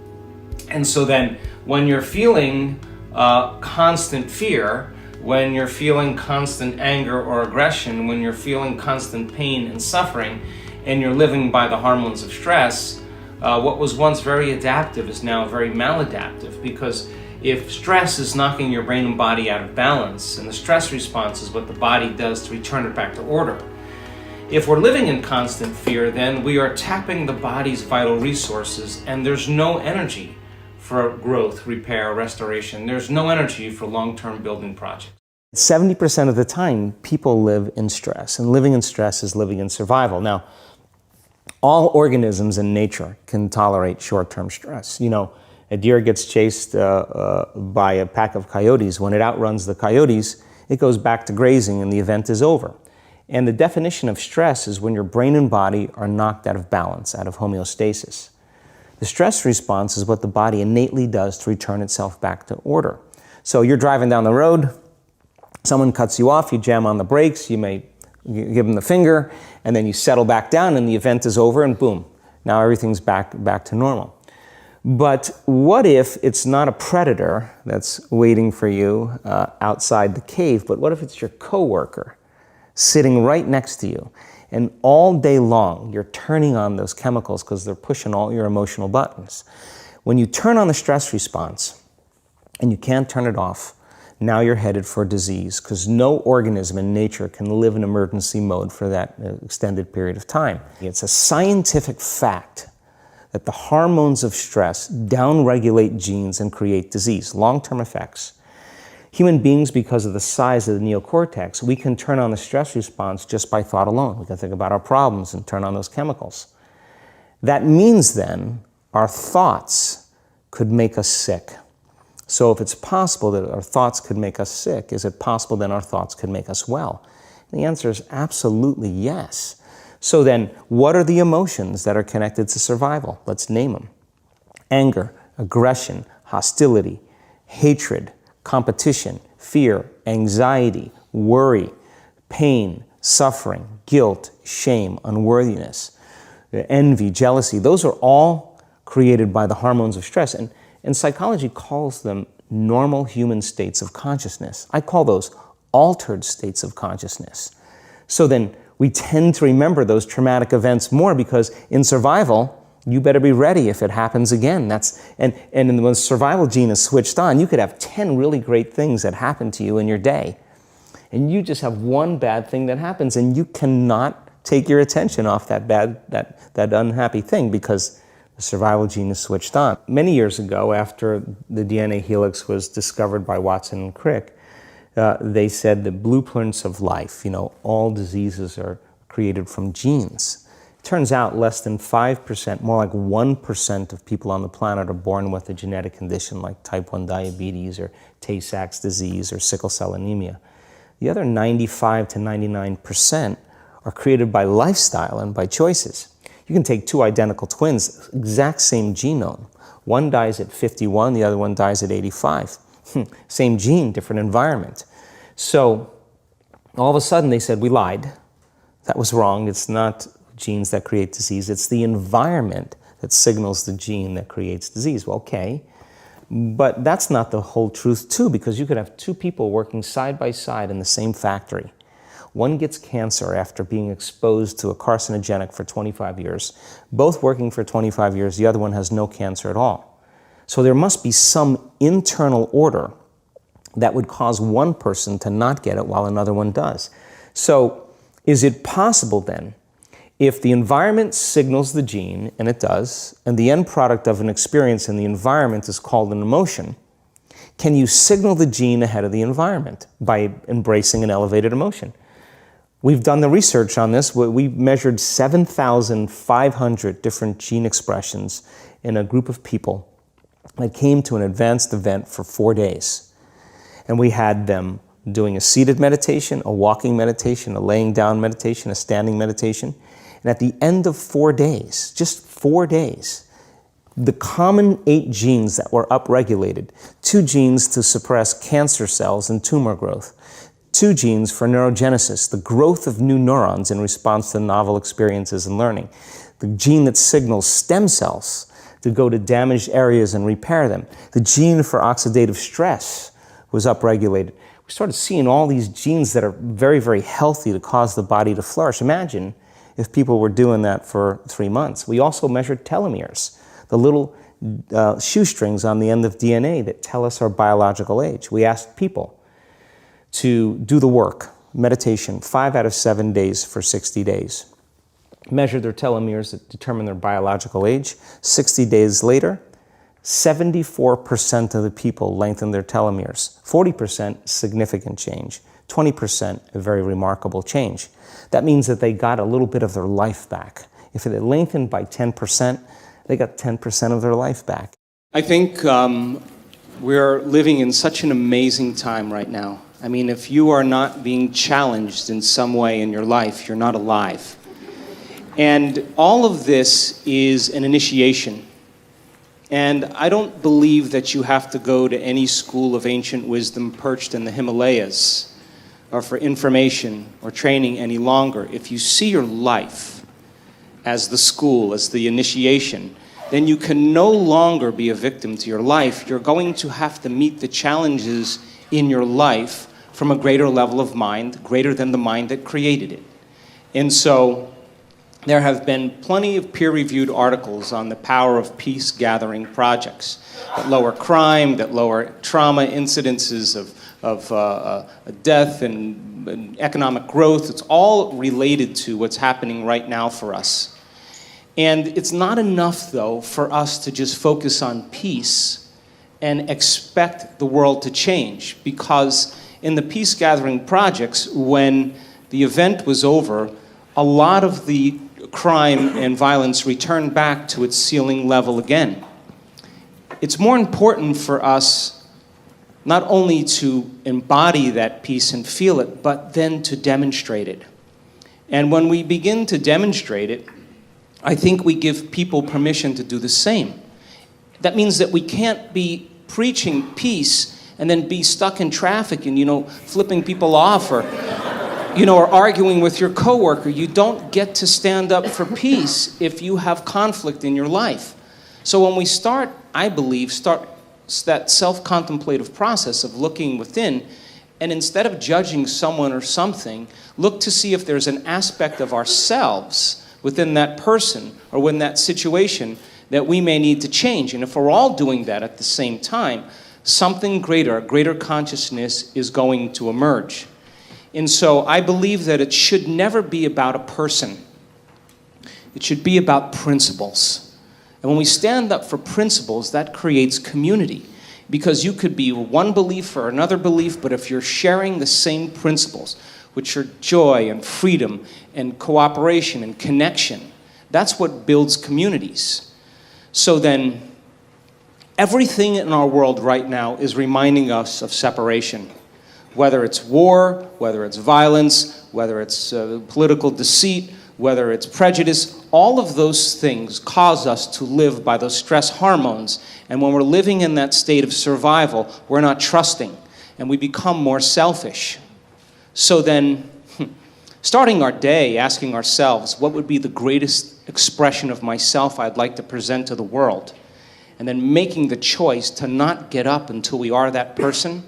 And so then when you're feeling constant fear, when you're feeling constant anger or aggression, when you're feeling constant pain and suffering, and you're living by the hormones of stress, what was once very adaptive is now very maladaptive, because if stress is knocking your brain and body out of balance, and the stress response is what the body does to return it back to order, if we're living in constant fear, then we are tapping the body's vital resources, and there's no energy for growth, repair, restoration. There's no energy for long-term building projects. 70% of the time, people live in stress, and living in stress is living in survival. Now, all organisms in nature can tolerate short-term stress. You know, a deer gets chased by a pack of coyotes. When it outruns the coyotes, it goes back to grazing and the event is over. And the definition of stress is when your brain and body are knocked out of balance, out of homeostasis. The stress response is what the body innately does to return itself back to order. So you're driving down the road, someone cuts you off, you jam on the brakes, you may give them the finger, and then you settle back down and the event is over, and boom, now everything's back to normal. But what if it's not a predator that's waiting for you outside the cave, but what if it's your coworker sitting right next to you? And all day long, you're turning on those chemicals because they're pushing all your emotional buttons. When you turn on the stress response and you can't turn it off, now you're headed for disease, because no organism in nature can live in emergency mode for that extended period of time. It's a scientific fact that the hormones of stress downregulate genes and create disease, long-term effects. Human beings, because of the size of the neocortex, we can turn on the stress response just by thought alone. We can think about our problems and turn on those chemicals. That means then our thoughts could make us sick. So if it's possible that our thoughts could make us sick, is it possible then our thoughts could make us well? The answer is absolutely yes. So then, what are the emotions that are connected to survival? Let's name them. Anger, aggression, hostility, hatred, competition, fear, anxiety, worry, pain, suffering, guilt, shame, unworthiness, envy, jealousy. Those are all created by the hormones of stress. And psychology calls them normal human states of consciousness. I call those altered states of consciousness. So then we tend to remember those traumatic events more because in survival, you better be ready if it happens again. And when the survival gene is switched on, you could have 10 really great things that happen to you in your day. And you just have one bad thing that happens, and you cannot take your attention off that unhappy thing because the survival gene is switched on. Many years ago, after the DNA helix was discovered by Watson and Crick, they said the blueprints of life, all diseases are created from genes. Turns out less than 5%, more like 1% of people on the planet are born with a genetic condition like type 1 diabetes or Tay-Sachs disease or sickle cell anemia. The other 95 to 99% are created by lifestyle and by choices. You can take two identical twins, exact same genome. One dies at 51, the other one dies at 85. Same gene, different environment. So all of a sudden they said, we lied. That was wrong. It's not genes that create disease. It's the environment that signals the gene that creates disease. Well, okay, but that's not the whole truth too, because you could have two people working side by side in the same factory. One gets cancer after being exposed to a carcinogenic for 25 years. Both working for 25 years, the other one has no cancer at all. So there must be some internal order that would cause one person to not get it while another one does. So is it possible then, if the environment signals the gene, and it does, and the end product of an experience in the environment is called an emotion, can you signal the gene ahead of the environment by embracing an elevated emotion? We've done the research on this. We measured 7,500 different gene expressions in a group of people that came to an advanced event for 4 days. And we had them doing a seated meditation, a walking meditation, a laying down meditation, a standing meditation. And at the end of 4 days, just 4 days, the common 8 genes that were upregulated, 2 genes to suppress cancer cells and tumor growth, 2 genes for neurogenesis, the growth of new neurons in response to novel experiences and learning, the gene that signals stem cells to go to damaged areas and repair them, the gene for oxidative stress was upregulated. We started seeing all these genes that are very, very healthy to cause the body to flourish. Imagine if people were doing that for 3 months. We also measured telomeres, the little shoestrings on the end of DNA that tell us our biological age. We asked people to do the work, meditation, 5 out of 7 days for 60 days. Measure their telomeres that determine their biological age. 60 days later, 74% of the people lengthened their telomeres. 40% significant change. 20% a very remarkable change. That means that they got a little bit of their life back. If it had lengthened by 10%, they got 10% of their life back. I think we're living in such an amazing time right now. I mean, if you are not being challenged in some way in your life, you're not alive. And all of this is an initiation. And I don't believe that you have to go to any school of ancient wisdom perched in the Himalayas or for information or training any longer. If you see your life as the school, as the initiation, then you can no longer be a victim to your life. You're going to have to meet the challenges in your life from a greater level of mind, greater than the mind that created it. And so there have been plenty of peer-reviewed articles on the power of peace-gathering projects that lower crime, that lower trauma incidences of death and economic growth. It's all related to what's happening right now for us. And it's not enough, though, for us to just focus on peace and expect the world to change, because in the peace-gathering projects, when the event was over, a lot of the crime and violence returned back to its ceiling level again. It's more important for us not only to embody that peace and feel it, but then to demonstrate it. And when we begin to demonstrate it, I think we give people permission to do the same. That means that we can't be preaching peace and then be stuck in traffic and, flipping people off or arguing with your coworker. You don't get to stand up for peace if you have conflict in your life. So when we start I believe, start that self-contemplative process of looking within, and instead of judging someone or something, look to see if there's an aspect of ourselves within that person or within that situation that we may need to change. And if we're all doing that at the same time, something greater, a greater consciousness is going to emerge. And so I believe that it should never be about a person. It should be about principles. And when we stand up for principles, that creates community. Because you could be one belief or another belief, but if you're sharing the same principles, which are joy and freedom and cooperation and connection, that's what builds communities. So then, everything in our world right now is reminding us of separation. Whether it's war, whether it's violence, whether it's political deceit, whether it's prejudice, all of those things cause us to live by those stress hormones. And when we're living in that state of survival, we're not trusting, and we become more selfish. So then, starting our day asking ourselves, what would be the greatest expression of myself I'd like to present to the world? And then making the choice to not get up until we are that person,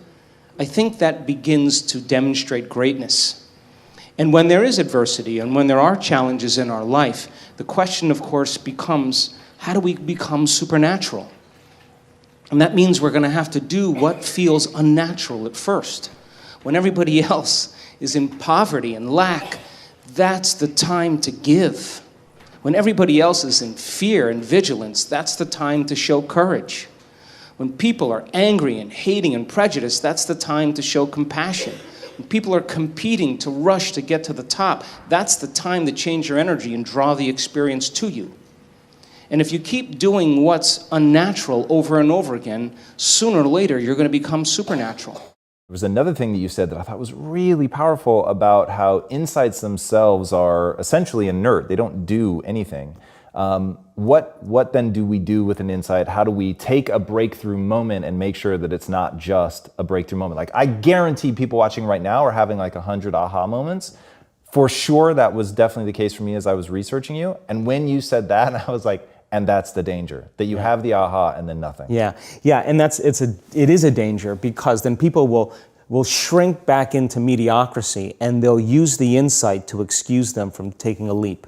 I think that begins to demonstrate greatness. And when there is adversity and when there are challenges in our life, the question, of course, becomes, how do we become supernatural? And that means we're going to have to do what feels unnatural at first. When everybody else is in poverty and lack, that's the time to give. When everybody else is in fear and vigilance, that's the time to show courage. When people are angry and hating and prejudiced, that's the time to show compassion. When people are competing to rush to get to the top, that's the time to change your energy and draw the experience to you. And if you keep doing what's unnatural over and over again, sooner or later you're going to become supernatural. There was another thing that you said that I thought was really powerful about how insights themselves are essentially inert. They don't do anything. What then do we do with an insight? How do we take a breakthrough moment and make sure that it's not just a breakthrough moment? Like, I guarantee people watching right now are having like 100 aha moments. For sure, that was definitely the case for me as I was researching you. And when you said that, I was like, and that's the danger, that you have the aha and then nothing. Yeah, and it is a danger, because then people will shrink back into mediocrity, and they'll use the insight to excuse them from taking a leap.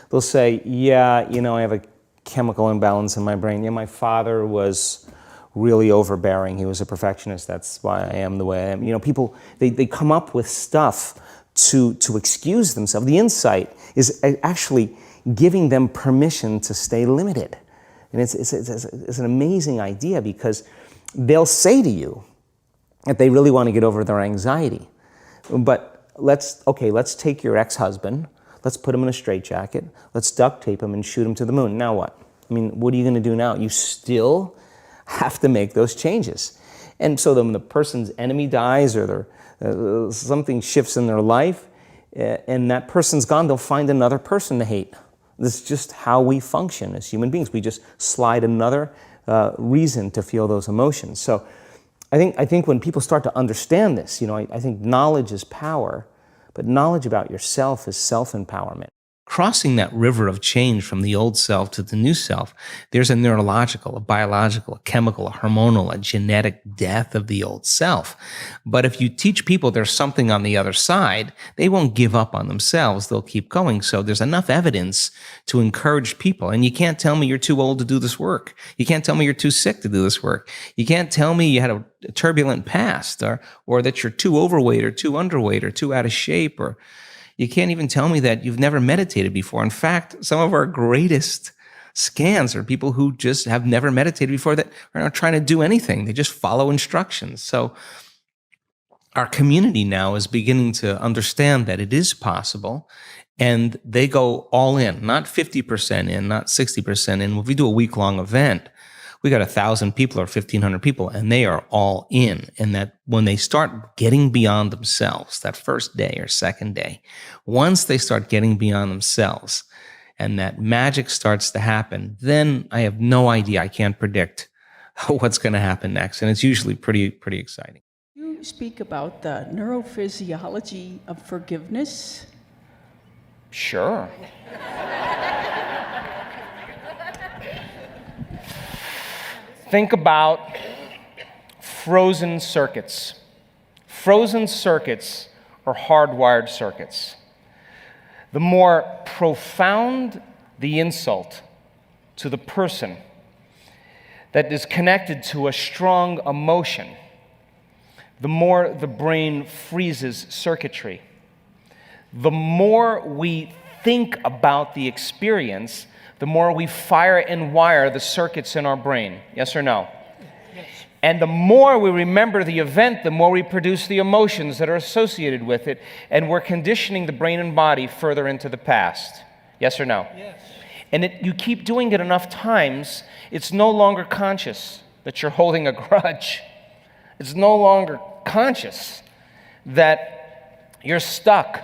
They'll say, yeah, I have a chemical imbalance in my brain. Yeah, my father was really overbearing. He was a perfectionist. That's why I am the way I am. People, they come up with stuff to excuse themselves. The insight is actually giving them permission to stay limited. And it's an amazing idea, because they'll say to you that they really want to get over their anxiety. But let's take your ex-husband, let's put him in a straitjacket, let's duct tape him and shoot him to the moon. Now what? I mean, what are you going to do now? You still have to make those changes. And so then when the person's enemy dies, or something shifts in their life, and that person's gone, they'll find another person to hate. This is just how we function as human beings. We just slide another reason to feel those emotions. So I think when people start to understand this, I think knowledge is power, but knowledge about yourself is self-empowerment. Crossing that river of change from the old self to the new self, there's a neurological, a biological, a chemical, a hormonal, a genetic death of the old self. But if you teach people there's something on the other side, they won't give up on themselves. They'll keep going. So there's enough evidence to encourage people. And you can't tell me you're too old to do this work. You can't tell me you're too sick to do this work. You can't tell me you had a turbulent past, or that you're too overweight or too underweight or too out of shape, or you can't even tell me that you've never meditated before. In fact, some of our greatest scans are people who just have never meditated before, that are not trying to do anything. They just follow instructions. So our community now is beginning to understand that it is possible, and they go all in, not 50% in, not 60% in. If we do a week-long event, we got 1,000 people or 1,500 people, and they are all in. And that when they start getting beyond themselves, that first day or second day, once they start getting beyond themselves and that magic starts to happen, then I have no idea. I can't predict what's going to happen next. And it's usually pretty exciting. You speak about the neurophysiology of forgiveness. Think about frozen circuits. Frozen circuits are hardwired circuits. The more profound the insult to the person that is connected to a strong emotion, the more the brain freezes circuitry. The more we think about the experience, the more we fire and wire the circuits in our brain. Yes or no? Yes. And the more we remember the event, the more we produce the emotions that are associated with it, and we're conditioning the brain and body further into the past. Yes or no? Yes. And you keep doing it enough times, it's no longer conscious that you're holding a grudge. It's no longer conscious that you're stuck.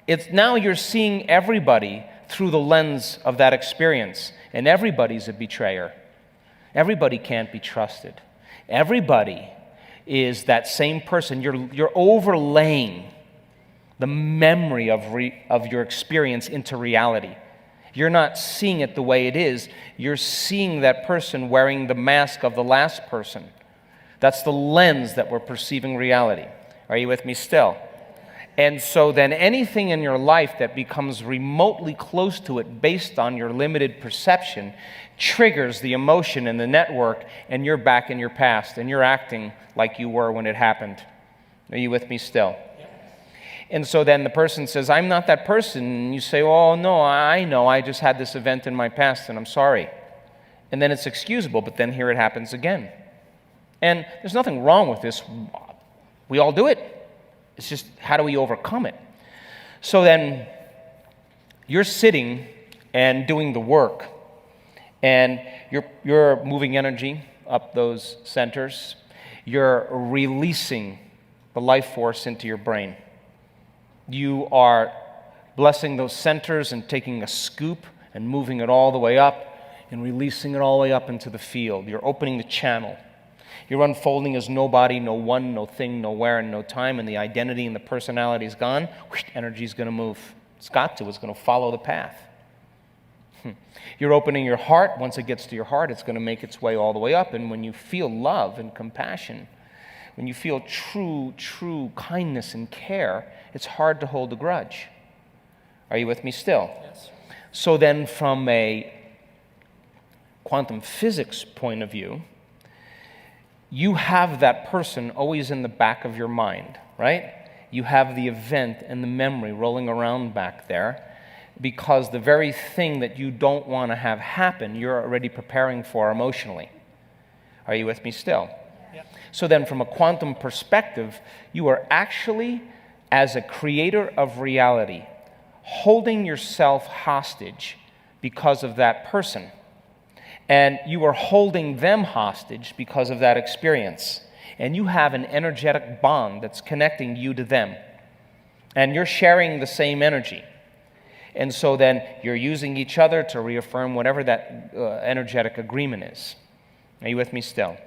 It's now you're seeing everybody through the lens of that experience, and everybody's a betrayer. Everybody can't be trusted. Everybody is that same person. You're overlaying the memory of your experience into reality. You're not seeing it the way it is. You're seeing that person wearing the mask of the last person. That's the lens that we're perceiving reality. Are you with me still? And so then anything in your life that becomes remotely close to it based on your limited perception triggers the emotion in the network, and you're back in your past, and you're acting like you were when it happened. Are you with me still? And so then the person says, I'm not that person. And you say, oh, no, I know. I just had this event in my past, and I'm sorry. And then it's excusable, but then here it happens again. And there's nothing wrong with this. We all do it. It's just, how do we overcome it? So then you're sitting and doing the work, and you're moving energy up those centers. You're releasing the life force into your brain. You are blessing those centers and taking a scoop and moving it all the way up and releasing it all the way up into the field. You're opening the channel. You're unfolding as nobody, no one, no thing, nowhere, and no time, and the identity and the personality is gone. Energy's going to move. It's got to. It's going to follow the path. You're opening your heart. Once it gets to your heart, it's going to make its way all the way up. And when you feel love and compassion, when you feel true kindness and care, it's hard to hold a grudge. Are you with me still? Yes. So then from a quantum physics point of view, you have that person always in the back of your mind, right? You have the event and the memory rolling around back there because the very thing that you don't want to have happen, you're already preparing for emotionally. Are you with me still? Yeah. So then from a quantum perspective, you are actually, as a creator of reality, holding yourself hostage because of that person. And you are holding them hostage because of that experience. And you have an energetic bond that's connecting you to them. And you're sharing the same energy. And so then you're using each other to reaffirm whatever that energetic agreement is. Are you with me still?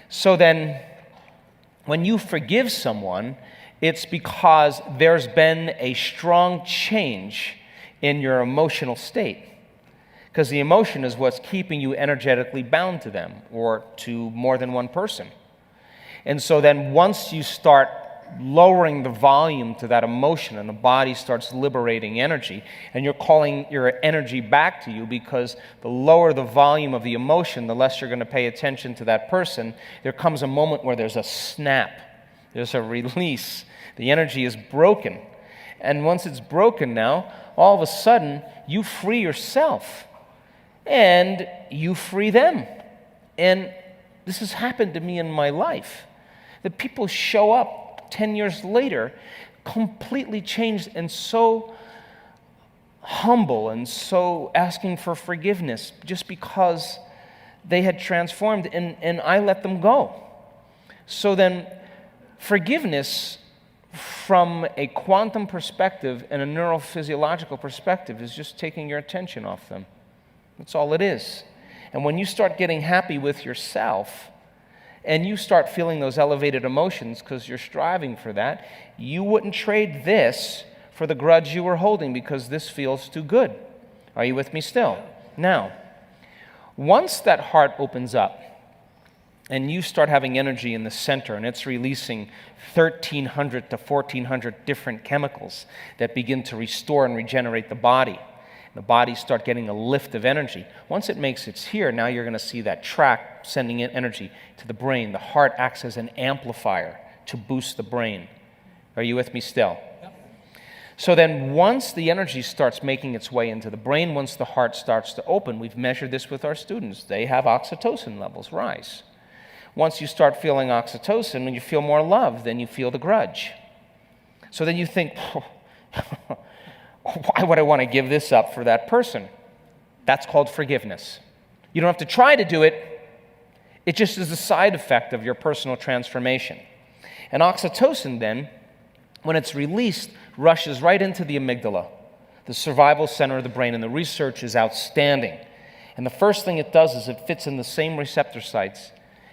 So then when you forgive someone, it's because there's been a strong change in your emotional state. Because the emotion is what's keeping you energetically bound to them or to more than one person. And so then once you start lowering the volume to that emotion and the body starts liberating energy, and you're calling your energy back to you, because the lower the volume of the emotion, the less you're going to pay attention to that person, there comes a moment where there's a snap, there's a release. The energy is broken. And once it's broken now, all of a sudden, you free yourself. And you free them. And this has happened to me in my life. That people show up 10 years later, completely changed and so humble and so asking for forgiveness just because they had transformed, and I let them go. So then forgiveness from a quantum perspective and a neurophysiological perspective is just taking your attention off them. That's all it is. And when you start getting happy with yourself and you start feeling those elevated emotions because you're striving for that, you wouldn't trade this for the grudge you were holding because this feels too good. Are you with me still? Now, once that heart opens up and you start having energy in the center, and it's releasing 1,300 to 1,400 different chemicals that begin to restore and regenerate the body. The body start getting a lift of energy. Once it makes its here, now you're going to see that track sending in energy to the brain. The heart acts as an amplifier to boost the brain. Are you with me still? So then once the energy starts making its way into the brain, once the heart starts to open, we've measured this with our students. They have oxytocin levels rise. Once you start feeling oxytocin, when you feel more love, then you feel the grudge. So then you think, why would I want to give this up for that person? That's called forgiveness. You don't have to try to do it. It just is a side effect of your personal transformation. And oxytocin then, when it's released, rushes right into the amygdala, the survival center of the brain, and the research is outstanding. And the first thing it does is it fits in the same receptor sites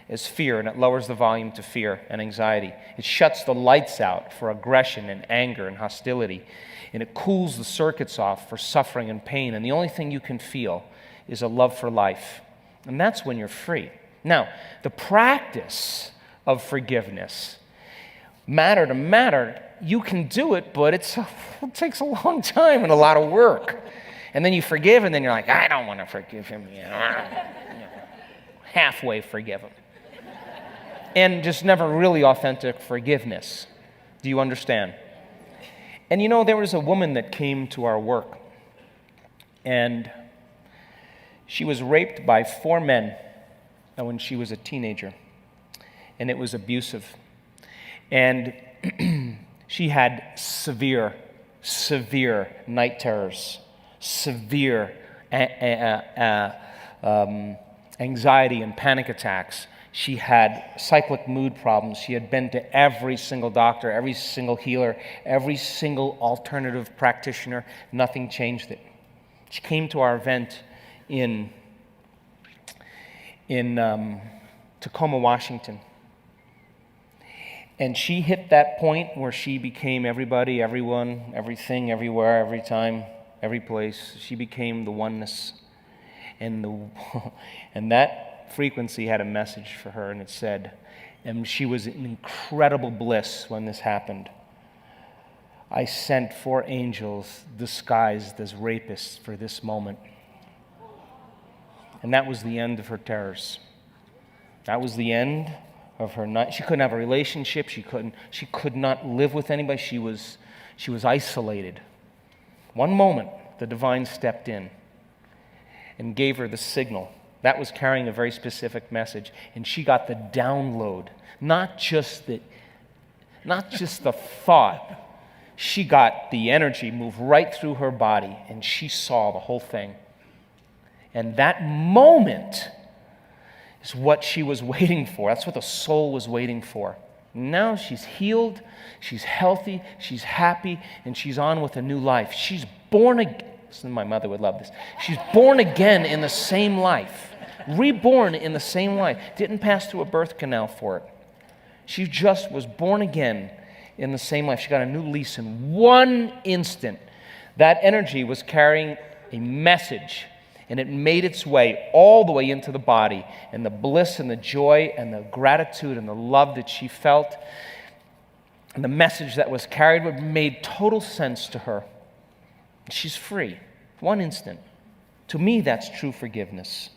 as fear, and it lowers the volume to fear and anxiety. It shuts the lights out for aggression and anger and hostility, and it cools the circuits off for suffering and pain, and the only thing you can feel is a love for life. And that's when you're free. Now, the practice of forgiveness, matter to matter, you can do it, but it takes a long time and a lot of work. And then you forgive, and then you're like, I don't want to forgive him. Halfway forgive him. And just never really authentic forgiveness. Do you understand? And you know, there was a woman that came to our work, and she was raped by 4 men when she was a teenager, and it was abusive. And she had severe night terrors, severe anxiety and panic attacks. She had cyclic mood problems. She had been to every single doctor, every single healer, every single alternative practitioner. Nothing changed it. She came to our event in Tacoma, Washington. And she hit that point where she became everybody, everyone, everything, everywhere, every time, every place. She became the oneness. And that frequency had a message for her, and it said, and she was in incredible bliss when this happened. I sent 4 angels disguised as rapists for this moment. And that was the end of her terrors. That was the end of her night. She couldn't have a relationship. She could not live with anybody. She was isolated. One moment, the divine stepped in and gave her the signal. That was carrying a very specific message, and she got the download, not just the thought. She got the energy move right through her body, and she saw the whole thing. And that moment is what she was waiting for. That's what the soul was waiting for. Now she's healed, she's healthy, she's happy, and she's on with a new life. She's born again. My mother would love this. She's born again in the same life. Reborn in the same life. Didn't pass through a birth canal for it. She just was born again in the same life. She got a new lease in one instant. That energy was carrying a message, and it made its way all the way into the body, and the bliss and the joy and the gratitude and the love that she felt, and the message that was carried made total sense to her. She's free. One instant. To me, that's true forgiveness.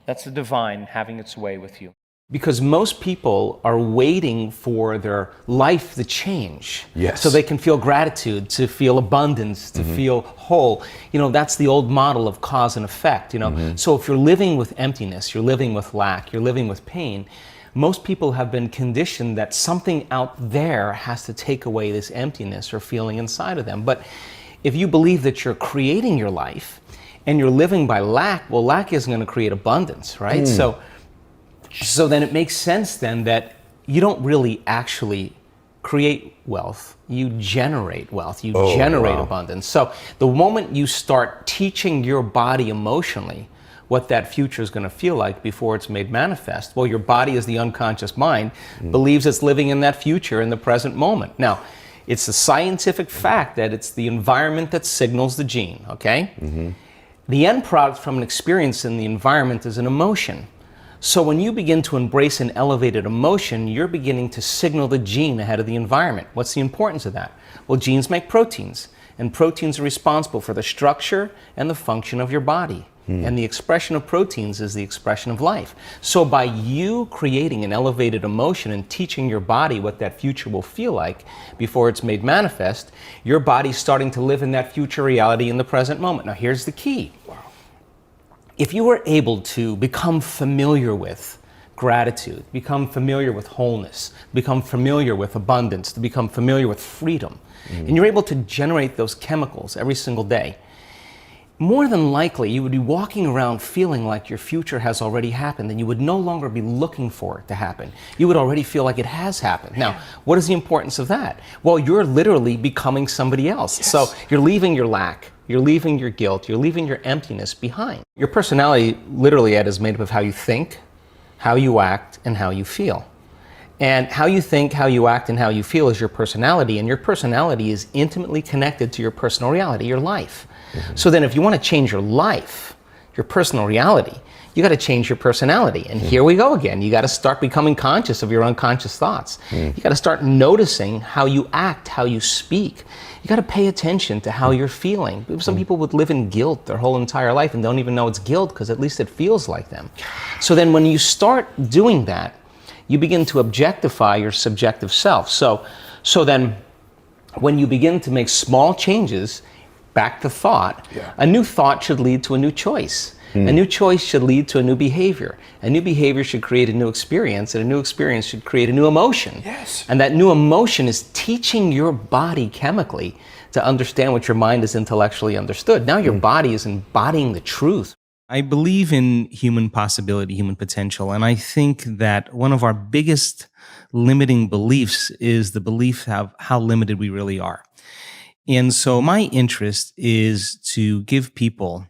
That's the divine having its way with you. Because most people are waiting for their life to change. Yes. So they can feel gratitude, to feel abundance, to feel whole. You know, that's the old model of cause and effect, you know. So if you're living with emptiness, you're living with lack, you're living with pain, most people have been conditioned that something out there has to take away this emptiness or feeling inside of them. But if you believe that you're creating your life and you're living by lack, well, lack isn't going to create abundance, right? So then it makes sense then that you don't really actually create wealth, you generate wealth, you generate abundance. So the moment you start teaching your body emotionally what that future is going to feel like before it's made manifest, well, your body as the unconscious mind believes it's living in that future in the present moment. Now, it's a scientific fact that it's the environment that signals the gene, okay? The end product from an experience in the environment is an emotion. So when you begin to embrace an elevated emotion, you're beginning to signal the gene ahead of the environment. What's the importance of that? Well, genes make proteins, and proteins are responsible for the structure and the function of your body. And the expression of proteins is the expression of life. So by you creating an elevated emotion and teaching your body what that future will feel like before it's made manifest, your body's starting to live in that future reality in the present moment. Now here's the key. If you were able to become familiar with gratitude, become familiar with wholeness, become familiar with abundance, to become familiar with freedom, and you're able to generate those chemicals every single day, more than likely you would be walking around feeling like your future has already happened, and you would no longer be looking for it to happen. You would already feel like it has happened. Now, what is the importance of that? Well, you're literally becoming somebody else. Yes. So you're leaving your lack, you're leaving your guilt, you're leaving your emptiness behind. Your personality, literally, Ed, is made up of how you think, how you act, and how you feel. And how you think, how you act, and how you feel is your personality, and your personality is intimately connected to your personal reality, your life. So then if you want to change your life, your personal reality, you got to change your personality. And here we go again. You got to start becoming conscious of your unconscious thoughts. You got to start noticing how you act, how you speak. You got to pay attention to how you're feeling. Some people would live in guilt their whole entire life and don't even know it's guilt because at least it feels like them. So then when you start doing that, you begin to objectify your subjective self. So then when you begin to make small changes, back to thought, a new thought should lead to a new choice. A new choice should lead to a new behavior. A new behavior should create a new experience, and a new experience should create a new emotion. Yes. And that new emotion is teaching your body chemically to understand what your mind has intellectually understood. Now your body is embodying the truth. I believe in human possibility, human potential, and I think that one of our biggest limiting beliefs is the belief of how limited we really are. And so my interest is to give people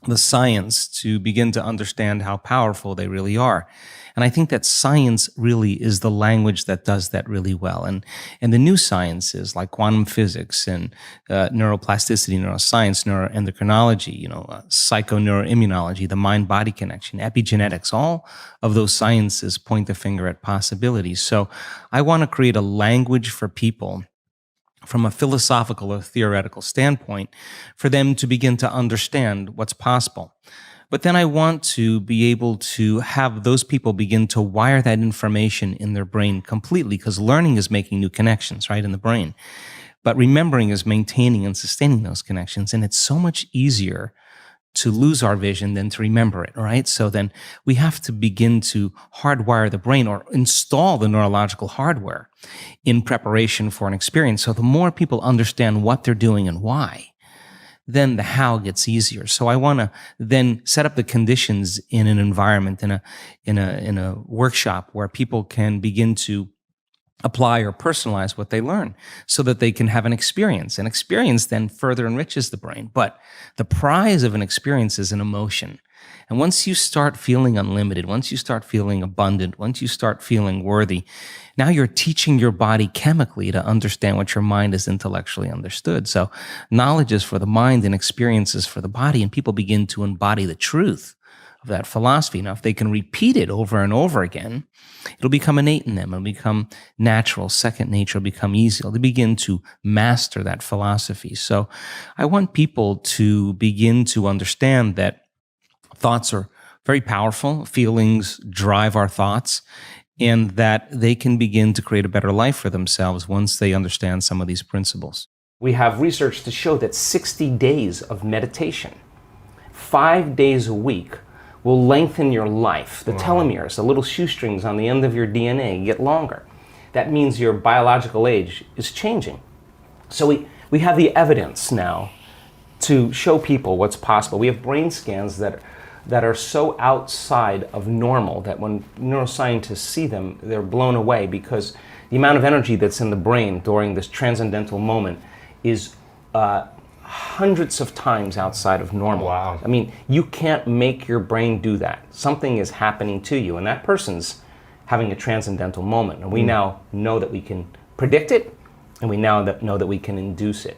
the science to begin to understand how powerful they really are. And I think that science really is the language that does that really well. And the new sciences like quantum physics and neuroplasticity, neuroscience, neuroendocrinology, psychoneuroimmunology, the mind-body connection, epigenetics, all of those sciences point the finger at possibilities. So I want to create a language for people from a philosophical or theoretical standpoint for them to begin to understand what's possible. But then I want to be able to have those people begin to wire that information in their brain completely, because learning is making new connections, right, in the brain. But remembering is maintaining and sustaining those connections. And it's so much easier to lose our vision than to remember it, right? So then we have to begin to hardwire the brain or install the neurological hardware in preparation for an experience. So the more people understand what they're doing and why, then the how gets easier. So I want to then set up the conditions in an environment, in a workshop where people can begin to apply or personalize what they learn so that they can have an experience. An experience then further enriches the brain. But the prize of an experience is an emotion. And once you start feeling unlimited, once you start feeling abundant, once you start feeling worthy, now you're teaching your body chemically to understand what your mind has intellectually understood. So knowledge is for the mind and experiences for the body, and people begin to embody the truth of that philosophy. Now, if they can repeat it over and over again, it'll become innate in them. It'll become natural. Second nature will become easy. They'll begin to master that philosophy. So I want people to begin to understand that thoughts are very powerful. Feelings drive our thoughts, and that they can begin to create a better life for themselves once they understand some of these principles. We have research to show that 60 days of meditation, 5 days a week, will lengthen your life. The telomeres, the little shoestrings on the end of your DNA, get longer. That means your biological age is changing. So we have the evidence now to show people what's possible. We have brain scans that are so outside of normal that when neuroscientists see them, they're blown away, because the amount of energy that's in the brain during this transcendental moment is hundreds of times outside of normal. Wow. I mean, you can't make your brain do that. Something is happening to you, and that person's having a transcendental moment. And we now know that we can predict it, and we now know that we can induce it.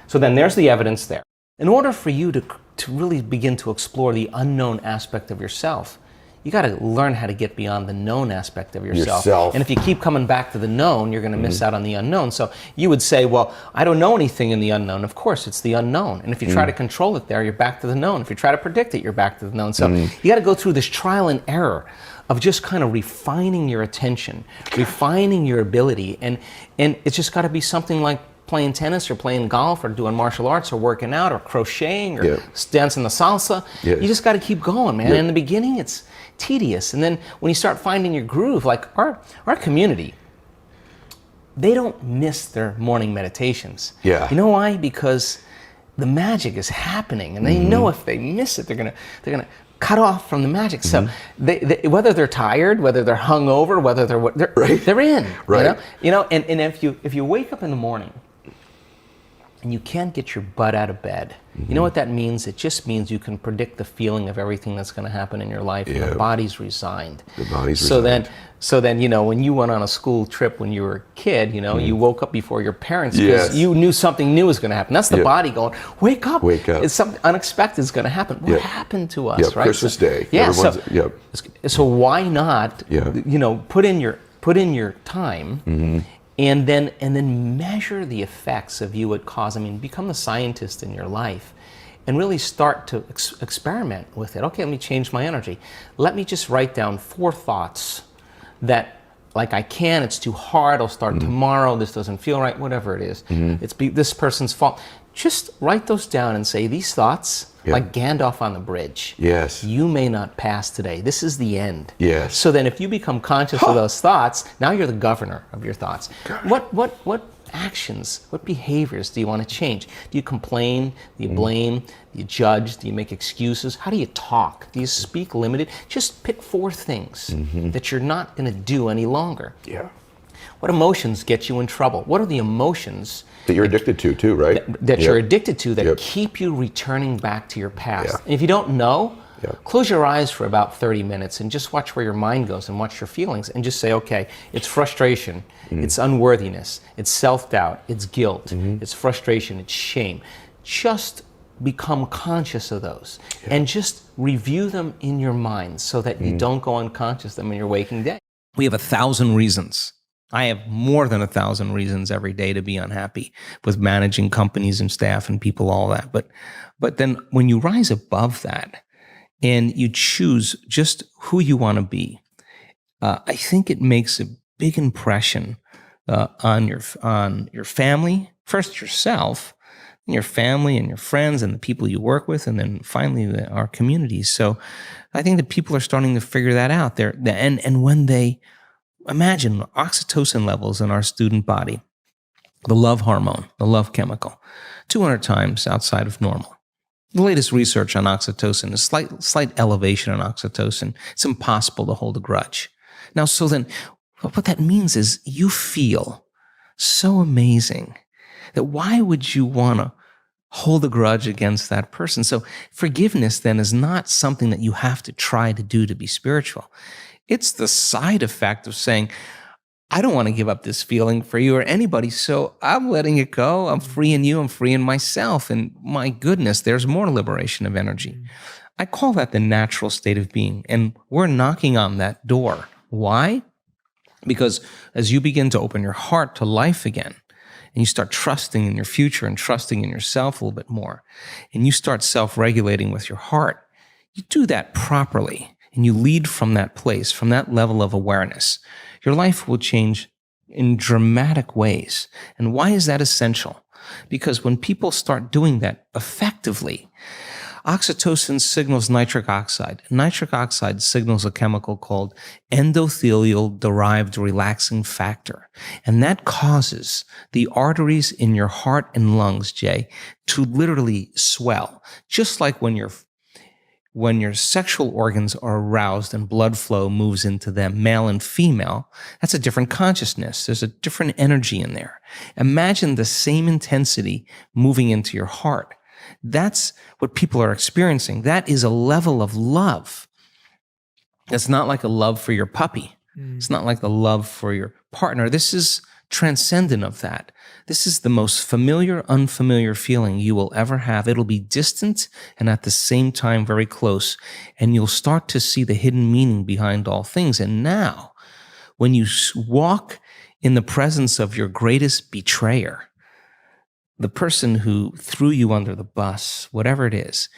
So then there's the evidence there. In order for you to really begin to explore the unknown aspect of yourself, you got to learn how to get beyond the known aspect of yourself. And if you keep coming back to the known, you're going to miss out on the unknown. So you would say, well, I don't know anything in the unknown. Of course, it's the unknown. And if you try to control it there, you're back to the known. If you try to predict it, you're back to the known. So you got to go through this trial and error of just kind of refining your attention, refining your ability. And it's just got to be something like playing tennis or playing golf or doing martial arts or working out or crocheting or dancing the salsa. You just got to keep going, man. In the beginning, it's tedious. And then when you start finding your groove, like our community, they don't miss their morning meditations. You know why? Because the magic is happening, and they know if they miss it, they're gonna cut off from the magic. So they, whether they're tired, whether they're hungover, whether they're in. You know, and if you wake up in the morning and you can't get your butt out of bed, you know what that means? It just means you can predict the feeling of everything that's going to happen in your life. And the body's resigned. The body's resigned. So then, you know, when you went on a school trip when you were a kid, you know, you woke up before your parents because you knew something new was going to happen. That's the body going, wake up. Wake up. It's something unexpected is going to happen. What happened to us, right? Christmas Day. So why not, you know, put in your time and then measure the effects of you at cause. I mean, become the scientist in your life and really start to experiment with it. Okay, let me change my energy. Let me just write down 4 thoughts that, like, it's too hard, I'll start tomorrow, this doesn't feel right, whatever it is. It's this person's fault. Just write those down and say, these thoughts, like Gandalf on the bridge. You may not pass today. This is the end. So then if you become conscious of those thoughts, now you're the governor of your thoughts. What actions, what behaviors do you want to change? Do you complain? Do you blame? Do you judge? Do you make excuses? How do you talk? Do you speak limited? Just pick 4 things that you're not going to do any longer. What emotions get you in trouble? What are the emotions that you're addicted to too, right? That you're addicted to that keep you returning back to your past. And if you don't know, close your eyes for about 30 minutes and just watch where your mind goes and watch your feelings and just say, okay, it's frustration, it's unworthiness, it's self-doubt, it's guilt, it's frustration, it's shame. Just become conscious of those and just review them in your mind so that you don't go unconscious them in your waking day. We have 1,000 reasons. I have more than 1,000 reasons every day to be unhappy with managing companies and staff and people, all that. But then when you rise above that and you choose just who you want to be, I think it makes a big impression on your family, first yourself, and your family and your friends and the people you work with, and then finally our communities. So I think that people are starting to figure that out there. And when they imagine oxytocin levels in our student body, the love hormone, the love chemical, 200 times outside of normal. The latest research on oxytocin is slight elevation in oxytocin. It's impossible to hold a grudge. Now, so then what that means is you feel so amazing that why would you want to hold a grudge against that person? So forgiveness then is not something that you have to try to do to be spiritual. It's the side effect of saying, I don't want to give up this feeling for you or anybody, so I'm letting it go. I'm freeing you. I'm freeing myself. And my goodness, there's more liberation of energy. I call that the natural state of being. And we're knocking on that door. Why? Because as you begin to open your heart to life again, and you start trusting in your future and trusting in yourself a little bit more, and you start self-regulating with your heart, you do that properly. And you lead from that place, from that level of awareness, your life will change in dramatic ways. And why is that essential? Because when people start doing that effectively, oxytocin signals nitric oxide. Nitric oxide signals a chemical called endothelial-derived relaxing factor. And that causes the arteries in your heart and lungs, Jay, to literally swell. Just like when your sexual organs are aroused and blood flow moves into them, male and female, that's a different consciousness. There's a different energy in there. Imagine the same intensity moving into your heart. That's what people are experiencing. That is a level of love. It's not like a love for your puppy. It's not like a love for your partner. This is transcendent of that. This is the most familiar, unfamiliar feeling you will ever have. It'll be distant and at the same time very close. And you'll start to see the hidden meaning behind all things. And now, when you walk in the presence of your greatest betrayer, the person who threw you under the bus, whatever it is,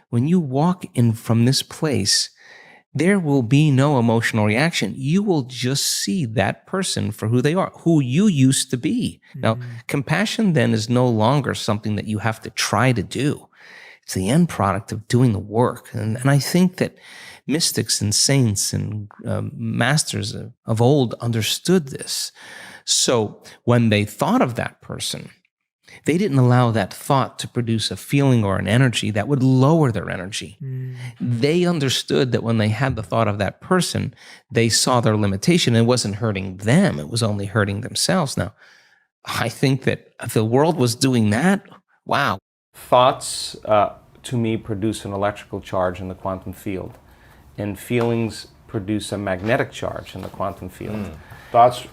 when you walk in from this place, there will be no emotional reaction. You will just see that person for who they are, who you used to be. Now, compassion then is no longer something that you have to try to do. It's the end product of doing the work. And I think that mystics and saints and masters of old understood this. So when they thought of that person, they didn't allow that thought to produce a feeling or an energy that would lower their energy. They understood that when they had the thought of that person, they saw their limitation. It wasn't hurting them. It was only hurting themselves. Now, I think that if the world was doing that, wow. Thoughts, to me, produce an electrical charge in the quantum field, and feelings produce a magnetic charge in the quantum field. Thoughts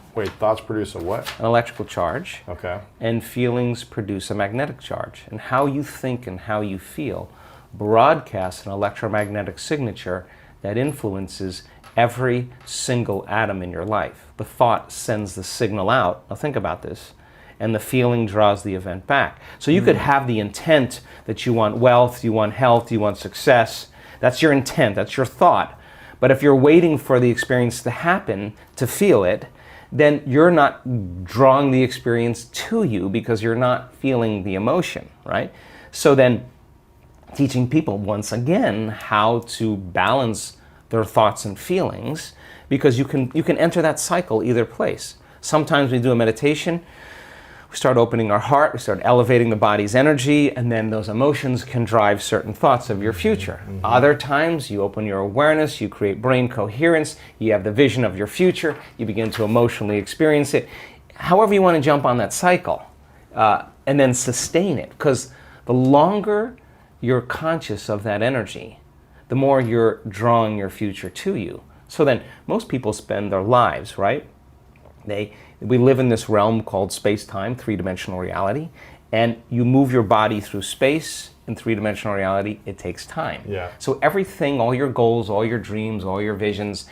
produce a what? An electrical charge. Okay. And feelings produce a magnetic charge. And how you think and how you feel broadcasts an electromagnetic signature that influences every single atom in your life. The thought sends the signal out. Now think about this. And the feeling draws the event back. So you could have the intent that you want wealth, you want health, you want success. That's your intent, that's your thought. But if you're waiting for the experience to happen to feel it, then you're not drawing the experience to you because you're not feeling the emotion, right? So then teaching people once again how to balance their thoughts and feelings, because you can enter that cycle either place. Sometimes we do a meditation, we start opening our heart, we start elevating the body's energy, and then those emotions can drive certain thoughts of your future. Other times, you open your awareness, you create brain coherence, you have the vision of your future, you begin to emotionally experience it. However you want to jump on that cycle, and then sustain it. Because the longer you're conscious of that energy, the more you're drawing your future to you. So then, most people spend their lives, right? We live in this realm called space-time, three-dimensional reality, and you move your body through space. In three-dimensional reality, it takes time. Yeah. So everything, all your goals, all your dreams, all your visions,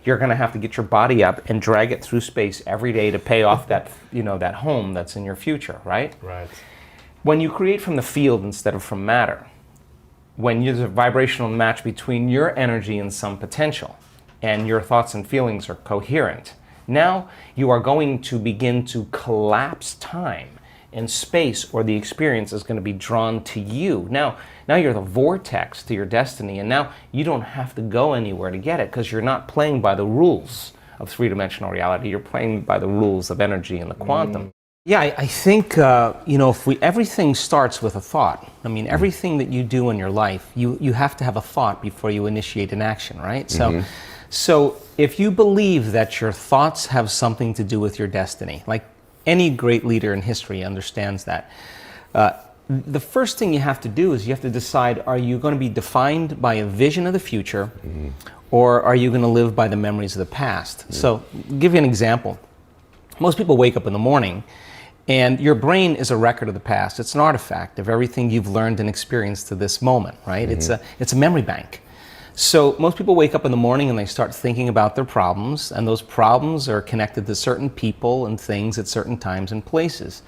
you're going to have to get your body up and drag it through space every day to pay off that, that home that's in your future, right? Right. When you create from the field instead of from matter, when there's a vibrational match between your energy and some potential, and your thoughts and feelings are coherent, now you are going to begin to collapse time and space, or the experience is going to be drawn to you. Now you're the vortex to your destiny, and now you don't have to go anywhere to get it because you're not playing by the rules of three-dimensional reality. You're playing by the rules of energy and the quantum. Yeah, I think, if everything starts with a thought. I mean, everything that you do in your life, you have to have a thought before you initiate an action, right? So if you believe that your thoughts have something to do with your destiny, like any great leader in history understands that, the first thing you have to do is you have to decide, are you going to be defined by a vision of the future, or are you going to live by the memories of the past? So I'll give you an example. Most people wake up in the morning, and your brain is a record of the past. It's an artifact of everything you've learned and experienced to this moment, right? It's a memory bank. So most people wake up in the morning and they start thinking about their problems, and those problems are connected to certain people and things at certain times and places.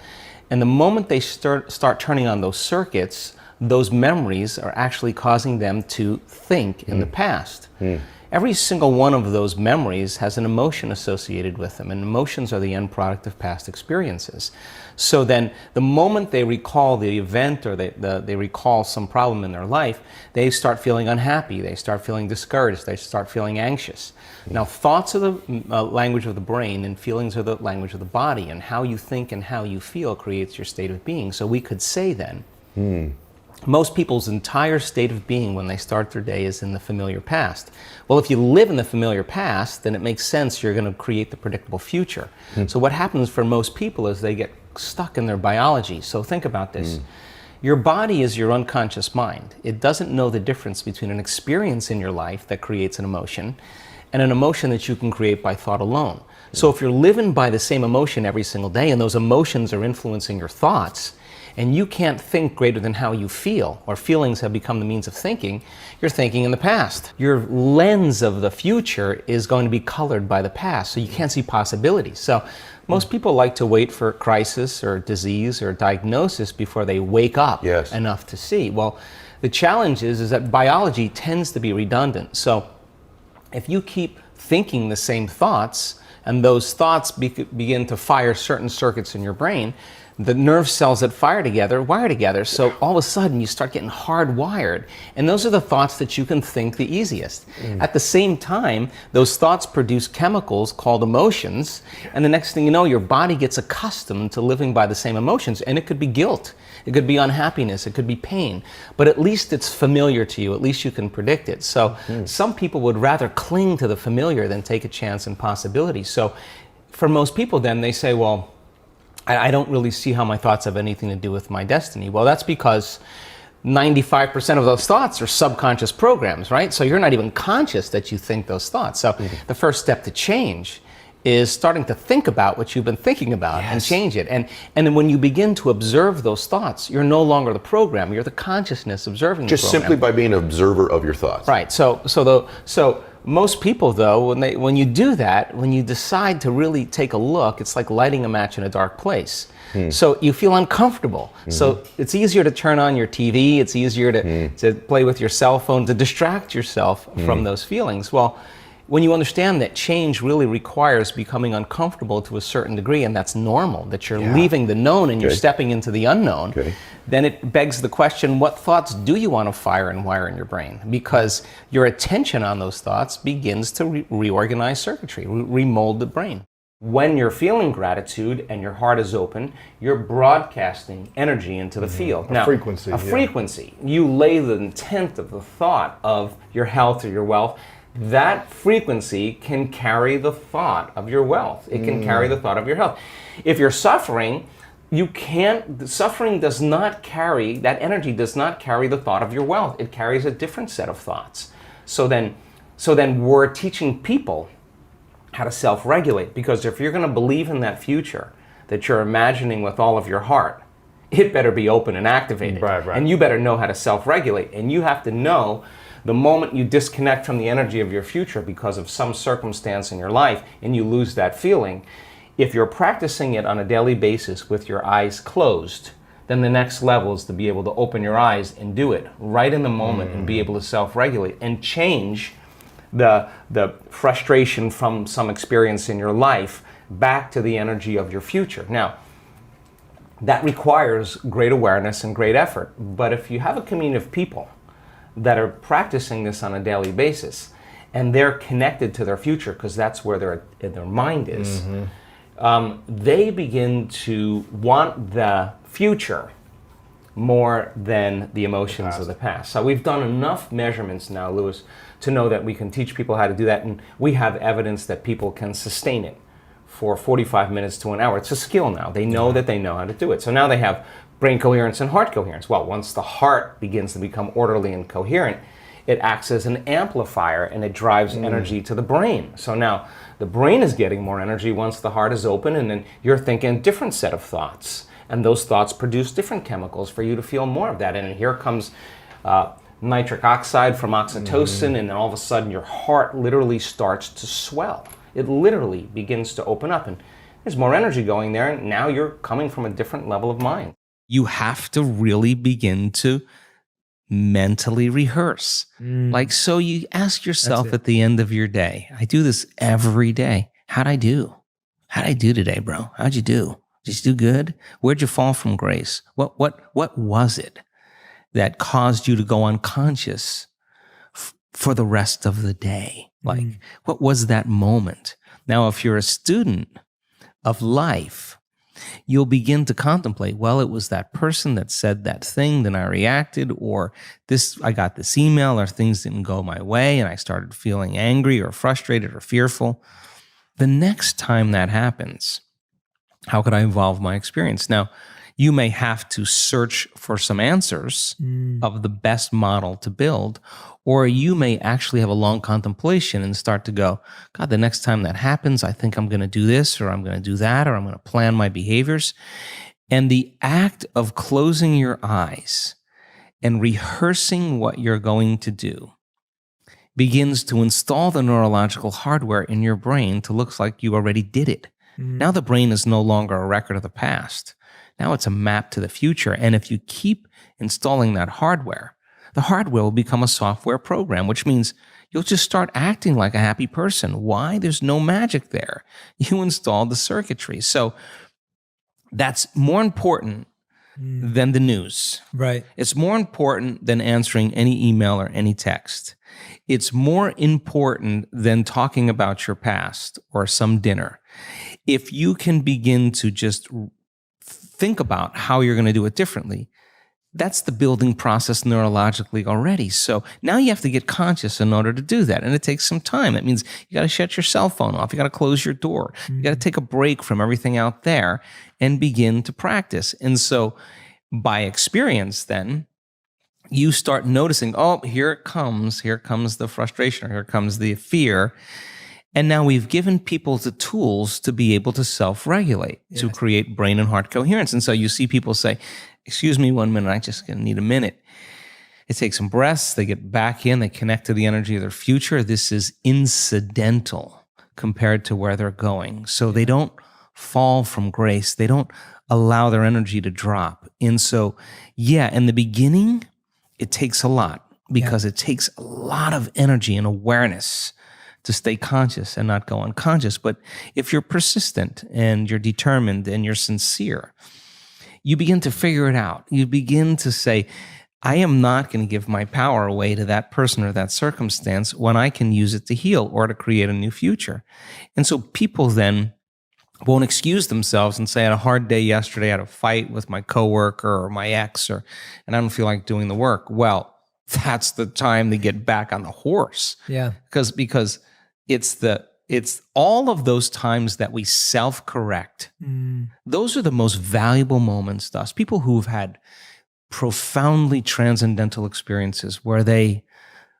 And the moment they start turning on those circuits, those memories are actually causing them to think in the past. Every single one of those memories has an emotion associated with them, and emotions are the end product of past experiences. So then the moment they recall the event, or they recall some problem in their life, they start feeling unhappy, they start feeling discouraged, they start feeling anxious. Now, thoughts are the language of the brain, and feelings are the language of the body, and how you think and how you feel creates your state of being. So we could say then, most people's entire state of being when they start their day is in the familiar past. Well, if you live in the familiar past, then it makes sense you're going to create the predictable future. So what happens for most people is they get stuck in their biology. So think about this. Your body is your unconscious mind. It doesn't know the difference between an experience in your life that creates an emotion and an emotion that you can create by thought alone. So if you're living by the same emotion every single day and those emotions are influencing your thoughts, and you can't think greater than how you feel, or feelings have become the means of thinking, you're thinking in the past. Your lens of the future is going to be colored by the past, so you can't see possibilities. So most people like to wait for crisis or disease or diagnosis before they wake up enough to see. Well, the challenge is that biology tends to be redundant. So if you keep thinking the same thoughts, and those thoughts begin to fire certain circuits in your brain, the nerve cells that fire together wire together, so all of a sudden you start getting hardwired, and those are the thoughts that you can think the easiest. At the same time, those thoughts produce chemicals called emotions, and the next thing you know, your body gets accustomed to living by the same emotions, and it could be guilt, it could be unhappiness, it could be pain, but at least it's familiar to you, at least you can predict it. So some people would rather cling to the familiar than take a chance in possibilities. So for most people then, they say, well, I don't really see how my thoughts have anything to do with my destiny. Well, that's because 95% of those thoughts are subconscious programs, right? So you're not even conscious that you think those thoughts. So the first step to change is starting to think about what you've been thinking about and change it. And then when you begin to observe those thoughts, you're no longer the program, you're the consciousness observing the program. Just simply by being an observer of your thoughts. Right. So most people, though, when you do that, when you decide to really take a look, it's like lighting a match in a dark place. So you feel uncomfortable. So it's easier to turn on your TV, it's easier to play with your cell phone, to distract yourself from those feelings. Well, when you understand that change really requires becoming uncomfortable to a certain degree, and that's normal, that you're leaving the known and you're stepping into the unknown, then it begs the question, what thoughts do you want to fire and wire in your brain? Because your attention on those thoughts begins to reorganize circuitry, remold the brain. When you're feeling gratitude and your heart is open, you're broadcasting energy into the field. Now, frequency. A frequency. You lay the intent of the thought of your health or your wealth. That frequency can carry the thought of your wealth. It can carry the thought of your health. If you're suffering, suffering does not carry, that energy does not carry the thought of your wealth. It carries a different set of thoughts. So then we're teaching people how to self-regulate, because if you're going to believe in that future that you're imagining with all of your heart, it better be open and activated. Right. And you better know how to self-regulate. And you have to know the moment you disconnect from the energy of your future because of some circumstance in your life and you lose that feeling, if you're practicing it on a daily basis with your eyes closed, then the next level is to be able to open your eyes and do it right in the moment and be able to self-regulate and change the frustration from some experience in your life back to the energy of your future. Now, that requires great awareness and great effort. But if you have a community of people that are practicing this on a daily basis, and they're connected to their future because that's where their mind is, they begin to want the future more than the emotions of the past. So we've done enough measurements now, Louis, to know that we can teach people how to do that, and we have evidence that people can sustain it for 45 minutes to an hour. It's a skill now. They know that they know how to do it. So now they have brain coherence and heart coherence. Well, once the heart begins to become orderly and coherent, it acts as an amplifier and it drives energy to the brain. So now the brain is getting more energy once the heart is open, and then you're thinking a different set of thoughts. And those thoughts produce different chemicals for you to feel more of that. And here comes nitric oxide from oxytocin, and then all of a sudden your heart literally starts to swell. It literally begins to open up, and there's more energy going there, and now you're coming from a different level of mind. You have to really begin to mentally rehearse. Like, so you ask yourself at the end of your day, I do this every day. How'd I do? How'd I do today, bro? How'd you do? Did you do good? Where'd you fall from grace? What was it that caused you to go unconscious for the rest of the day? Like, what was that moment? Now, if you're a student of life, you'll begin to contemplate, well, it was that person that said that thing, then I reacted, or I got this email, or things didn't go my way, and I started feeling angry or frustrated or fearful. The next time that happens, how could I evolve my experience? Now, You may have to search for some answers of the best model to build, or you may actually have a long contemplation and start to go, God, the next time that happens, I think I'm going to do this, or I'm going to do that, or I'm going to plan my behaviors. And the act of closing your eyes and rehearsing what you're going to do begins to install the neurological hardware in your brain to look like you already did it. Now the brain is no longer a record of the past. Now it's a map to the future. And if you keep installing that hardware, the hardware will become a software program, which means you'll just start acting like a happy person. Why? There's no magic there. You installed the circuitry. So that's more important than the news. Right. It's more important than answering any email or any text. It's more important than talking about your past or some dinner. If you can begin to just think about how you're going to do it differently, that's the building process neurologically already. So now you have to get conscious in order to do that. And it takes some time. It means you got to shut your cell phone off. You got to close your door. You got to take a break from everything out there and begin to practice. And so by experience, then you start noticing, oh, here it comes. Here comes the frustration, or here comes the fear. And now we've given people the tools to be able to self-regulate, to create brain and heart coherence. And so you see people say, excuse me 1 minute, I just need a minute. They take some breaths, they get back in, they connect to the energy of their future. This is incidental compared to where they're going. So they don't fall from grace. They don't allow their energy to drop. And so, in the beginning, it takes a lot, because it takes a lot of energy and awareness to stay conscious and not go unconscious. But if you're persistent and you're determined and you're sincere, you begin to figure it out. You begin to say, I am not going to give my power away to that person or that circumstance when I can use it to heal or to create a new future. And so people then won't excuse themselves and say, I had a hard day yesterday, I had a fight with my coworker or my ex, and I don't feel like doing the work. Well, that's the time to get back on the horse. Yeah. Because it's all of those times that we self-correct. Those are the most valuable moments to us. People who've had profoundly transcendental experiences where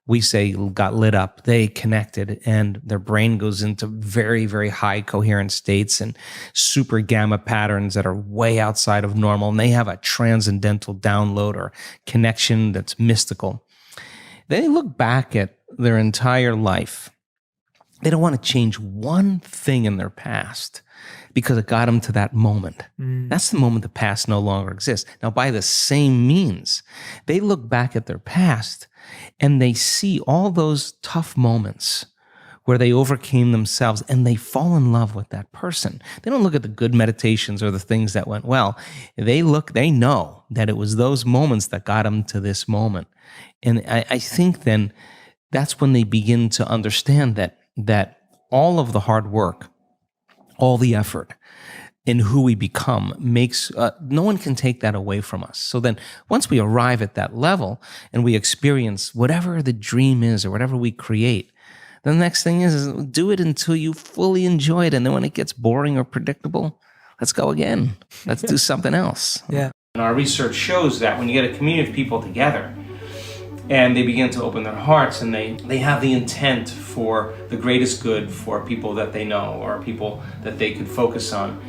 we say, got lit up, they connected, and their brain goes into very, very high coherent states and super gamma patterns that are way outside of normal, and they have a transcendental download or connection that's mystical. They look back at their entire life. They don't want to change one thing in their past because it got them to that moment. That's the moment the past no longer exists. Now, by the same means, they look back at their past and they see all those tough moments where they overcame themselves, and they fall in love with that person. They don't look at the good meditations or the things that went well. They know that it was those moments that got them to this moment. And I think then that's when they begin to understand that all of the hard work, all the effort in who we become makes, no one can take that away from us. So then once we arrive at that level and we experience whatever the dream is or whatever we create, the next thing is do it until you fully enjoy it. And then when it gets boring or predictable, let's go again. Let's do something else. Yeah. And our research shows that when you get a community of people together and they begin to open their hearts and they have the intent for the greatest good for people that they know or people that they could focus on,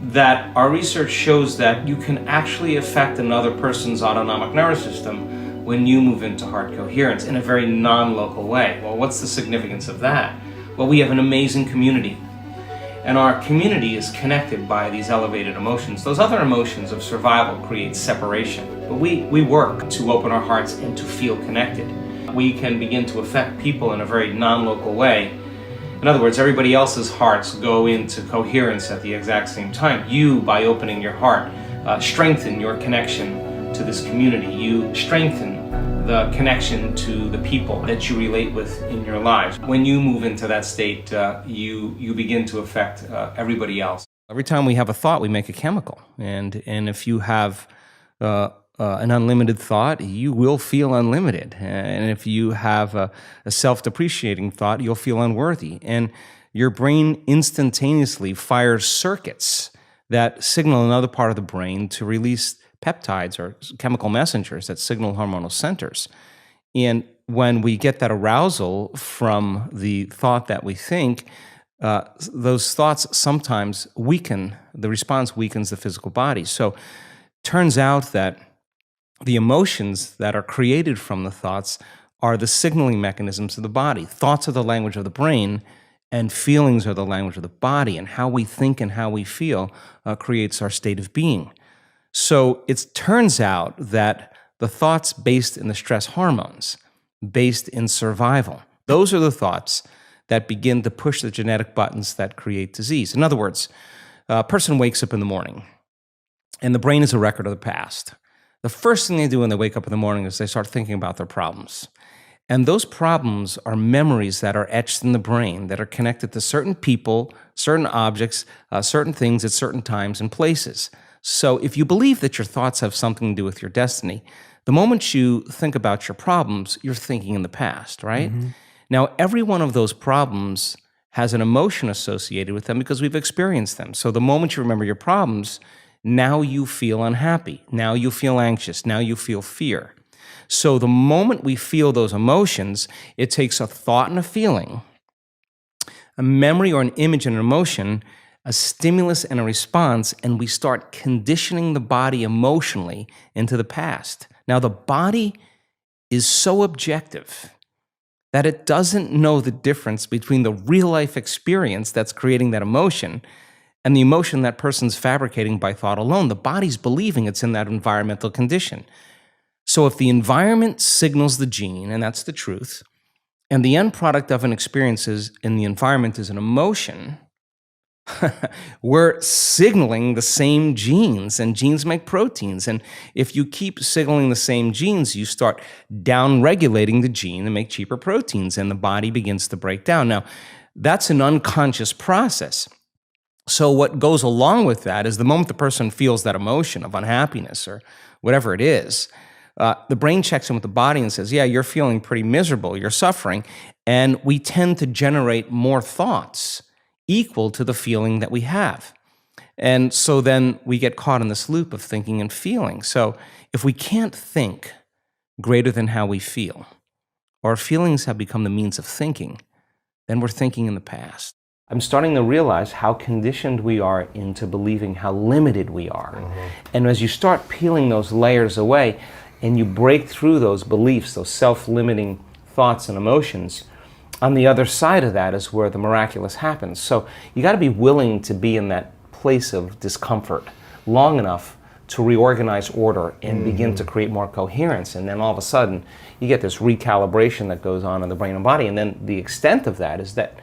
that our research shows that you can actually affect another person's autonomic nervous system when you move into heart coherence in a very non-local way. Well, what's the significance of that? Well, we have an amazing community. And our community is connected by these elevated emotions. Those other emotions of survival create separation. But we work to open our hearts and to feel connected. We can begin to affect people in a very non-local way. In other words, everybody else's hearts go into coherence at the exact same time. You, by opening your heart, strengthen your connection to this community. You strengthen the connection to the people that you relate with in your lives. When you move into that state, you begin to affect everybody else. Every time we have a thought, we make a chemical. And if you have an unlimited thought, you will feel unlimited. And if you have a self-depreciating thought, you'll feel unworthy. And your brain instantaneously fires circuits that signal another part of the brain to release peptides or chemical messengers that signal hormonal centers. And when we get that arousal from the thought that we think, those thoughts sometimes weaken, the response weakens the physical body. So turns out that the emotions that are created from the thoughts are the signaling mechanisms of the body. Thoughts are the language of the brain, and feelings are the language of the body. And how we think and how we feel creates our state of being. So it turns out that the thoughts based in the stress hormones, based in survival, those are the thoughts that begin to push the genetic buttons that create disease. In other words, a person wakes up in the morning, and the brain is a record of the past. The first thing they do when they wake up in the morning is they start thinking about their problems. And those problems are memories that are etched in the brain that are connected to certain people, certain objects, certain things at certain times and places. So if you believe that your thoughts have something to do with your destiny, the moment you think about your problems, you're thinking in the past, right? Mm-hmm. Now, every one of those problems has an emotion associated with them because we've experienced them. So the moment you remember your problems, now you feel unhappy. Now you feel anxious. Now you feel fear. So the moment we feel those emotions, it takes a thought and a feeling, a memory or an image and an emotion, a stimulus and a response, and we start conditioning the body emotionally into the past. Now, the body is so objective that it doesn't know the difference between the real-life experience that's creating that emotion and the emotion that person's fabricating by thought alone. The body's believing it's in that environmental condition. So if the environment signals the gene, and that's the truth, and the end product of an experience is in the environment is an emotion, we're signaling the same genes, and genes make proteins. And if you keep signaling the same genes, you start down-regulating the gene to make cheaper proteins, and the body begins to break down. Now, that's an unconscious process. So what goes along with that is the moment the person feels that emotion of unhappiness or whatever it is, the brain checks in with the body and says, yeah, you're feeling pretty miserable, you're suffering, and we tend to generate more thoughts equal to the feeling that we have. And so then we get caught in this loop of thinking and feeling. So if we can't think greater than how we feel, or our feelings have become the means of thinking, then we're thinking in the past. I'm starting to realize how conditioned we are into believing how limited we are. Mm-hmm. And as you start peeling those layers away and you break through those beliefs, those self-limiting thoughts and emotions, on the other side of that is where the miraculous happens. So you got to be willing to be in that place of discomfort long enough to reorganize order and begin to create more coherence. And then all of a sudden, you get this recalibration that goes on in the brain and body. And then the extent of that is that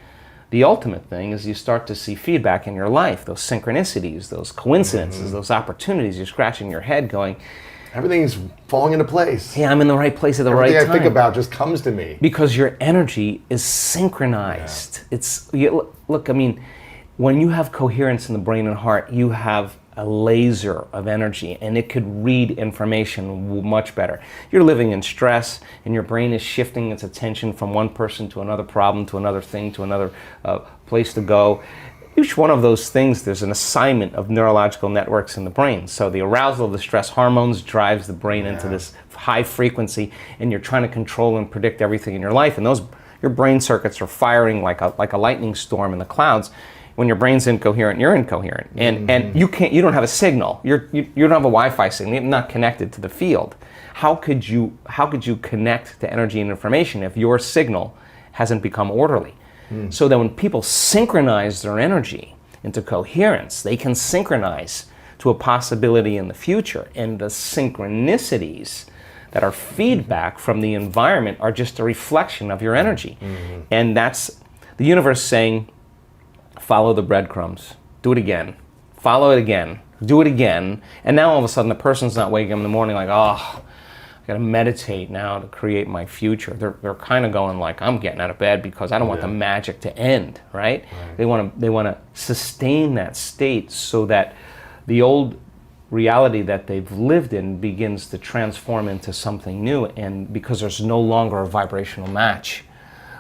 the ultimate thing is you start to see feedback in your life, those synchronicities, those coincidences, those opportunities. You're scratching your head going, everything's falling into place. Yeah, I'm in the right place at the right time. Everything I think about just comes to me. Because your energy is synchronized. Yeah. Look, I mean, when you have coherence in the brain and heart, you have a laser of energy, and it could read information much better. You're living in stress, and your brain is shifting its attention from one person to another problem, to another thing, to another place to go. Each one of those things, there's an assignment of neurological networks in the brain. So the arousal of the stress hormones drives the brain into this high frequency, and you're trying to control and predict everything in your life. And your brain circuits are firing like a lightning storm in the clouds. When your brain's incoherent, you're incoherent, and you don't have a signal. You don't have a Wi-Fi signal. You're not connected to the field. How could you connect to energy and information if your signal hasn't become orderly? So that when people synchronize their energy into coherence, they can synchronize to a possibility in the future. And the synchronicities that are feedback from the environment are just a reflection of your energy. And that's the universe saying, follow the breadcrumbs, do it again, follow it again, do it again. And now all of a sudden the person's not waking up in the morning like, oh, I gotta meditate now to create my future. They're kind of going like, I'm getting out of bed because I don't want the magic to end, right? They want to sustain that state so that the old reality that they've lived in begins to transform into something new, and because there's no longer a vibrational match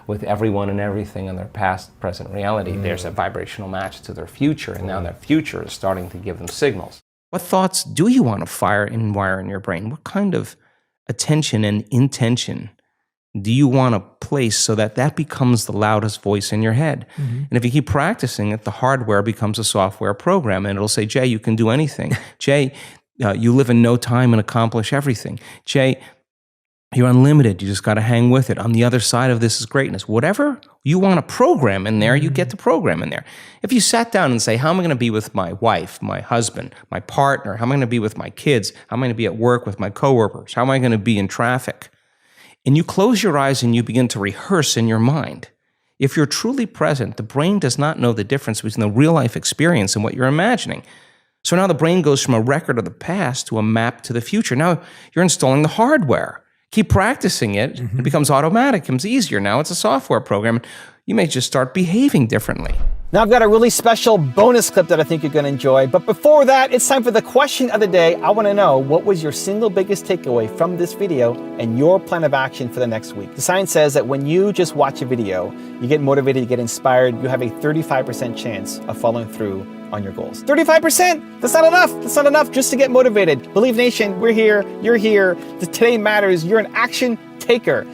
with everyone and everything in their past, present reality. There's a vibrational match to their future, and now their future is starting to give them signals. What thoughts do you want to fire and wire in your brain? What kind of attention and intention do you want to place so that that becomes the loudest voice in your head? And if you keep practicing it, the hardware becomes a software program, and it'll say, Jay, you can do anything. Jay, you live in no time and accomplish everything. Jay, you're unlimited. You just got to hang with it. On the other side of this is greatness. Whatever you want to program in there, you get to program in there. If you sat down and say, how am I going to be with my wife, my husband, my partner? How am I going to be with my kids? How am I going to be at work with my coworkers? How am I going to be in traffic? And you close your eyes and you begin to rehearse in your mind. If you're truly present, the brain does not know the difference between the real life experience and what you're imagining. So now the brain goes from a record of the past to a map to the future. Now you're installing the hardware. Keep practicing it. It becomes automatic, it becomes easier. Now it's a software program. You may just start behaving differently. Now I've got a really special bonus clip that I think you're going to enjoy. But before that, it's time for the question of the day. I want to know, what was your single biggest takeaway from this video and your plan of action for the next week? The science says that when you just watch a video, you get motivated, you get inspired, you have a 35% chance of following through on your goals. 35%! That's not enough. That's not enough just to get motivated. Believe Nation, we're here. You're here. Today matters. You're an action taker.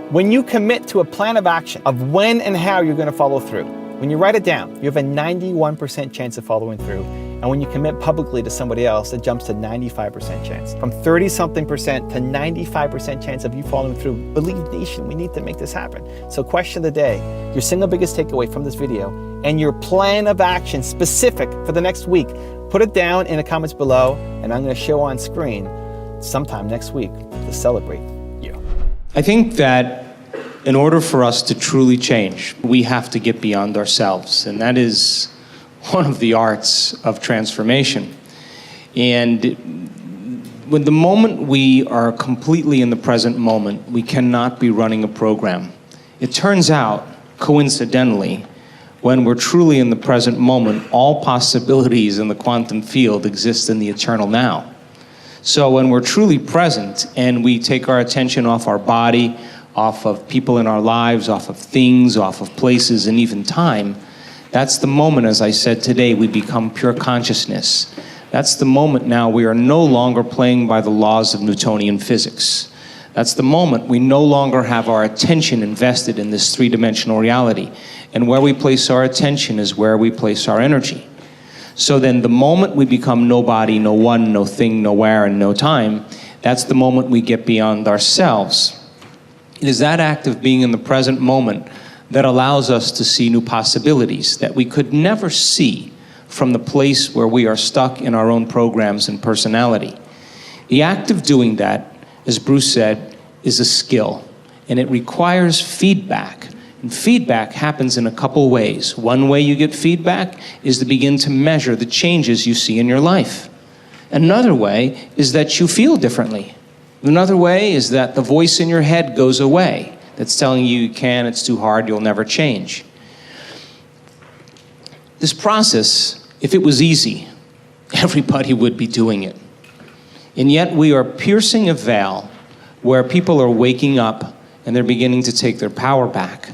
When you commit to a plan of action of when and how you're going to follow through, when you write it down, you have a 91% chance of following through. And when you commit publicly to somebody else, it jumps to 95% chance. From 30-something% to 95% chance of you following through. Believe Nation, we need to make this happen. So question of the day, your single biggest takeaway from this video and your plan of action specific for the next week. Put it down in the comments below, and I'm going to show on screen sometime next week to celebrate you. I think that in order for us to truly change, we have to get beyond ourselves. And that is one of the arts of transformation. And when the moment we are completely in the present moment, we cannot be running a program. It turns out, coincidentally, when we're truly in the present moment, all possibilities in the quantum field exist in the eternal now. So when we're truly present and we take our attention off our body, off of people in our lives, off of things, off of places, and even time, that's the moment, as I said today, we become pure consciousness. That's the moment now we are no longer playing by the laws of Newtonian physics. That's the moment we no longer have our attention invested in this three-dimensional reality. And where we place our attention is where we place our energy. So then the moment we become nobody, no one, no thing, nowhere, and no time, that's the moment we get beyond ourselves. It is that act of being in the present moment that allows us to see new possibilities that we could never see from the place where we are stuck in our own programs and personality. The act of doing that, as Bruce said, is a skill, and it requires feedback. And feedback happens in a couple ways. One way you get feedback is to begin to measure the changes you see in your life. Another way is that you feel differently. Another way is that the voice in your head goes away that's telling you you can, it's too hard, you'll never change. This process, if it was easy, everybody would be doing it. And yet we are piercing a veil where people are waking up and they're beginning to take their power back.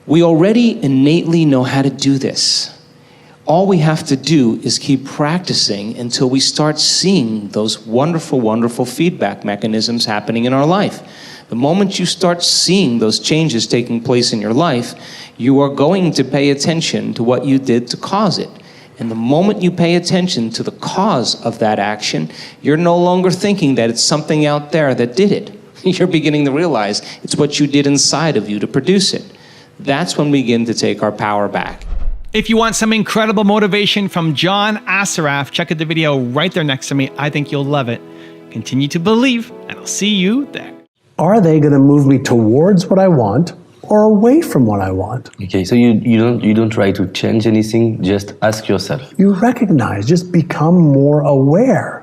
We already innately know how to do this. All we have to do is keep practicing until we start seeing those wonderful, wonderful feedback mechanisms happening in our life. The moment you start seeing those changes taking place in your life, you are going to pay attention to what you did to cause it. And the moment you pay attention to the cause of that action, you're no longer thinking that it's something out there that did it. You're beginning to realize it's what you did inside of you to produce it. That's when we begin to take our power back. If you want some incredible motivation from John Assaraf, check out the video right there next to me. I think you'll love it. Continue to believe, and I'll see you there. Are they going to move me towards what I want or away from what I want? Okay, so you don't try to change anything, just ask yourself. You recognize, just become more aware.